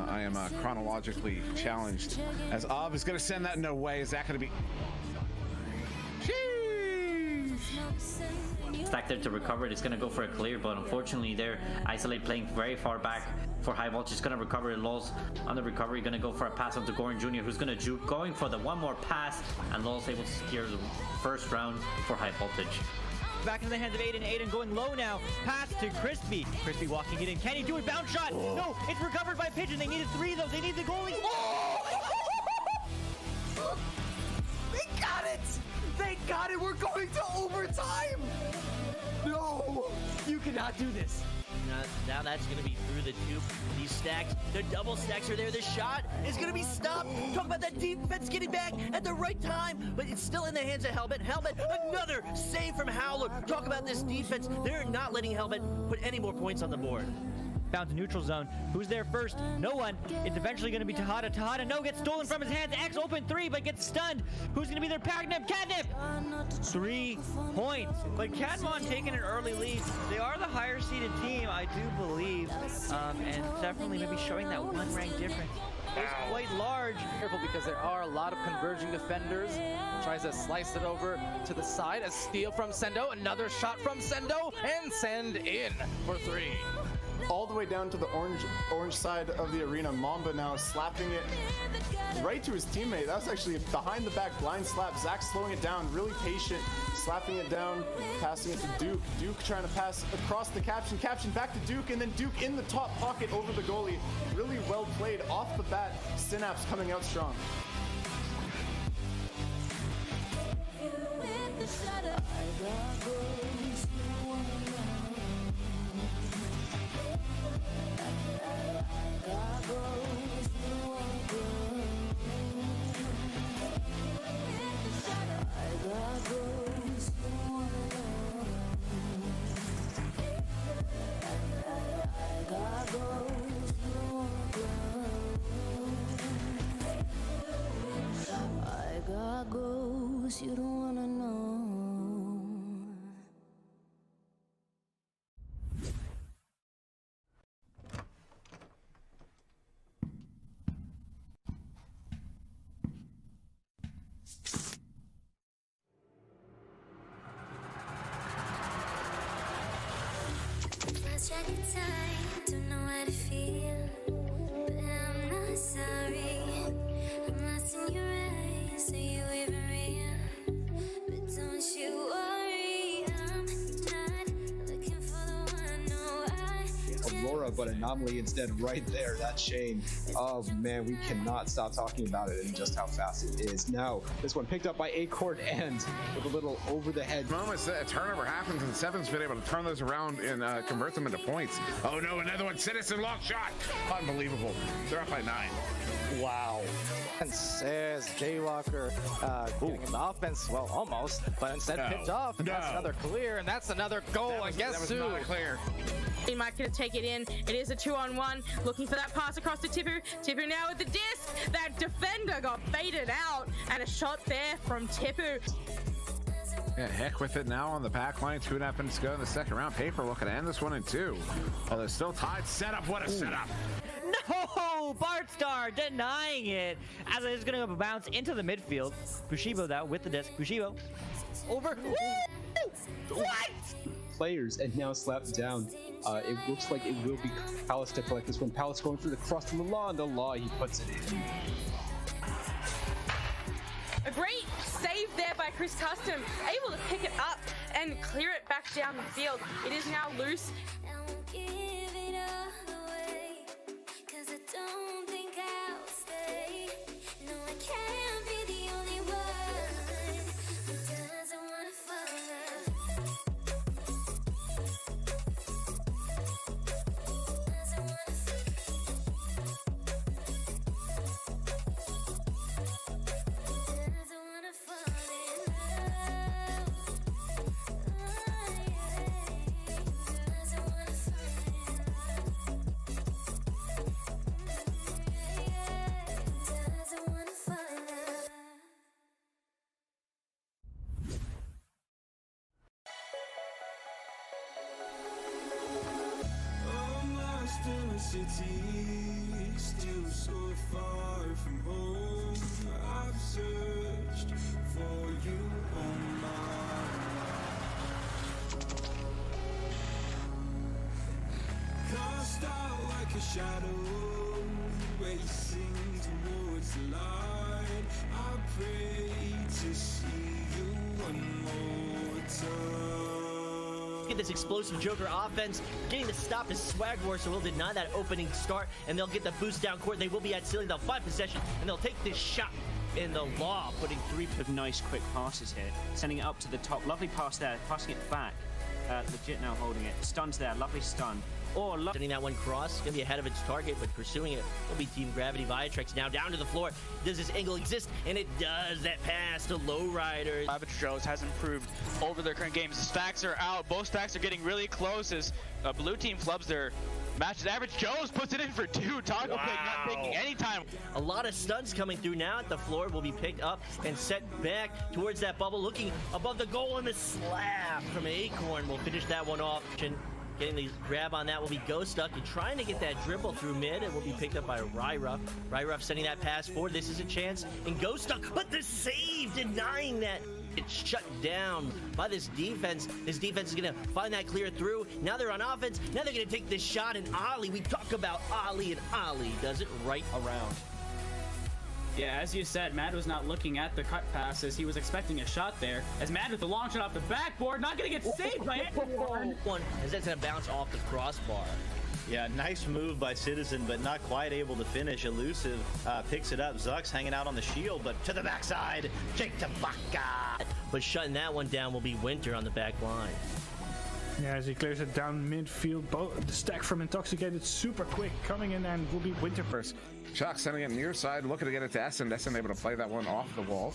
I am chronologically challenged. As Av is going to send that no way. Is that going to be... Stack there to recover it. It's going to go for a clear, but unfortunately there, Isolate playing very far back for High Voltage. Going to recover it. Laws on the recovery. Going to go for a pass onto Goran Jr., who's going to juke, going for the one more pass, and Laws able to secure the first round for High Voltage. Back into the hands of Aiden. Aiden going low now. Pass to Crispy. Crispy walking it in. Can he do it? Bounce shot. Oh. No, it's recovered by Pigeon. They needed 3 though. They need the goalie. Oh! They got it! They got it! We're going to overtime! No! You cannot do this. Now that's going to be through the tube. These stacks, the double stacks are there. The shot is going to be stopped. Talk about that defense getting back at the right time, but it's still in the hands of Helmet. Helmet, another save from Howler. Talk about this defense. They're not letting Helmet put any more points on the board. Down to neutral zone. Who's there first? No one. It's eventually going to be Tahada. Tahada, no, gets stolen from his hands. X open 3, but gets stunned. Who's going to be their Catnip? Catnip! 3 points. But Catmon taking an early lead. They are the higher seeded team, I do believe. And definitely maybe showing that 1 rank difference. It's quite large. Careful because there are a lot of converging defenders. Tries to slice it over to the side. A steal from Sendo. Another shot from Sendo. And send in for 3. All the way down to the orange side of the arena. Mamba now slapping it right to his teammate. That was actually a behind the back blind slap. Zach slowing it down, really patient, slapping it down, passing it to Duke. Duke trying to pass across the Caption. Caption back to Duke, and then Duke in the top pocket over the goalie. Really well played off the bat. Synapse coming out strong. You don't wanna know. Lost track of time, don't know how to feel, but I'm not sorry. I'm lost in your eyes, are you even real? But don't you worry, I'm not looking for the one, no, Aurora, but Anomaly instead right there. That chain. Oh man, we cannot stop talking about it and just how fast it is. Now, this one picked up by Acorn and with a little over the head. Moments that a turnover happens and Seven's been able to turn those around and convert them into points. Oh no, another one. Citizen long shot. Unbelievable. They're up by 9. Wow. And says Jaywalker getting in the offense, well, almost, but instead picked off. And that's another clear, and that's another goal. And guess who? Clear. He might gonna take it in. It is a 2-on-1. Looking for that pass across to Tipu. Tipu now with the disc. That defender got baited out, and a shot there from Tipu. Yeah, heck with it now on the back line. 2.5 minutes to go in the second round. Paper looking to end this one in 2. Oh, they're still tied. Setup. What a setup. No! Bartstar denying it as it is going to bounce into the midfield. Bushibo now with the disc. Bushibo over. Woo! What? Players and now slapped down. It looks like it will be Palace to collect this one. Palace going through the cross to the law, he puts it in. A great save there by Chris Custom, able to pick it up and clear it back down the field. It is now loose. Don't think I'll stay. No, I can't be the only one who doesn't wanna fall. Doesn't wanna fall in love. Doesn't wanna Still so far from home. I've searched for you on my life. Cast out like a shadow, racing towards the light. I pray to see you one more time. Look at this explosive Joker offense, getting the stop is Swag War, so we'll deny that opening start, and they'll get the boost down court. They will be at ceiling, they'll find possession, and they'll take this shot in the law, putting 3 of nice quick passes here, sending it up to the top. Lovely pass there, passing it back. Legit now holding it. Stuns there, lovely stun. Or sending that one cross, gonna be ahead of its target, but pursuing it will be Team Gravity. Viatrex now down to the floor. Does this angle exist? And it does. That pass to Lowrider. Savage Joes has improved over their current games. Stacks are out. Both stacks are getting really close as blue team flubs their match. Average Joes puts it in for 2. Toggle pick not taking any time. A lot of stuns coming through now at the floor will be picked up and set back towards that bubble, looking above the goal, and the slap from Acorn will finish that one off. Getting the grab on that will be Ghostuck, and trying to get that dribble through mid. It will be picked up by Ryruff. Ryruff sending that pass forward. This is a chance. And Ghostuck, but the save, denying that. It's shut down by this defense. This defense is going to find that clear through. Now they're on offense. Now they're going to take this shot, and Ollie. We talk about Ollie, and Ollie does it right around. Yeah, as you said, Mad was not looking at the cut passes. He was expecting a shot there. As Mad with the long shot off the backboard, not going to get saved by anyone. One, as that's going to bounce off the crossbar. Yeah, nice move by Citizen, but not quite able to finish. Elusive picks it up. Zuck's hanging out on the shield, but to the backside. Jake Tabaka. But shutting that one down will be Winter on the back line. Yeah, as he clears it down midfield, the stack from Intoxicated super quick, coming in, and will be Winter first. Chuck sending it near side, looking to get it to Essen. Essen able to play that one off the wall.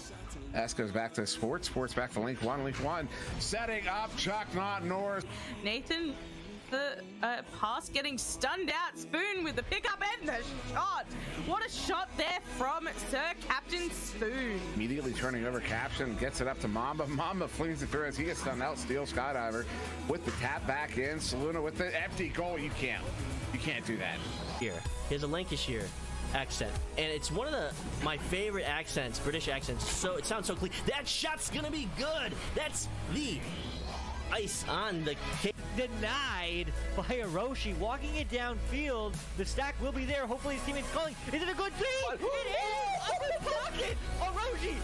S goes back to Sports. Sports back to Link 1. Link 1 setting up. Chuck not north. Nathan, the pass getting stunned out. Spoon with the pickup and the shot. What a shot there from Sir Captain Spoon. Immediately turning over Caption, gets it up to Mamba. Mamba flings it through as he gets stunned out. Steel Skydiver with the tap back in. Saluna with the empty goal. You can't do that. Here's a Lancashire accent, and it's one of my favorite accents, British accents. So it sounds so clean. That shot's gonna be good. That's the ice on the cake. Denied by Hiroshi, walking it downfield. The stack will be there. Hopefully his teammate's calling. Is it a good thing? It is! Open pocket! Hiroshi!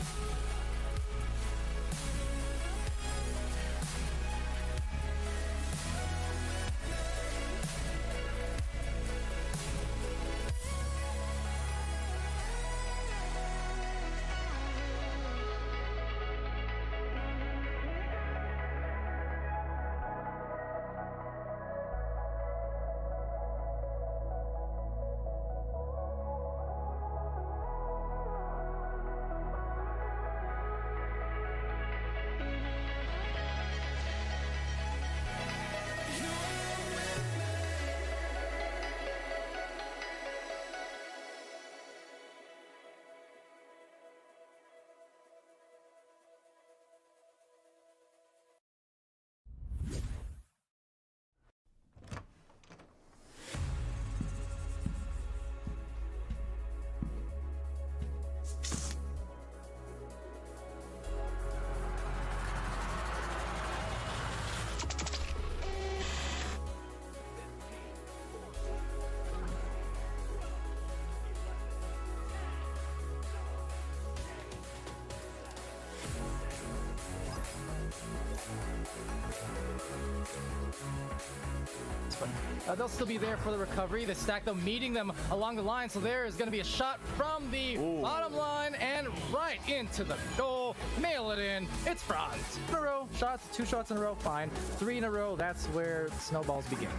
They'll still be there for the recovery. The stack, though, meeting them along the line. So there is going to be a shot from the bottom line and right into the goal. Mail it in. It's Franz. In a row. Shots. 2 shots in a row. Fine. 3 in a row. That's where snowballs begin.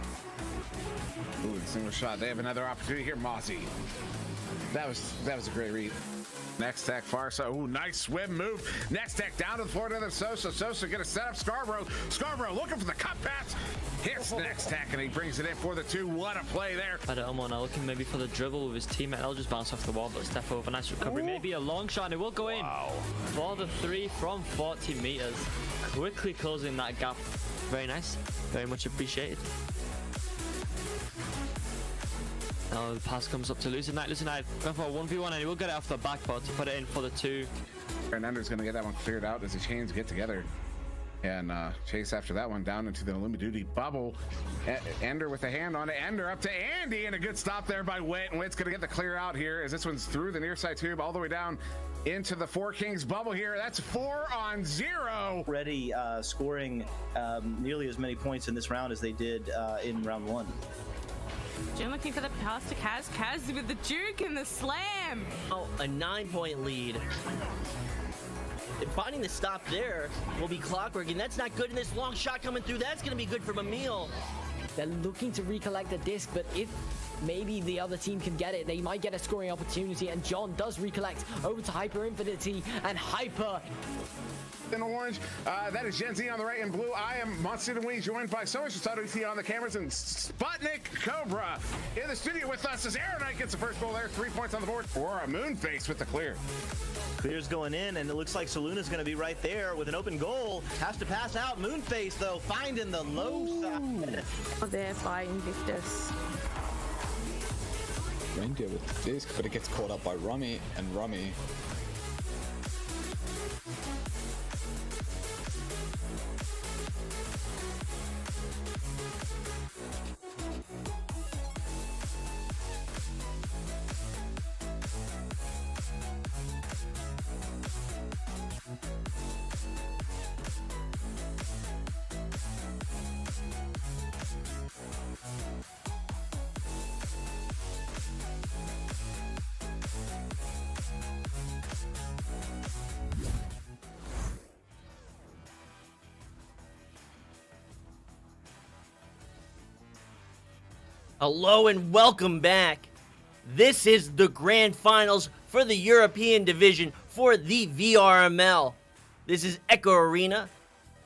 Ooh, single shot. They have another opportunity here. Mozzie. That was a great read. Next tech Farsa. Ooh, nice swim move. Next tech down to the floor to the Sosa. Sosa gonna set up Scarborough. Scarborough looking for the cut pass. Hits next tech and he brings it in for the 2. What a play there. I don't know, now looking maybe for the dribble with his teammate. I'll just bounce off the wall, but step over. Nice recovery. Maybe a long shot and it will go in. For the 3 from 40 meters. Quickly closing that gap. Very nice. Very much appreciated. Now the pass comes up to Lucid Knight. Lucid Knight going for a 1v1 and he will get it off the back bot to put it in for the 2. Fernando's going to get that one cleared out as the chains get together. And chase after that one down into the Illuminati bubble. Ender with a hand on it. Ender up to Andy, and a good stop there by Wit. And Wit's going to get the clear out here as this one's through the near side tube all the way down into the Four Kings bubble here. That's 4-0. Already scoring nearly as many points in this round as they did in round 1. Jin looking for the pass to Kaz. Kaz with the juke and the slam. Oh, a 9-point lead. And finding the stop there will be clockwork, and that's not good. And this long shot coming through, that's going to be good from Emil. They're looking to recollect the disc, but if maybe the other team can get it, they might get a scoring opportunity. And John does recollect over to Hyper Infinity, and Hyper in orange, that is Gen Z on the right in blue. I am Monster and Wings, joined by Source Society on the cameras, and Sputnik Cobra in the studio with us as Aeronite gets the first goal there. 3 points on the board for a Moonface with the clear. Clear's going in, and it looks like Soluna's going to be right there with an open goal. Has to pass out. Moonface, though, finding the low side. Oh, they're by Invictus. Reindeer with the disc, but it gets caught up by Rummy, and Rummy Hello and welcome back. This is the grand finals for the European division for the VRML. This is Echo Arena.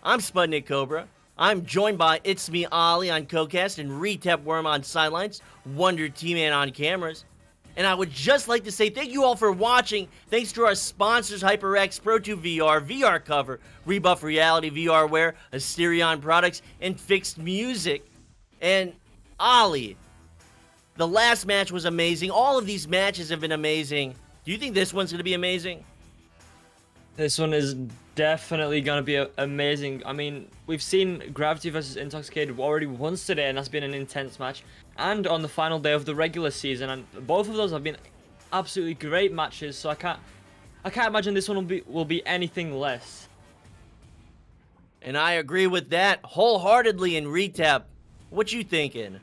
I'm Sputnik Cobra. I'm joined by It's Me Ali on CoCast and Retep Worm on Sidelines, Wonder T-Man on cameras. And I would just like to say thank you all for watching. Thanks to our sponsors, HyperX, Pro2 VR, VR Cover, Rebuff Reality, VR Wear, Asterion Products, and Fixed Music. And Ali, the last match was amazing. All of these matches have been amazing. Do you think this one's going to be amazing? This one is definitely going to be amazing. I mean, we've seen Gravity versus Intoxicated already once today, and that's been an intense match. And on the final day of the regular season, and both of those have been absolutely great matches. So I can't imagine this one will be anything less. And I agree with that wholeheartedly. In Retep, what you thinking?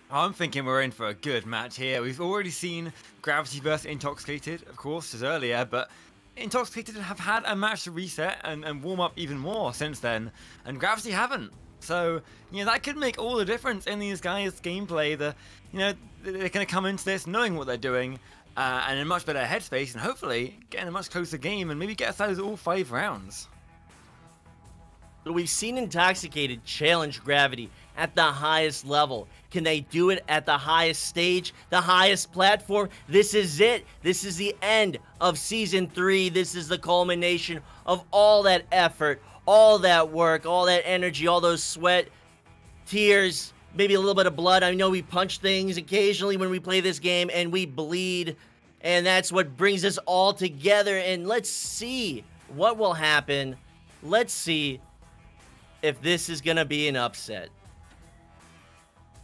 I'm thinking we're in for a good match here. We've already seen Gravity versus Intoxicated, of course, as earlier, but Intoxicated have had a match to reset and warm up even more since then, and Gravity haven't. So, that could make all the difference in these guys' gameplay. They're going to come into this knowing what they're doing and in a much better headspace, and hopefully getting a much closer game and maybe get us out of all 5 rounds. But we've seen Intoxicated challenge Gravity at the highest level. Can they do it at the highest stage, the highest platform? This is it. This is the end of Season 3. This is the culmination of all that effort, all that work, all that energy, all those sweat, tears, maybe a little bit of blood. I know we punch things occasionally when we play this game, and we bleed, and that's what brings us all together. And let's see what will happen. Let's see if this is going to be an upset.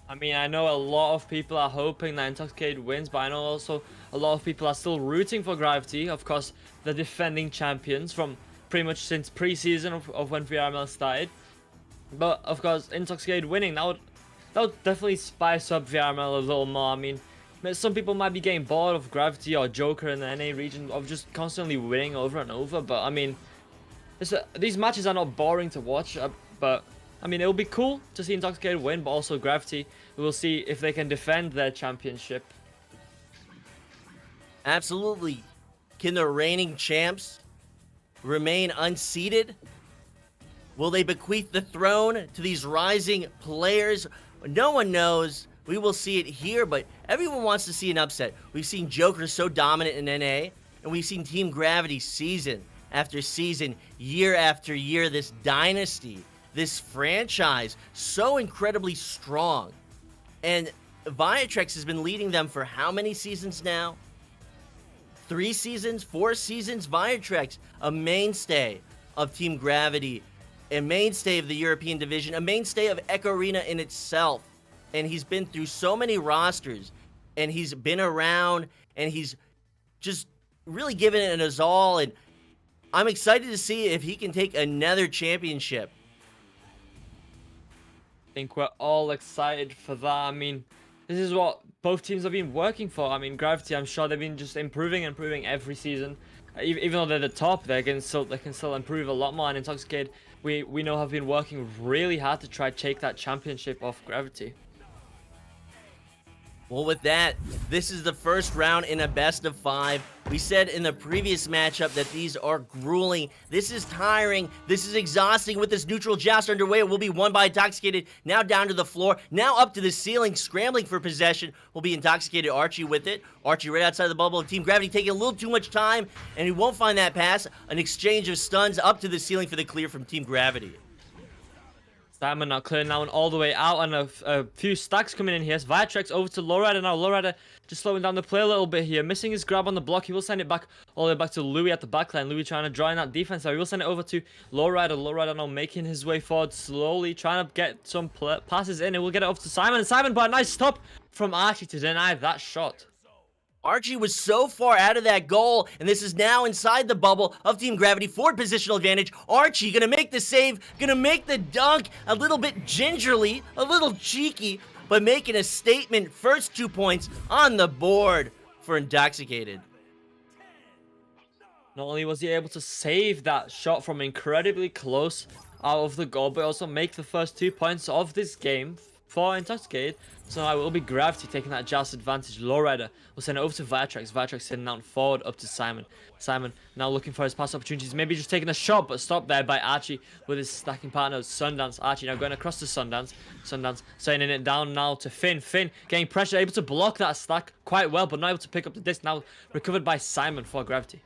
I mean, I know a lot of people are hoping that Intoxicated wins, but I know also a lot of people are still rooting for Gravity. Of course, the defending champions from pretty much since pre-season of when VRML started. But of course, Intoxicated winning, that would definitely spice up VRML a little more. I mean, some people might be getting bored of Gravity or Joker in the NA region of just constantly winning over and over. But I mean, these matches are not boring to watch, but I mean, it'll be cool to see Intoxicated win, but also Gravity. We'll see if they can defend their championship. Absolutely. Can the reigning champs remain unseated? Will they bequeath the throne to these rising players? No one knows. We will see it here, but everyone wants to see an upset. We've seen Joker so dominant in NA, and we've seen Team Gravity season after season, year after year, this dynasty, this franchise, so incredibly strong. And Viatrex has been leading them for how many seasons now? 3 seasons, 4 seasons? Viatrex, a mainstay of Team Gravity, a mainstay of the European division, a mainstay of Echo Arena in itself. And he's been through so many rosters, and he's been around, and he's just really given it his all, and I'm excited to see if he can take another championship. I think we're all excited for that. I mean, this is what both teams have been working for. I mean, Gravity, I'm sure they've been just improving every season. Even though they're the top, they can still improve a lot more. And Intoxicated, we know have been working really hard to try to take that championship off Gravity. Well, with that, this is the first round in a best of 5. We said in the previous matchup that these are grueling. This is tiring. This is exhausting. With this neutral joust underway, it will be won by Intoxicated. Now down to the floor. Now up to the ceiling, scrambling for possession. Will be Intoxicated Archie with it. Archie right outside the bubble. Team Gravity taking a little too much time, and he won't find that pass. An exchange of stuns up to the ceiling for the clear from Team Gravity. Simon now clearing that one all the way out, and a few stacks coming in here. So Viatrex over to Lowrider now. Lowrider just slowing down the play a little bit here. Missing his grab on the block. He will send it back all the way back to Louis at the backline. Louis trying to draw in that defense. So he will send it over to Lowrider. Lowrider now making his way forward slowly, trying to get some passes in. And we'll get it off to Simon. And Simon, but a nice stop from Archie to deny that shot. Archie was so far out of that goal, and this is now inside the bubble of Team Gravity. Forward positional advantage. Archie gonna make the save, gonna make the dunk, a little bit gingerly, a little cheeky, but making a statement. First 2 points on the board for Intoxicated. Not only was he able to save that shot from incredibly close out of the goal, but also make the first 2 points of this game for Intoxicated. So now it will be Gravity taking that joust advantage. Lowrider will send it over to Viatrex. Viatrex sending out forward up to Simon. Simon now looking for his pass opportunities. Maybe just taking a shot, but stopped there by Archie with his stacking partner, Sundance. Archie now going across to Sundance. Sundance sending it down now to Finn. Finn getting pressure, able to block that stack quite well, but not able to pick up the disc. Now recovered by Simon for Gravity.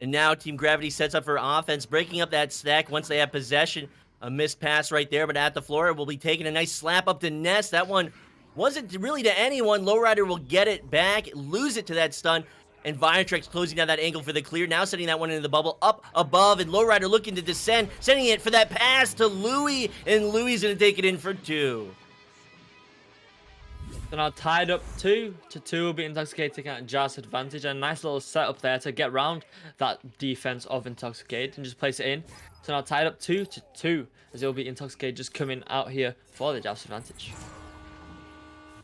And now Team Gravity sets up for offense, breaking up that stack once they have possession. A missed pass right there, but at the floor, will be taking a nice slap up to Ness. That one wasn't really to anyone. Lowrider will get it back, lose it to that stun, and Viatrex closing down that angle for the clear. Now sending that one into the bubble up above, and Lowrider looking to descend, sending it for that pass to Louis, and Louis is going to take it in for 2. So now tied up 2-2 will be Intoxicated taking out Joust advantage. And a nice little setup there to get around that defense of Intoxicated and just place it in. So now tied up 2-2 as it will be Intoxicated just coming out here for the Joust advantage.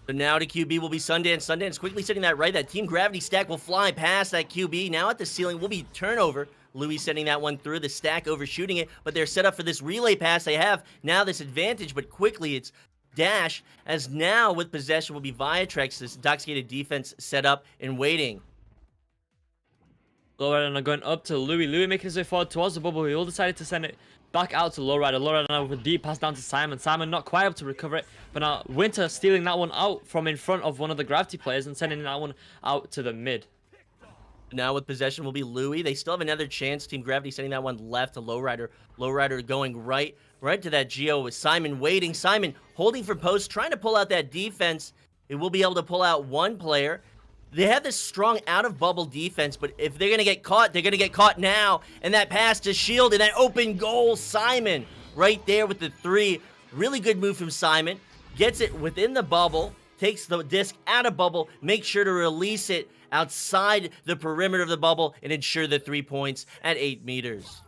So now to QB will be Sundance. Sundance quickly setting that right. That Team Gravity stack will fly past that QB. Now at the ceiling will be turnover. Louis sending that one through, the stack overshooting it, but they're set up for this relay pass. They have now this advantage, but quickly it's dash, as now with possession will be Viatrex. This Intoxicated defense set up and waiting. Lowrider now going up to Louis. Louis making his way forward towards the bubble. He all decided to send it back out to Lowrider. Lowrider now with a deep pass down to Simon. Simon not quite able to recover it, but now Winter stealing that one out from in front of one of the Gravity players and sending that one out to the mid. Now with possession will be Louis. They still have another chance. Team Gravity sending that one left to Lowrider. Lowrider going right to that Geo with Simon waiting. Simon holding for post, trying to pull out that defense. It will be able to pull out one player. They have this strong out-of-bubble defense, but if they're going to get caught, they're going to get caught now. And that pass to Shield and that open goal, Simon right there with the 3. Really good move from Simon. Gets it within the bubble, takes the disc out of bubble, makes sure to release it outside the perimeter of the bubble and ensure the 3 points at 8 meters.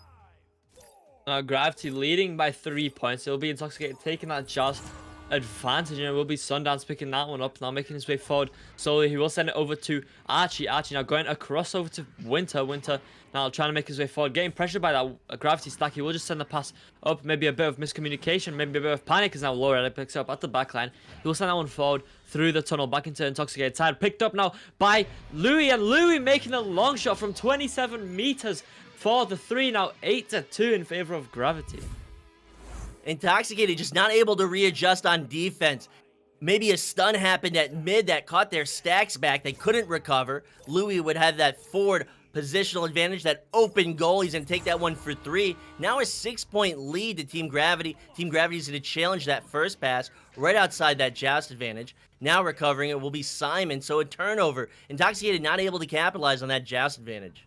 Gravity leading by 3 points. It'll be Intoxicated taking that Joust advantage, and it will be Sundance picking that one up now, making his way forward slowly. He will send it over to Archie. Archie now going across over to Winter. Winter now trying to make his way forward, getting pressured by that Gravity stack. He will just send the pass up. Maybe a bit of miscommunication, maybe a bit of panic, as now Laura picks it up at the back line. He will send that one forward through the tunnel back into Intoxicated side. Picked up now by Louis, and Louis making a long shot from 27 meters for the 3. Now 8-2 in favor of Gravity. Intoxicated just not able to readjust on defense. Maybe a stun happened at mid that caught their stacks back. They couldn't recover. Louis would have that forward positional advantage, that open goal. He's going to take that one for 3. Now a 6-point lead to Team Gravity. Team Gravity is going to challenge that first pass right outside that joust advantage. Now recovering it will be Simon, so a turnover. Intoxicated not able to capitalize on that joust advantage.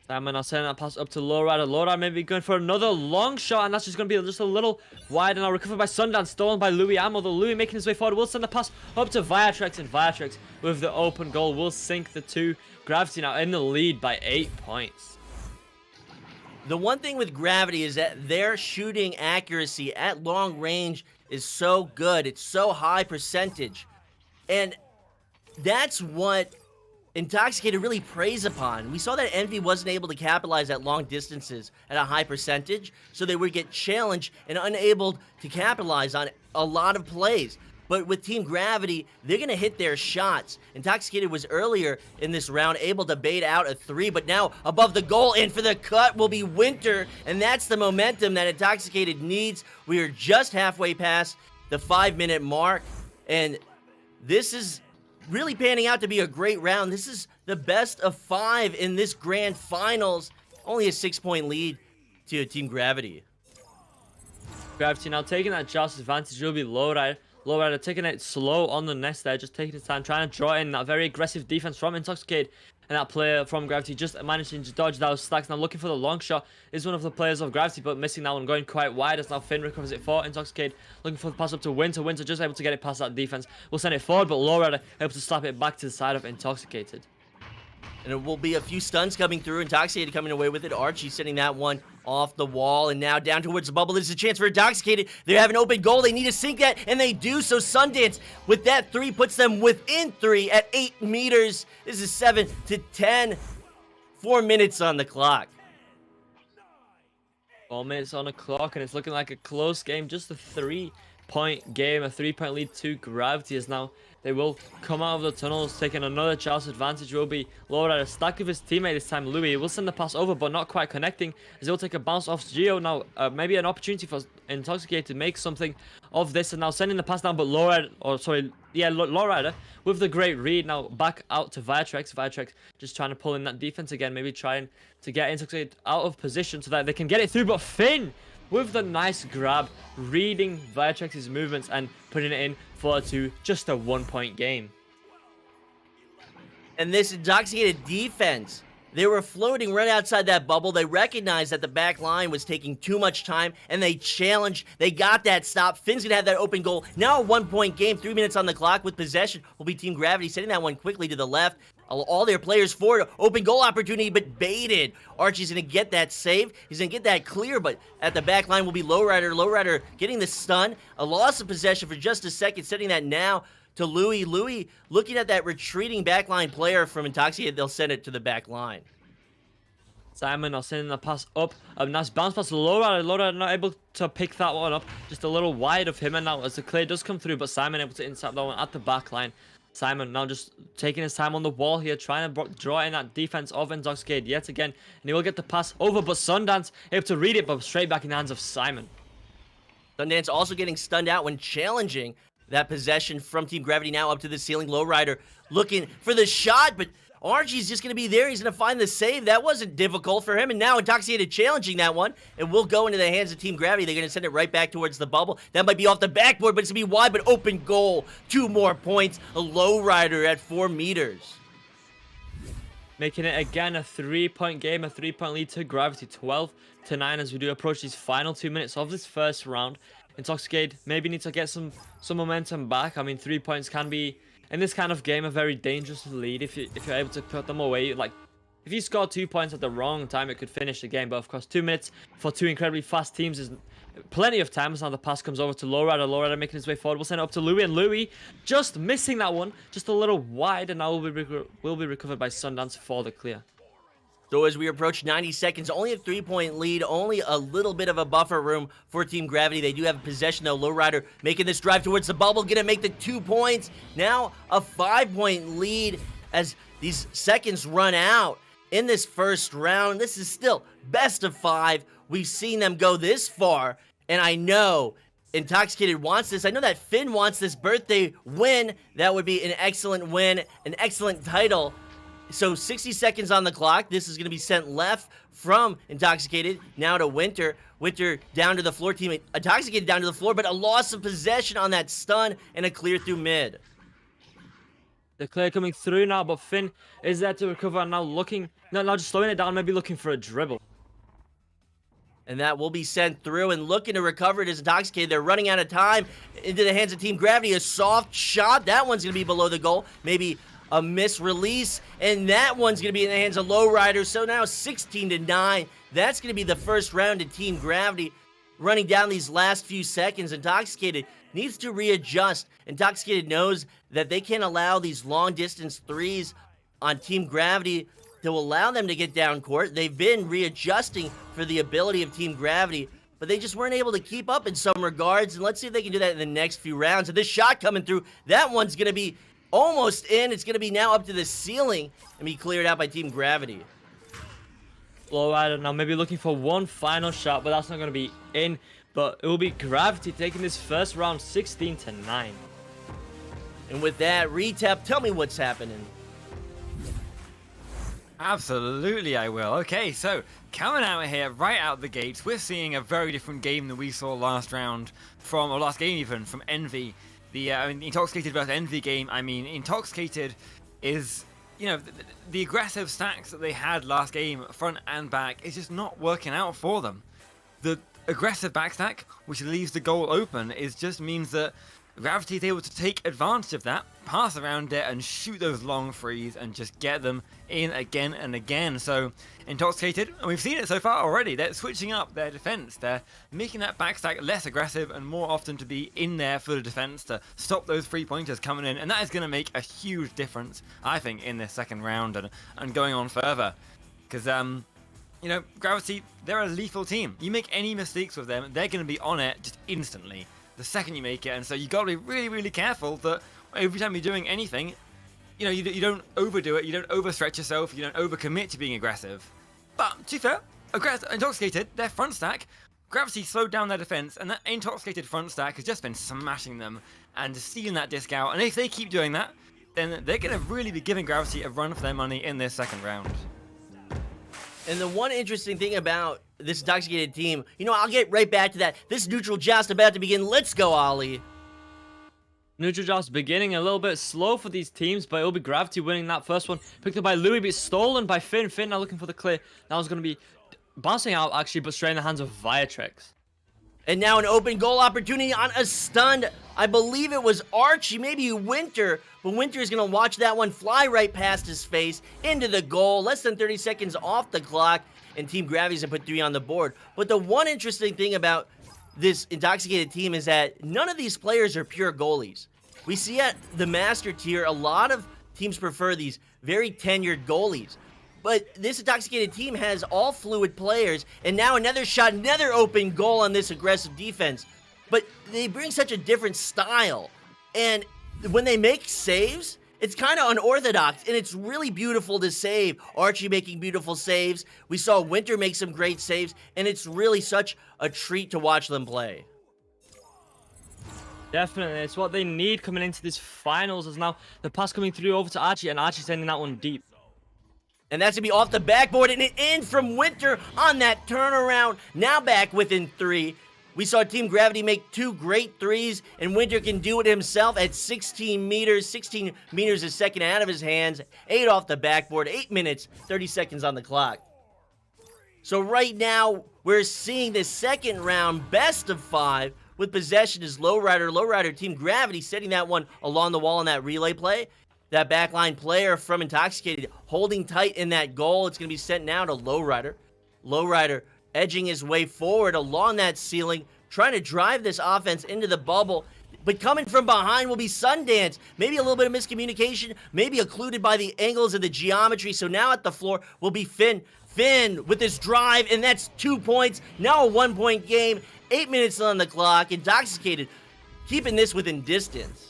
Simon now sending that pass up to Lowrider. Lowrider maybe going for another long shot, and that's just going to be just a little wide. And now recovered by Sundance, stolen by Louis Ammo. Though Louis making his way forward will send the pass up to Viatrex, and Viatrex with the open goal will sink the 2. Gravity now in the lead by 8 points. The one thing with Gravity is that their shooting accuracy at long range is so good. It's so high percentage. And that's what Intoxicated really preys upon. We saw that Envy wasn't able to capitalize at long distances at a high percentage, so they would get challenged and unable to capitalize on a lot of plays. But with Team Gravity, they're going to hit their shots. Intoxicated was earlier in this round able to bait out a 3, but now above the goal and for the cut will be Winter, and that's the momentum that Intoxicated needs. We are just halfway past the 5-minute mark, and this is really panning out to be a great round. This is the best of 5 in this grand finals. Only a 6-point lead to Team Gravity. Gravity now taking that joust advantage will be Lowrider. Lowrider taking it slow on the nest there, just taking his time, trying to draw in that very aggressive defense from Intoxicated. And that player from Gravity just managing to dodge those stacks. Now looking for the long shot is one of the players of Gravity, but missing that one, going quite wide as now Finn recovers it for Intoxicated. Looking for the pass up to Winter. Winter just able to get it past that defense. We'll send it forward, but Lowrider able to slap it back to the side of Intoxicated. And it will be a few stuns coming through. Intoxicated coming away with it. Archie sending that one off the wall. And now down towards the bubble. There's a chance for Intoxicated. They have an open goal. They need to sink that. And they do. So Sundance with that 3 puts them within 3 at 8 meters. This is 7 to 10. 4 minutes on the clock. 4 minutes on the clock. And it's looking like a close game. Just a 3-point game. A 3-point lead to Gravity is now. They will come out of the tunnels, taking another joust advantage. Will be Lowrider stuck with his teammate this time. Louis will send the pass over, but not quite connecting, as he'll take a bounce off Geo. Now, maybe an opportunity for Intoxicated to make something of this, and now sending the pass down, but Lowrider with the great read. Now back out to Viatrex. Viatrex just trying to pull in that defense again, maybe trying to get Intoxicated out of position so that they can get it through, but Finn with the nice grab, reading Viatrex's movements and putting it in for just a 1-point game. And this Intoxicated defense, they were floating right outside that bubble. They recognized that the back line was taking too much time, and they challenged. They got that stop. Finn's gonna have that open goal. Now a 1-point game, 3 minutes on the clock with possession. Will be Team Gravity sending that one quickly to the left. All their players forward, open goal opportunity, but baited. Archie's gonna get that save. He's gonna get that clear, but at the back line will be Lowrider. Lowrider getting the stun. A loss of possession for just a second, sending that now to Louis. Louis looking at that retreating backline player from Intoxicated. They'll send it to the back line. Simon now sending the pass up. A nice bounce pass to Lowrider. Lowrider not able to pick that one up. Just a little wide of him, and now as the clear does come through, but Simon able to intercept that one at the back line. Simon now just taking his time on the wall here, trying to draw in that defense of Intoxicated yet again. And he will get the pass over, but Sundance able to read it, but straight back in the hands of Simon. Sundance also getting stunned out when challenging that possession from Team Gravity. Now up to the ceiling. Lowrider looking for the shot, but Archie's just going to be there. He's going to find the save. That wasn't difficult for him. And now Intoxicated challenging that one. It will go into the hands of Team Gravity. They're going to send it right back towards the bubble. That might be off the backboard, but it's going to be wide, but open goal. 2 more points. A Lowrider at 4 meters. Making it again a 3-point game, a 3-point lead to Gravity, 12 to 9 as we do approach these final 2 minutes of this first round. Intoxicated maybe need to get some momentum back. I mean, 3 points can be, in this kind of game, a very dangerous lead if you're able to put them away. Like, if you score 2 points at the wrong time, it could finish the game. But of course, 2 minutes for 2 incredibly fast teams is plenty of time. As now the pass comes over to Lowrider. Lowrider making his way forward. We'll send it up to Louis, and Louis just missing that one, just a little wide, and now will be recovered by Sundance for the clear. So as we approach 90 seconds, only a 3-point lead, only a little bit of a buffer room for Team Gravity. They do have possession though. Lowrider making this drive towards the bubble, gonna make the 2 points. Now a 5-point lead as these seconds run out in this first round. This is still best of 5. We've seen them go this far, and I know Intoxicated wants this. I know that Finn wants this birthday win. That would be an excellent win, an excellent title. So 60 seconds on the clock. This is going to be sent left from Intoxicated, now to Winter. Winter down to the floor, team Intoxicated down to the floor, but a loss of possession on that stun and a clear through mid. The clear coming through now, but Finn is there to recover and now looking, now just slowing it down, maybe looking for a dribble. And that will be sent through and looking to recover it is Intoxicated. They're running out of time into the hands of Team Gravity. A soft shot. That one's going to be below the goal. Maybe a misrelease. And that one's going to be in the hands of Lowrider. So now 16-9. That's going to be the first round to Team Gravity. Running down these last few seconds. Intoxicated needs to readjust. Intoxicated knows that they can't allow these long distance threes on Team Gravity to allow them to get down court. They've been readjusting for the ability of Team Gravity, but they just weren't able to keep up in some regards. And let's see if they can do that in the next few rounds. And this shot coming through, that one's going to be almost in. It's going to be now up to the ceiling and be cleared out by Team Gravity. Lowrider now maybe looking for one final shot, but that's not going to be in. But it will be Gravity taking this first round 16-9. And with that, Retap, tell me what's happening. Absolutely, I will. Okay, so coming out here, right out the gates, we're seeing a very different game than we saw last round or last game even, from Envy. The Intoxicated versus Envy game. I mean, Intoxicated is, the aggressive stacks that they had last game, front and back, is just not working out for them. The aggressive backstack, which leaves the goal open, just means that Gravity is able to take advantage of that, pass around it, and shoot those long threes and just get them in again and again. So, Intoxicated, and we've seen it so far already, they're switching up their defense. They're making that backstack less aggressive and more often to be in there for the defense to stop those three-pointers coming in. And that is going to make a huge difference, I think, in this second round and going on further. Because, Gravity, they're a lethal team. You make any mistakes with them, they're going to be on it just instantly the second you make it, and so you got to be really, really careful that every time you're doing anything, you don't overdo it, you don't overstretch yourself, you don't overcommit to being aggressive. But to be fair, Intoxicated, their front stack, Gravity slowed down their defense, and that Intoxicated front stack has just been smashing them and stealing that disc out. And if they keep doing that, then they're going to really be giving Gravity a run for their money in this second round. And the one interesting thing about this Intoxicated team, I'll get right back to that. This neutral joust about to begin. Let's go, Ollie. Neutral joust beginning a little bit slow for these teams, but it'll be Gravity winning that first one. Picked up by Louis, but stolen by Finn. Finn now looking for the clear. That was going to be bouncing out, actually, but straight in the hands of Viatrix. And now an open goal opportunity on a stun. I believe it was Archie, maybe Winter, but Winter is going to watch that one fly right past his face into the goal. Less than 30 seconds off the clock, and Team Gravity's going to put 3 on the board. But the one interesting thing about this Intoxicated team is that none of these players are pure goalies. We see at the Master tier, a lot of teams prefer these very tenured goalies. But this Intoxicated team has all fluid players, and now another shot, another open goal on this aggressive defense. But they bring such a different style, and when they make saves, it's kind of unorthodox, and it's really beautiful to save. Archie making beautiful saves. We saw Winter make some great saves, and it's really such a treat to watch them play. Definitely, it's what they need coming into this finals. As now the pass coming through over to Archie, and Archie sending that one deep. And that's going to be off the backboard and it in from Winter on that turnaround. Now back within 3. We saw Team Gravity make 2 great threes, and Winter can do it himself at 16 meters. 16 meters a second out of his hands. 8 off the backboard. 8 minutes, 30 seconds on the clock. So right now, we're seeing the second round best of 5 with possession is Lowrider. Lowrider, Team Gravity setting that one along the wall in that relay play. That backline player from Intoxicated holding tight in that goal. It's going to be sent now to Lowrider. Lowrider edging his way forward along that ceiling, trying to drive this offense into the bubble. But coming from behind will be Sundance. Maybe a little bit of miscommunication, maybe occluded by the angles of the geometry. So now at the floor will be Finn. Finn with his drive, and that's 2 points. Now a 1-point game. 8 minutes on the clock. Intoxicated keeping this within distance.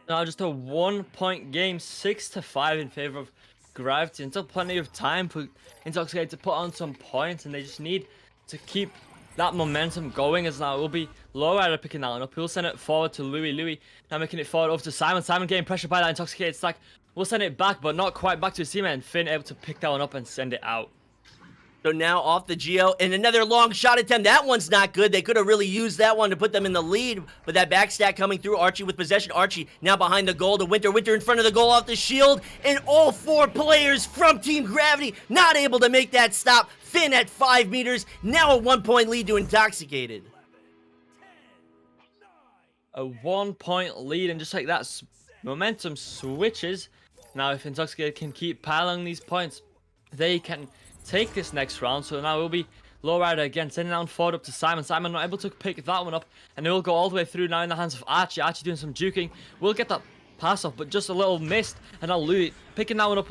Now just a 1-point game, 6-5 in favor of Gravity. And still plenty of time for Intoxicated to put on some points, and they just need to keep that momentum going. As now it will be Lowrider picking that one up. He'll send it forward to Louis. Louis now making it forward over to Simon. Simon getting pressured by that Intoxicated stack. We'll send it back, but not quite back to his teammate, and Finn able to pick that one up and send it out. So now off the Geo, and another long shot attempt. That one's not good. They could have really used that one to put them in the lead, but that backstack coming through. Archie with possession. Archie now behind the goal to Winter. Winter in front of the goal off the shield, and all 4 players from Team Gravity not able to make that stop. Finn at 5 meters, now a 1-point lead to Intoxicated. A 1-point lead, and just like that, momentum switches. Now if Intoxicated can keep piling these points, they can take this next round. So now it will be Lowrider again, sending down forward up to Simon. Simon not able to pick that one up, and it will go all the way through now in the hands of Archie. Archie doing some juking. We'll get that pass off, but just a little missed, and now Louis picking that one up.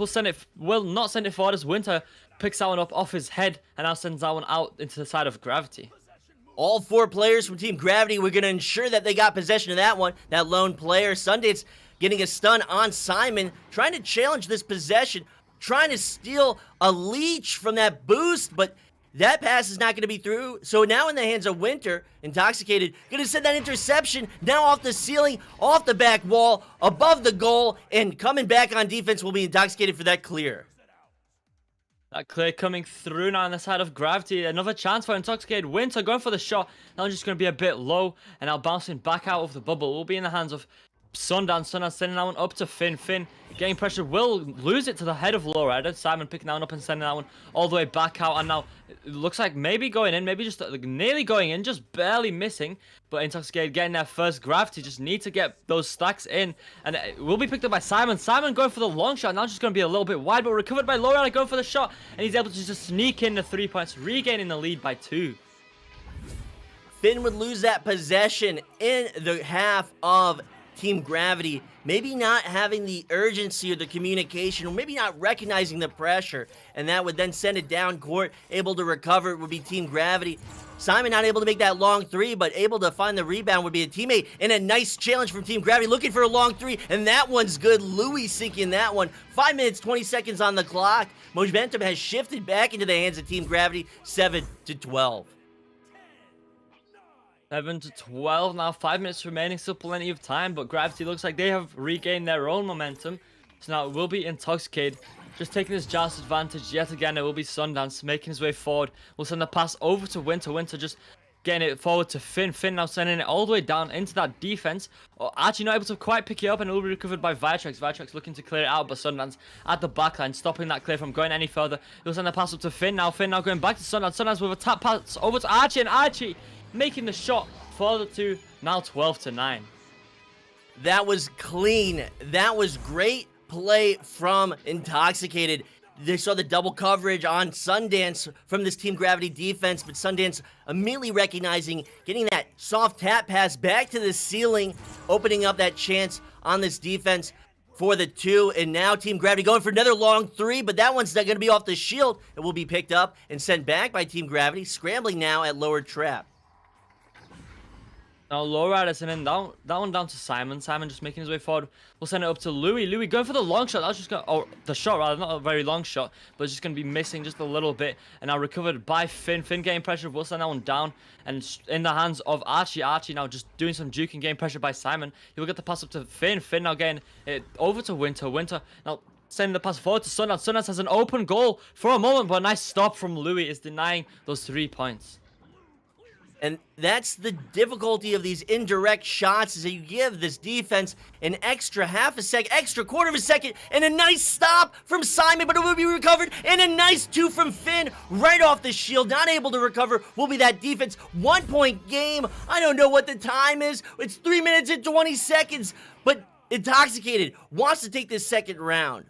Will not send it forward as Winter picks that one up off his head, and now sends that one out into the side of Gravity. All 4 players from Team Gravity, we're going to ensure that they got possession of that one. That lone player, Sundance, getting a stun on Simon, trying to challenge this possession, trying to steal a leech from that boost, but that pass is not going to be through. So now in the hands of Winter, Intoxicated, going to send that interception, now off the ceiling, off the back wall, above the goal, and coming back on defense will be Intoxicated for that clear. That clear coming through now on the side of Gravity. Another chance for Intoxicated. Winter going for the shot. Now just going to be a bit low, and now bouncing back out of the bubble. Will be in the hands of Sundance. Sundance sending that one up to Finn. Finn getting pressure. Will lose it to the head of Lowrider. Simon picking that one up and sending that one all the way back out. And now it looks like maybe going in. Maybe just nearly going in. Just barely missing. But Intoxicated getting their first. Gravity just need to get those stacks in. And it will be picked up by Simon. Simon going for the long shot. Now just going to be a little bit wide. But recovered by Lowrider going for the shot. And he's able to just sneak in the 3 points. Regaining the lead by 2. Finn would lose that possession in the half of Team Gravity, maybe not having the urgency or the communication, or maybe not recognizing the pressure, and that would then send it down court. Able to recover would be Team Gravity. Simon not able to make that long 3, but able to find the rebound would be a teammate, and a nice challenge from Team Gravity, looking for a long 3, and that one's good. Louis sinking that one. 5 minutes, 20 seconds on the clock. Momentum has shifted back into the hands of Team Gravity, 7-12. 7-12 now, 5 minutes remaining, still plenty of time, but Gravity looks like they have regained their own momentum. So now it will be Intoxicated, just taking this joust advantage yet again. It will be Sundance making his way forward. We'll send the pass over to Winter. Winter just getting it forward to Finn. Finn now sending it all the way down into that defense. Actually not able to quite pick it up, and it will be recovered by Vitrex. Vitrex looking to clear it out, but Sundance at the backline, stopping that clear from going any further. He'll send the pass up to Finn now. Finn now going back to Sundance. Sundance with a tap pass over to Archie, and Archie making the shot for the 2, now 12-9. That was clean. That was great play from Intoxicated. They saw the double coverage on Sundance from this Team Gravity defense, but Sundance immediately recognizing, getting that soft tap pass back to the ceiling, opening up that chance on this defense for the 2, and now Team Gravity going for another long 3, but that one's not going to be off the shield. It will be picked up and sent back by Team Gravity, scrambling now at lower trap. Now Lowrider sending that one down to Simon. Simon just making his way forward. We'll send it up to Louis. Louis going for the long shot. That's just going, or the shot rather, not a very long shot, but it's just going to be missing just a little bit. And now recovered by Finn. Finn getting pressure. We'll send that one down, and in the hands of Archie. Archie now just doing some juking, getting pressure by Simon. He will get the pass up to Finn. Finn now getting it over to Winter. Winter now sending the pass forward to Sundance. Sundance has an open goal for a moment, but a nice stop from Louis is denying those 3 points. And that's the difficulty of these indirect shots, is that you give this defense an extra half a second, extra quarter of a second, and a nice stop from Simon, but it will be recovered, and a nice 2 from Finn right off the shield. Not able to recover will be that defense. 1-point game. I don't know what the time is. It's 3 minutes and 20 seconds, but Intoxicated wants to take this second round.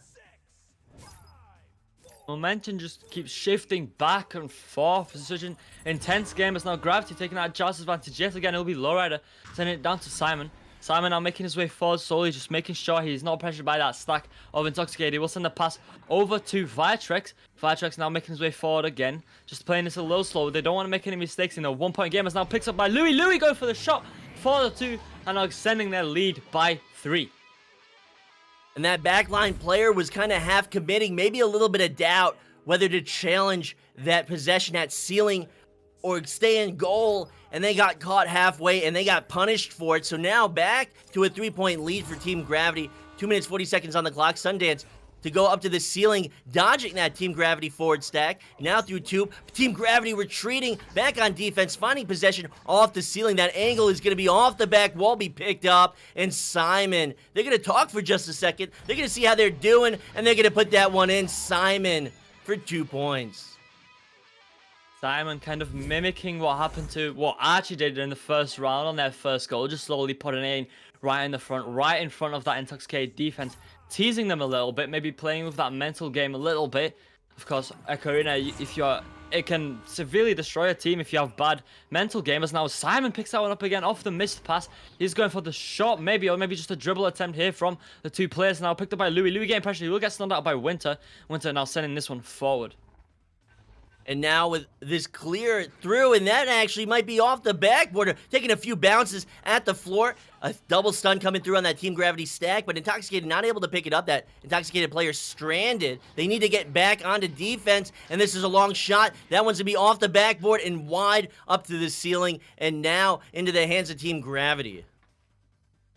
Momentum just keeps shifting back and forth. It's such an intense game. It's now Gravity taking that joust advantage yet again. It'll be Lowrider sending it down to Simon. Simon now making his way forward slowly, just making sure he's not pressured by that stack of Intoxicated. We'll send the pass over to Vitrex. Vitrex now making his way forward again, just playing this a little slow. They don't want to make any mistakes in a 1-point game. It's now picked up by Louis. Louis going for the shot for the 2, and now extending their lead by 3. And that backline player was kind of half committing, maybe a little bit of doubt whether to challenge that possession at ceiling or stay in goal, and they got caught halfway and they got punished for it. So now back to a 3-point lead for Team Gravity, 2 minutes 40 seconds on the clock. Sundance to go up to the ceiling, dodging that Team Gravity forward stack. Now through Tube. Team Gravity retreating back on defense, finding possession off the ceiling. That angle is going to be off the back wall, be picked up. And Simon, they're going to talk for just a second. They're going to see how they're doing, and they're going to put that one in. Simon for 2 points. Simon kind of mimicking what happened to what Archie did in the first round on their first goal, just slowly putting it in right in the front, right in front of that Intoxicated defense, teasing them a little bit, maybe playing with that mental game a little bit. Of course, Echoina, it can severely destroy a team if you have bad mental gamers. Now Simon picks that one up again off the missed pass. He's going for the shot, or maybe just a dribble attempt here from the 2 players. Now picked up by Louis. Louis getting pressure. He will get stunned out by Winter. Winter now sending this one forward. And now with this clear through, and that actually might be off the backboard, taking a few bounces at the floor. A double stun coming through on that Team Gravity stack, but Intoxicated not able to pick it up. That Intoxicated player stranded. They need to get back onto defense, and this is a long shot. That one's going to be off the backboard and wide up to the ceiling, and now into the hands of Team Gravity.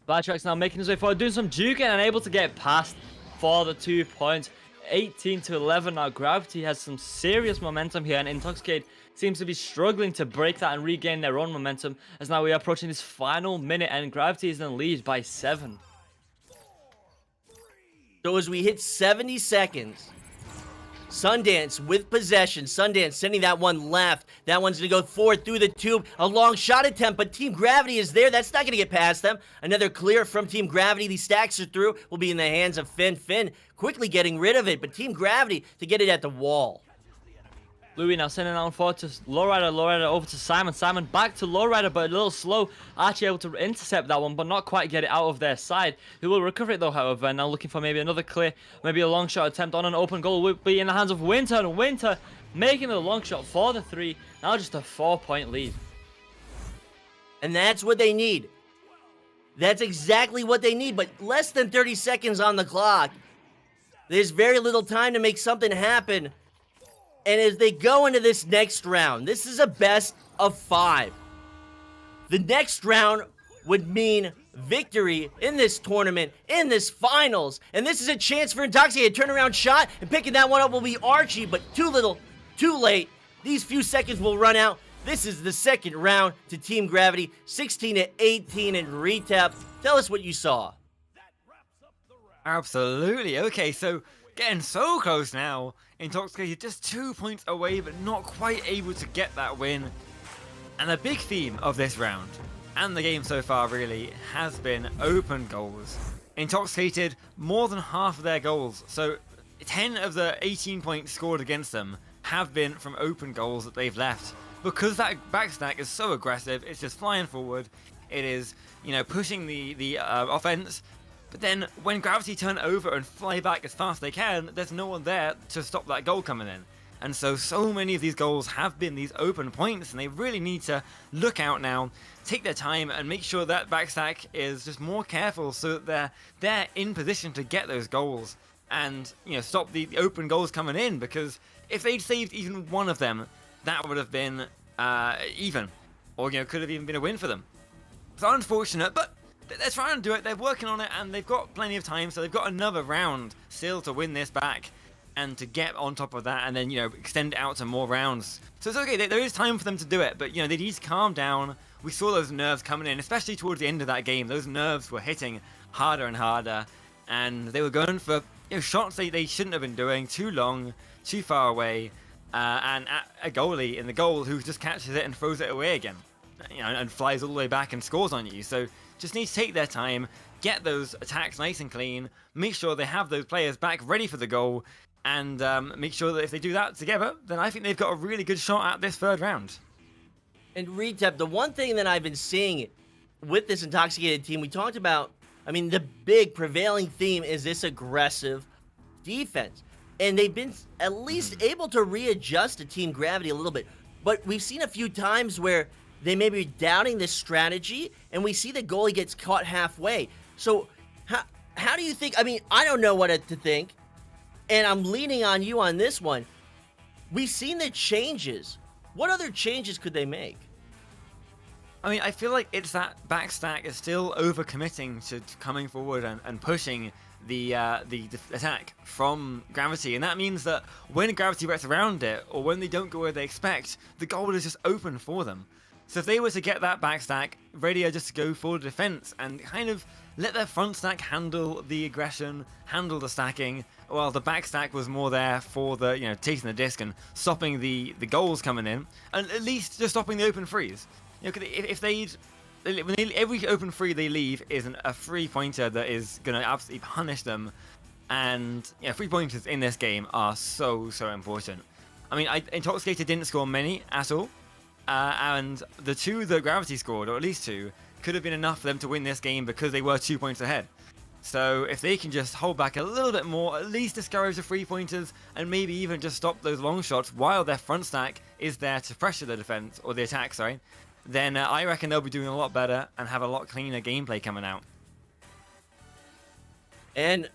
Badtrack's now making his way forward, doing some juking and able to get past for the 2 points. 18-11 now. Gravity has some serious momentum here, and Intoxicated seems to be struggling to break that and regain their own momentum, as now we are approaching this final minute and Gravity is in the lead by 7. So as we hit 70 seconds, Sundance with possession. Sundance sending that one left. That one's going to go forward through the tube. A long shot attempt, but Team Gravity is there. That's not going to get past them. Another clear from Team Gravity. These stacks are through. Will be in the hands of Finn. Finn quickly getting rid of it, but Team Gravity to get it at the wall. Louis now sending that one forward to Lowrider. Lowrider over to Simon. Simon back to Lowrider, but a little slow. Archie able to intercept that one, but not quite get it out of their side. He will recover it though, however. Now looking for maybe another clear, maybe a long shot attempt on an open goal will be in the hands of Winter. And Winter making the long shot for the 3. Now just a 4-point lead. And that's what they need. That's exactly what they need, but less than 30 seconds on the clock. There's very little time to make something happen. And as they go into this next round, this is a best of 5. The next round would mean victory in this tournament, in this finals. And this is a chance for Intoxicated. Turnaround shot, and picking that one up will be Archie, but too little, too late. These few seconds will run out. This is the second round to Team Gravity, 16-18 in retap. Tell us what you saw. Absolutely. Okay, so getting so close now. Intoxicated just 2 points away, but not quite able to get that win. And the big theme of this round, and the game so far really, has been open goals. Intoxicated, more than half of their goals, so 10 of the 18 points scored against them have been from open goals that they've left. Because that backstack is so aggressive, it's just flying forward. It is, pushing the offense. But then when Gravity turn over and fly back as fast as they can, there's no one there to stop that goal coming in. And so many of these goals have been these open points, and they really need to look out now, take their time, and make sure that backstack is just more careful so that they're in position to get those goals and, stop the open goals coming in, because if they'd saved even one of them, that would have been even, or, could have even been a win for them. It's unfortunate, but they're trying to do it, they're working on it, and they've got plenty of time, so they've got another round still to win this back and to get on top of that and then, extend it out to more rounds. So it's okay, there is time for them to do it, but, they need to calm down. We saw those nerves coming in, especially towards the end of that game. Those nerves were hitting harder and harder, and they were going for shots they shouldn't have been doing, too long, too far away, and at a goalie in the goal who just catches it and throws it away again, and flies all the way back and scores on you. So just need to take their time, get those attacks nice and clean, make sure they have those players back ready for the goal, and make sure that if they do that together, then I think they've got a really good shot at this third round. And Retep, the one thing that I've been seeing with this Intoxicated team, we talked about, the big prevailing theme is this aggressive defense. And they've been at least able to readjust to Team Gravity a little bit. But we've seen a few times where they may be doubting this strategy, and we see the goalie gets caught halfway. So how do you think, I don't know what to think, and I'm leaning on you on this one. We've seen the changes. What other changes could they make? I feel like it's that backstack is still overcommitting to coming forward and pushing the attack from Gravity, and that means that when Gravity gets around it, or when they don't go where they expect, the goal is just open for them. So if they were to get that back stack, ready just to go for the defense and kind of let their front stack handle the aggression, handle the stacking, while the back stack was more there for the, taking the disc and stopping the goals coming in, and at least just stopping the open frees. If every open free they leave is a free pointer that is going to absolutely punish them, and free pointers in this game are so important. I mean, Intoxicated didn't score many at all, and the 2 that Gravity scored, or at least 2, could have been enough for them to win this game because they were 2 points ahead. So if they can just hold back a little bit more, at least discourage the free pointers, and maybe even just stop those long shots while their front stack is there to pressure the defense, or the attack, sorry, then I reckon they'll be doing a lot better and have a lot cleaner gameplay coming out. And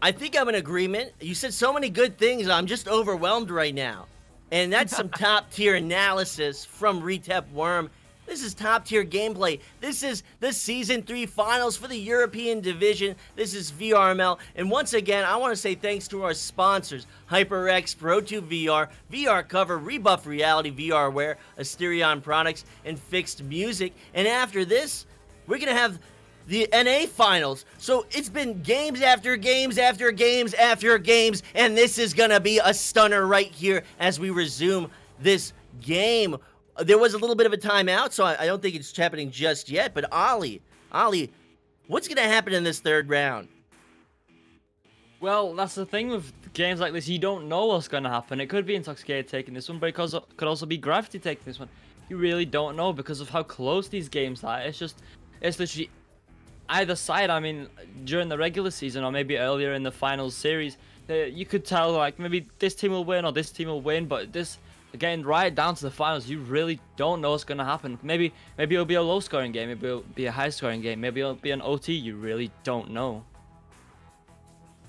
I think I'm in agreement. You said so many good things, I'm just overwhelmed right now. And that's some top-tier analysis from Retep Worm. This is top-tier gameplay. This is the Season 3 Finals for the European Division. This is VRML. And once again, I want to say thanks to our sponsors, HyperX, Pro2 VR, VR Cover, Rebuff Reality, VR Wear, Asterion Products, and Fixed Music. And after this, we're going to have the NA Finals. So it's been games after games after games after games, and this is going to be a stunner right here as we resume this game. There was a little bit of a timeout, so I don't think it's happening just yet, but Ollie, what's going to happen in this third round? Well, that's the thing with games like this. You don't know what's going to happen. It could be Intoxicated taking this one, but it could also be Gravity taking this one. You really don't know because of how close these games are. It's literally either side. I mean, during the regular season or maybe earlier in the finals series, you could tell like maybe this team will win or this team will win, but getting right down to the finals, you really don't know what's going to happen. Maybe it'll be a low-scoring game, maybe it'll be a high-scoring game, maybe it'll be an OT. You really don't know.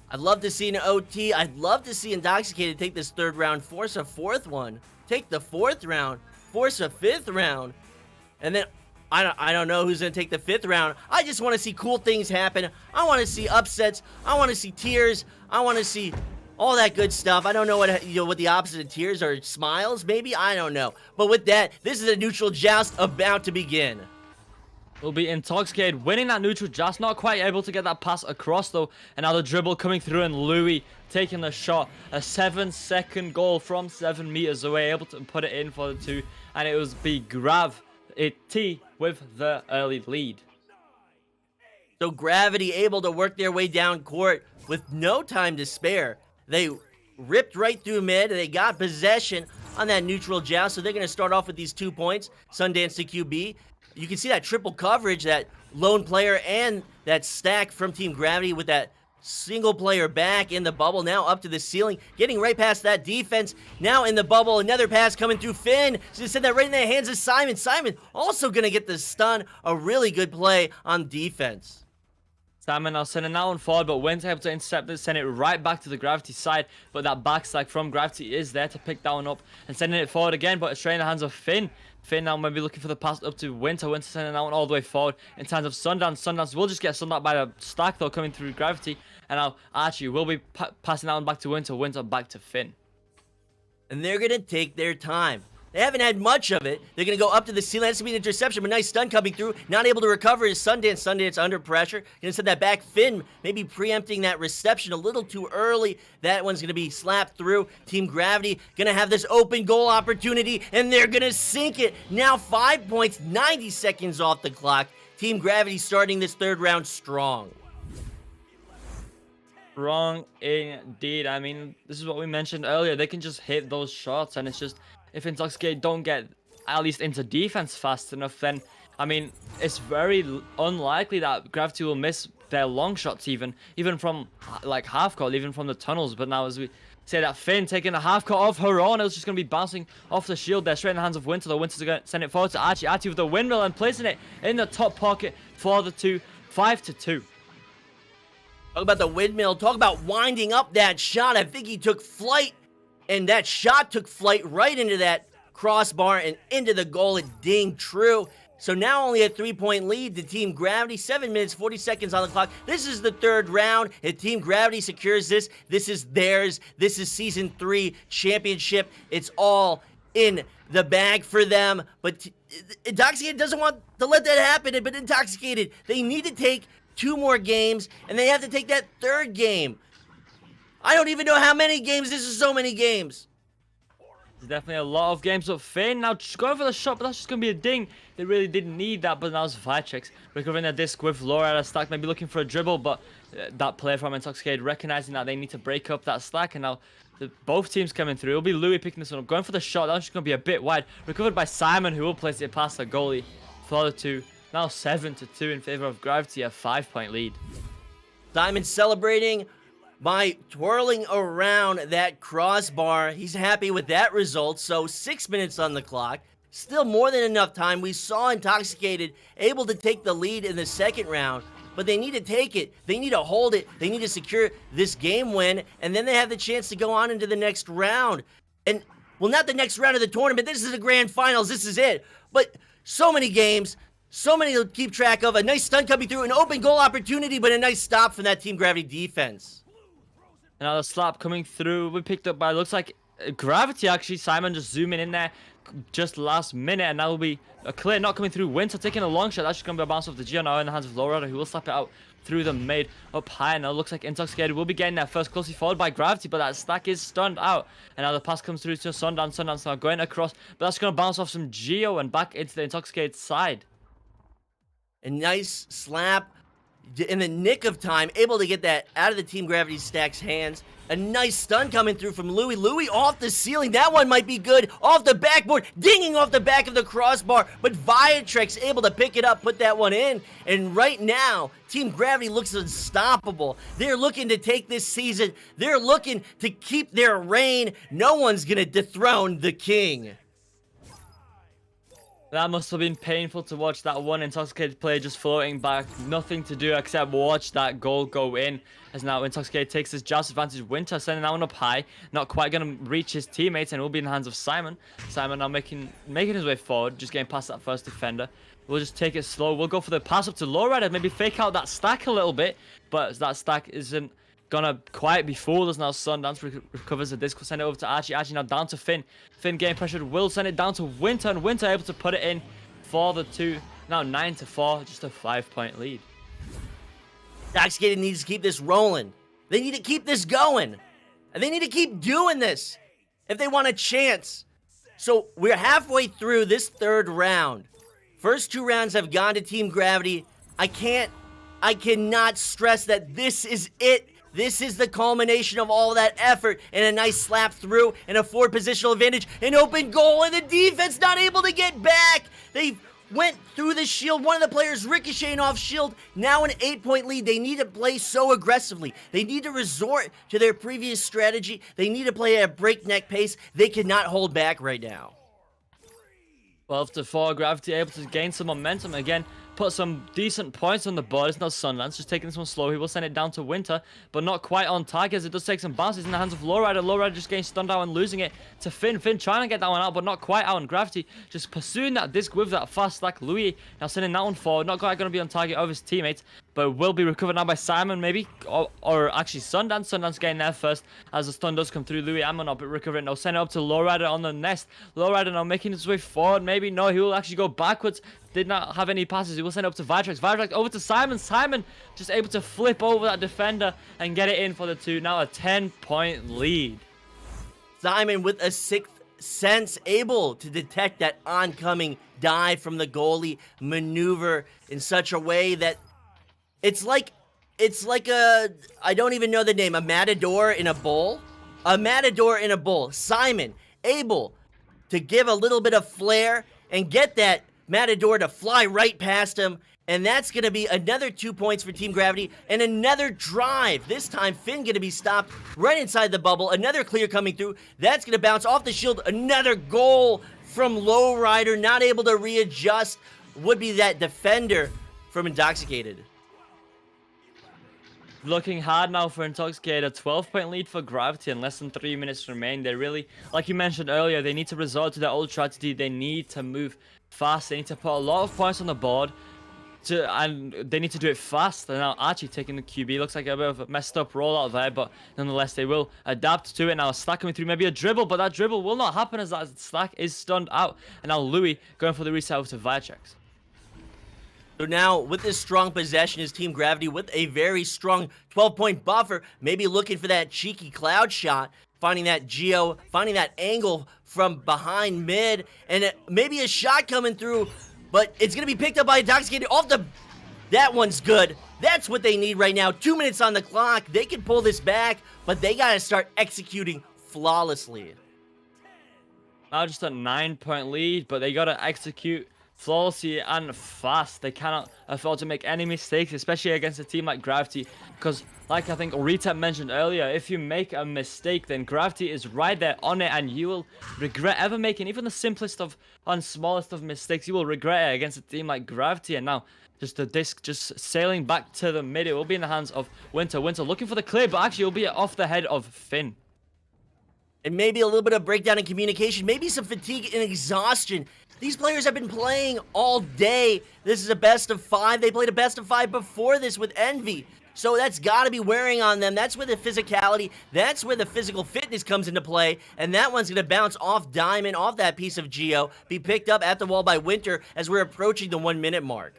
I'd love to see an OT. I'd love to see Intoxicated take this third round, force a fourth one, take the fourth round, force a fifth round, and then I don't know who's going to take the fifth round. I just want to see cool things happen. I want to see upsets. I want to see tears. I want to see all that good stuff. I don't know what the opposite of tears are. Smiles, maybe? I don't know. But with that, this is a neutral joust about to begin. Will be Intoxicated winning that neutral joust. Not quite able to get that pass across, though. And now the dribble coming through, and Louis taking the shot. A 7-second goal from 7 meters away. Able to put it in for the 2. And it was be Gravity with the early lead. So Gravity able to work their way down court with no time to spare. They ripped right through mid. They got possession on that neutral joust. So they're going to start off with these 2 points. Sundance to QB. You can see that triple coverage, that lone player and that stack from Team Gravity with that single player back in the bubble. Now up to the ceiling, getting right past that defense. Now in the bubble, another pass coming through Finn. So send that right in the hands of Simon. Simon also going to get the stun. A really good play on defense. Simon now sending that one forward, but Wentz able to intercept it, send it right back to the Gravity side. But that backstack from Gravity is there to pick that one up and sending it forward again, but it's straight in the hands of Finn. Finn now maybe looking for the pass up to Winter. Winter sending that one all the way forward in terms of Sundance. Sundance will just get stunned out by the stack though coming through Gravity. And now Archie will be passing that one back to Winter. Winter back to Finn. And they're going to take their time. They haven't had much of it. They're going to go up to the ceiling. That's going to be an interception, but nice stun coming through. Not able to recover is Sundance. Sundance under pressure. Going to send that back. Finn maybe preempting that reception a little too early. That one's going to be slapped through. Team Gravity going to have this open goal opportunity, and they're going to sink it. Now 5 points, 90 seconds off the clock. Team Gravity starting this third round strong. Wrong indeed. I mean, this is what we mentioned earlier. They can just hit those shots, and it's just, if Intoxicated don't get at least into defense fast enough, then, I mean, it's very unlikely that Gravity will miss their long shots even from, like, half court, even from the tunnels. But now, as we say that, Finn taking a half court of her own, it's just going to be bouncing off the shield there, straight in the hands of Winter. The Winter's going to send it forward to Archie. Archie with the windmill and placing it in the top pocket for the 2. 5-2. Talk about the windmill. Talk about winding up that shot. I think he took flight. And that shot took flight right into that crossbar and into the goal. It dinged true. So now only a 3-point lead to Team Gravity. 7 minutes, 40 seconds on the clock. This is the third round. If Team Gravity secures this, this is theirs. This is Season 3 championship. It's all in the bag for them. But Intoxicated doesn't want to let that happen. But Intoxicated, they need to take 2 more games, and they have to take that third game. I don't even know how many games. This is so many games. There's definitely a lot of games, but Finn now just going for the shot, but that's just going to be a ding. They really didn't need that, but now it's Vitrix recovering their disc with Laura at a stack, maybe looking for a dribble, but that player from Intoxicated recognizing that they need to break up that stack, and now both teams coming through. It'll be Louis picking this one up, going for the shot. That's just going to be a bit wide. Recovered by Simon, who will place it past the goalie for the 2. Now 7-2 in favor of Gravity, a 5-point lead. Simon celebrating by twirling around that crossbar. He's happy with that result. So 6 minutes on the clock. Still more than enough time. We saw Intoxicated able to take the lead in the second round, but they need to take it. They need to hold it. They need to secure this game win, and then they have the chance to go on into the next round. And, well, not the next round of the tournament. This is the grand finals. This is it. But so many games, so many to keep track of. A nice stun coming through, an open goal opportunity, but a nice stop from that Team Gravity defense. Another slap coming through. We picked up by, looks like Gravity actually. Simon just zooming in there just last minute, and that will be a clear not coming through. Winter taking a long shot. That's just going to be a bounce off the Geo now in the hands of Laura, who will slap it out through the mid up high. Now looks like Intoxicated will be getting there first, closely followed by Gravity, but that stack is stunned out. And now the pass comes through to Sundance. Sundance now going across, but that's going to bounce off some Geo and back into the Intoxicated side. A nice slap in the nick of time, able to get that out of the Team Gravity stack's hands. A nice stun coming through from Louis. Louis off the ceiling. That one might be good. Off the backboard. Dinging off the back of the crossbar. But Viatrix able to pick it up, put that one in. And right now, Team Gravity looks unstoppable. They're looking to take this season. They're looking to keep their reign. No one's going to dethrone the king. That must have been painful to watch that one Intoxicated player just floating back. Nothing to do except watch that goal go in. As now Intoxicated takes his joust advantage. Winter sending that one up high. Not quite going to reach his teammates, and it will be in the hands of Simon. Simon now making his way forward. Just getting past that first defender. We'll just take it slow. We'll go for the pass up to Lowrider. Maybe fake out that stack a little bit. But that stack isn't gonna quite be fooled as now Sundance recovers the disc. We'll send it over to Archie. Archie now down to Finn. Finn getting pressured. Will send it down to Winter, and Winter able to put it in for the 2. Now 9-4, just a 5-point lead. Intoxicated needs to keep this rolling. They need to keep this going. And they need to keep doing this if they want a chance. So we're halfway through this third round. First 2 rounds have gone to Team Gravity. I cannot stress that this is it. This is the culmination of all that effort, and a nice slap through, and a forward positional advantage, an open goal, and the defense not able to get back. They went through the shield, one of the players ricocheting off shield, now an 8-point lead. They need to play so aggressively. They need to resort to their previous strategy. They need to play at a breakneck pace. They cannot hold back right now. 12-4, Gravity able to gain some momentum again. Put some decent points on the board. It's not Sunlance, just taking this one slow. He will send it down to Winter, but not quite on target as it does take some bounces in the hands of Lowrider. Lowrider just getting stunned out and losing it to Finn. Finn trying to get that one out, but not quite out. And Gravity just pursuing that disc with that fast stack. Louis now sending that one forward. Not quite going to be on target of his teammates, but will be recovered now by Simon maybe, or actually Sundance. Sundance getting there first as the stun does come through. Louis Amon up, but recovering now. Send it up to Lowrider on the nest. Lowrider now making his way forward. Maybe no, he will actually go backwards. Did not have any passes. He will send it up to Vitrax. Vitrax over to Simon. Simon just able to flip over that defender and get it in for the 2. Now a 10-point lead. Simon with a 6th sense, able to detect that oncoming dive from the goalie, maneuver in such a way that it's like a, I don't even know the name, a matador in a bowl? A matador in a bowl. Simon able to give a little bit of flair and get that Matador to fly right past him, and that's going to be another 2 points for Team Gravity, and another drive. This time, Finn going to be stopped right inside the bubble. Another clear coming through. That's going to bounce off the shield. Another goal from Lowrider, not able to readjust. Would be that defender from Intoxicated. looking hard now for Intoxicated. A 12-point lead for Gravity and less than 3 minutes remain. They really, like you mentioned earlier, they need to resort to their old strategy. They need to move fast. They need to put a lot of points on the board. And they need to do it fast. They're now Archie taking the QB. Looks like a bit of a messed up rollout there, but nonetheless they will adapt to it. Now Stack coming through, maybe a dribble, but that dribble will not happen as that Stack is stunned out. And now Louis going for the reset over to Vitrex. So now, with this strong possession, is Team Gravity with a very strong 12-point buffer, maybe looking for that cheeky cloud shot, finding that Geo, finding that angle from behind mid, and maybe a shot coming through, but it's going to be picked up by Intoxicated off the... That one's good. That's what they need right now. 2 minutes on the clock. They can pull this back, but they got to start executing flawlessly. Now just a 9-point lead, but they got to execute flawlessly and fast. They cannot afford to make any mistakes, especially against a team like Gravity, because like I think Retep mentioned earlier, if you make a mistake, then Gravity is right there on it, and you will regret ever making even the simplest of and smallest of mistakes. You will regret it against a team like Gravity. And now just the disc just sailing back to the mid. It will be in the hands of Winter. Winter looking for the clear, but actually it will be off the head of Finn. And maybe a little bit of breakdown in communication, maybe some fatigue and exhaustion. These players have been playing all day. This is a best of 5. They played a best of 5 before this with Envy. So that's got to be wearing on them. That's where the physicality, that's where the physical fitness comes into play. And that one's going to bounce off Diamond, off that piece of Geo, be picked up at the wall by Winter as we're approaching the 1 minute mark.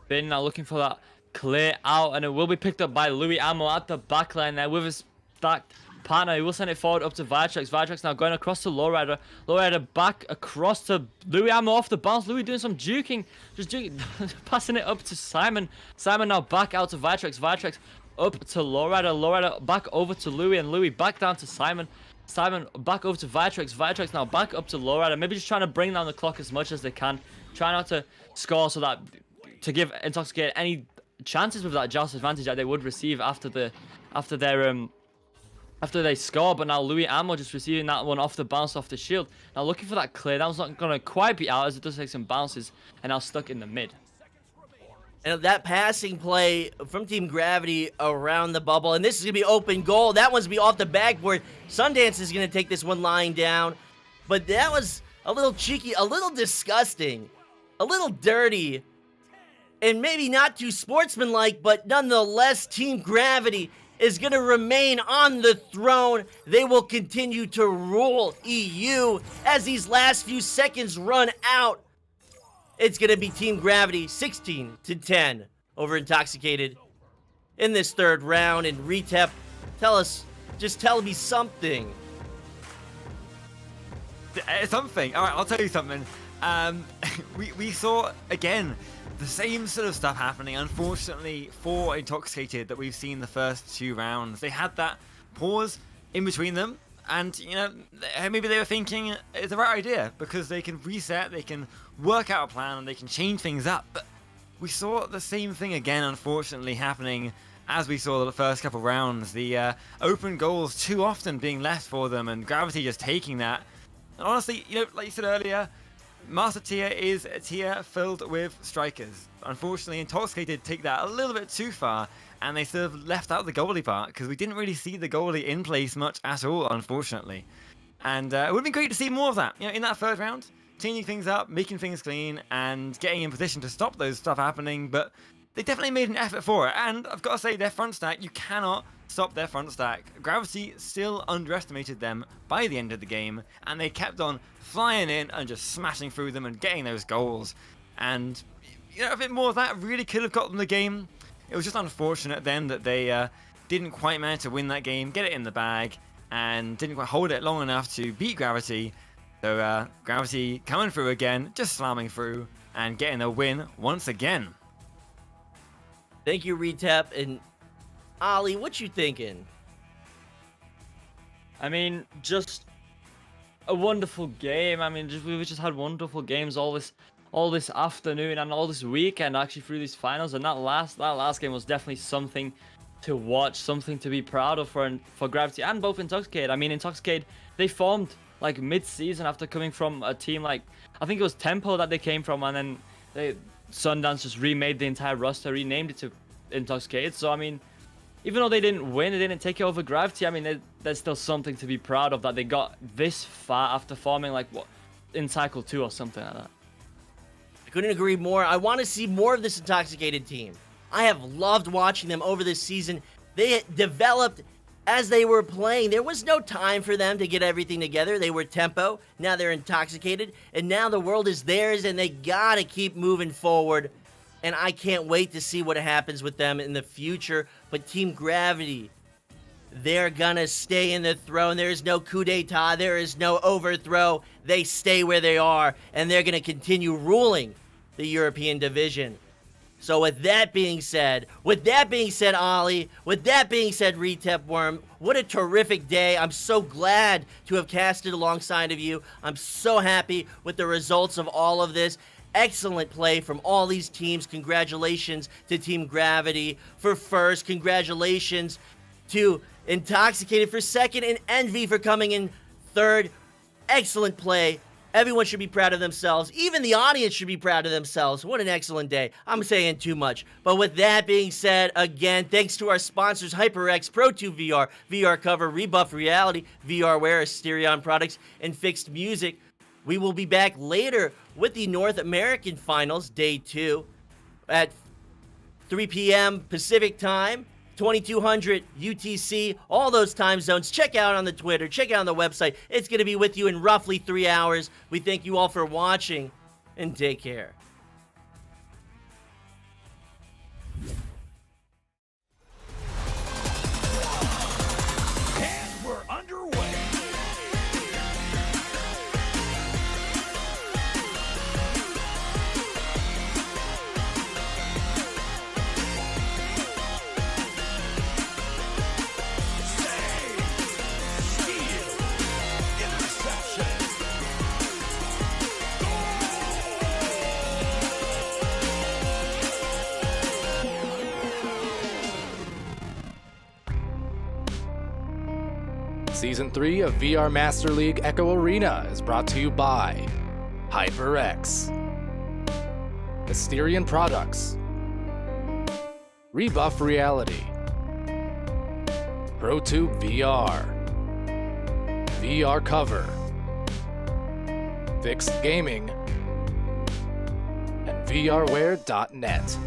Finn now looking for that clear out, and it will be picked up by Louis Ammo at the backline there with his stacked partner. He will send it forward up to Vitrex. Vitrex now going across to Lowrider. Lowrider back across to Louis Ammo off the bounce. Louis doing some juking. Just juking, passing it up to Simon. Simon now back out to Vitrex. Vitrex up to Lowrider. Lowrider back over to Louis, and Louis back down to Simon. Simon back over to Vitrex. Vitrex now back up to Lowrider. Maybe just trying to bring down the clock as much as they can. Try not to score so that to give Intoxicated any chances with that joust advantage that they would receive after they score. But now Louis Ammo just receiving that one off the bounce off the shield. Now looking for that clear. That was not going to quite be out as it does take some bounces, and now stuck in the mid. And that passing play from Team Gravity around the bubble, and this is going to be open goal. That one's going to be off the backboard. Sundance is going to take this one lying down. But that was a little cheeky, a little disgusting, a little dirty, and maybe not too sportsmanlike, but nonetheless, Team Gravity is going to remain on the throne. They will continue to rule EU as these last few seconds run out. It's going to be Team Gravity 16-10 over Intoxicated in this third round. And Retep, just tell me something. Something. All right, I'll tell you something. We saw, again, the same sort of stuff happening, unfortunately, for Intoxicated that we've seen the first 2 rounds. They had that pause in between them, and, you know, maybe they were thinking it's the right idea because they can reset, they can work out a plan, and they can change things up. But we saw the same thing again, unfortunately, happening as we saw the first couple rounds. The open goals too often being left for them, and Gravity just taking that. And honestly, you know, like you said earlier, Master tier is a tier filled with strikers. Unfortunately, Intoxicated take that a little bit too far, and they sort of left out the goalie part, because we didn't really see the goalie in place much at all, unfortunately. And it would have been great to see more of that, you know, in that third round, cleaning things up, making things clean, and getting in position to stop those stuff happening, but they definitely made an effort for it. And I've got to say, their front stack, you cannot stop their front stack. Gravity still underestimated them by the end of the game, and they kept on flying in and just smashing through them and getting those goals. And, you know, a bit more of that really could have got them the game. It was just unfortunate then that they didn't quite manage to win that game, get it in the bag, and didn't quite hold it long enough to beat Gravity. So Gravity coming through again, just slamming through and getting a win once again. Thank you, Retep. And Ollie, what you thinking? I mean, just a wonderful game. I mean, we've just had wonderful games all this afternoon and all this weekend actually through these finals. And that last game was definitely something to watch, something to be proud of for Gravity and both Intoxicated. I mean, Intoxicated, they formed like mid-season after coming from a team like, I think it was Tempo that they came from, and then Sundance just remade the entire roster, renamed it to Intoxicated. So, I mean, even though they didn't win, they didn't take it over Gravity, I mean, there's still something to be proud of that they got this far after forming, like, what, in Cycle 2 or something like that. I couldn't agree more. I want to see more of this Intoxicated team. I have loved watching them over this season. They developed as they were playing. There was no time for them to get everything together. They were tempo. Now they're Intoxicated. And now the world is theirs, and they gotta keep moving forward. And I can't wait to see what happens with them in the future. But Team Gravity, they're gonna stay in the throne. There is no coup d'etat. There is no overthrow. They stay where they are, and they're gonna continue ruling the European division. So with that being said, Ollie, with that being said, Retep Worm, what a terrific day. I'm so glad to have casted alongside of you. I'm so happy with the results of all of this. Excellent play from all these teams. Congratulations to Team Gravity for first. Congratulations to Intoxicated for second, and Envy for coming in third. Excellent play. Everyone should be proud of themselves. Even the audience should be proud of themselves. What an excellent day. I'm saying too much. But with that being said, again, thanks to our sponsors, HyperX, Pro2 VR, VR Cover, Rebuff Reality, VR Wear, Asterion Products, and Fixed Music. We will be back later with the North American Finals, Day 2, at 3 p.m. Pacific Time. 2200 UTC, all those time zones. Check out on the Twitter, check out on the website. It's going to be with you in roughly 3 hours. We thank you all for watching, and take care. And we're underway. Season 3 of VR Master League Echo Arena is brought to you by HyperX, Asterion Products, Rebuff Reality, Pro2 VR, VR Cover, Fixed Gaming, and VRWare.net.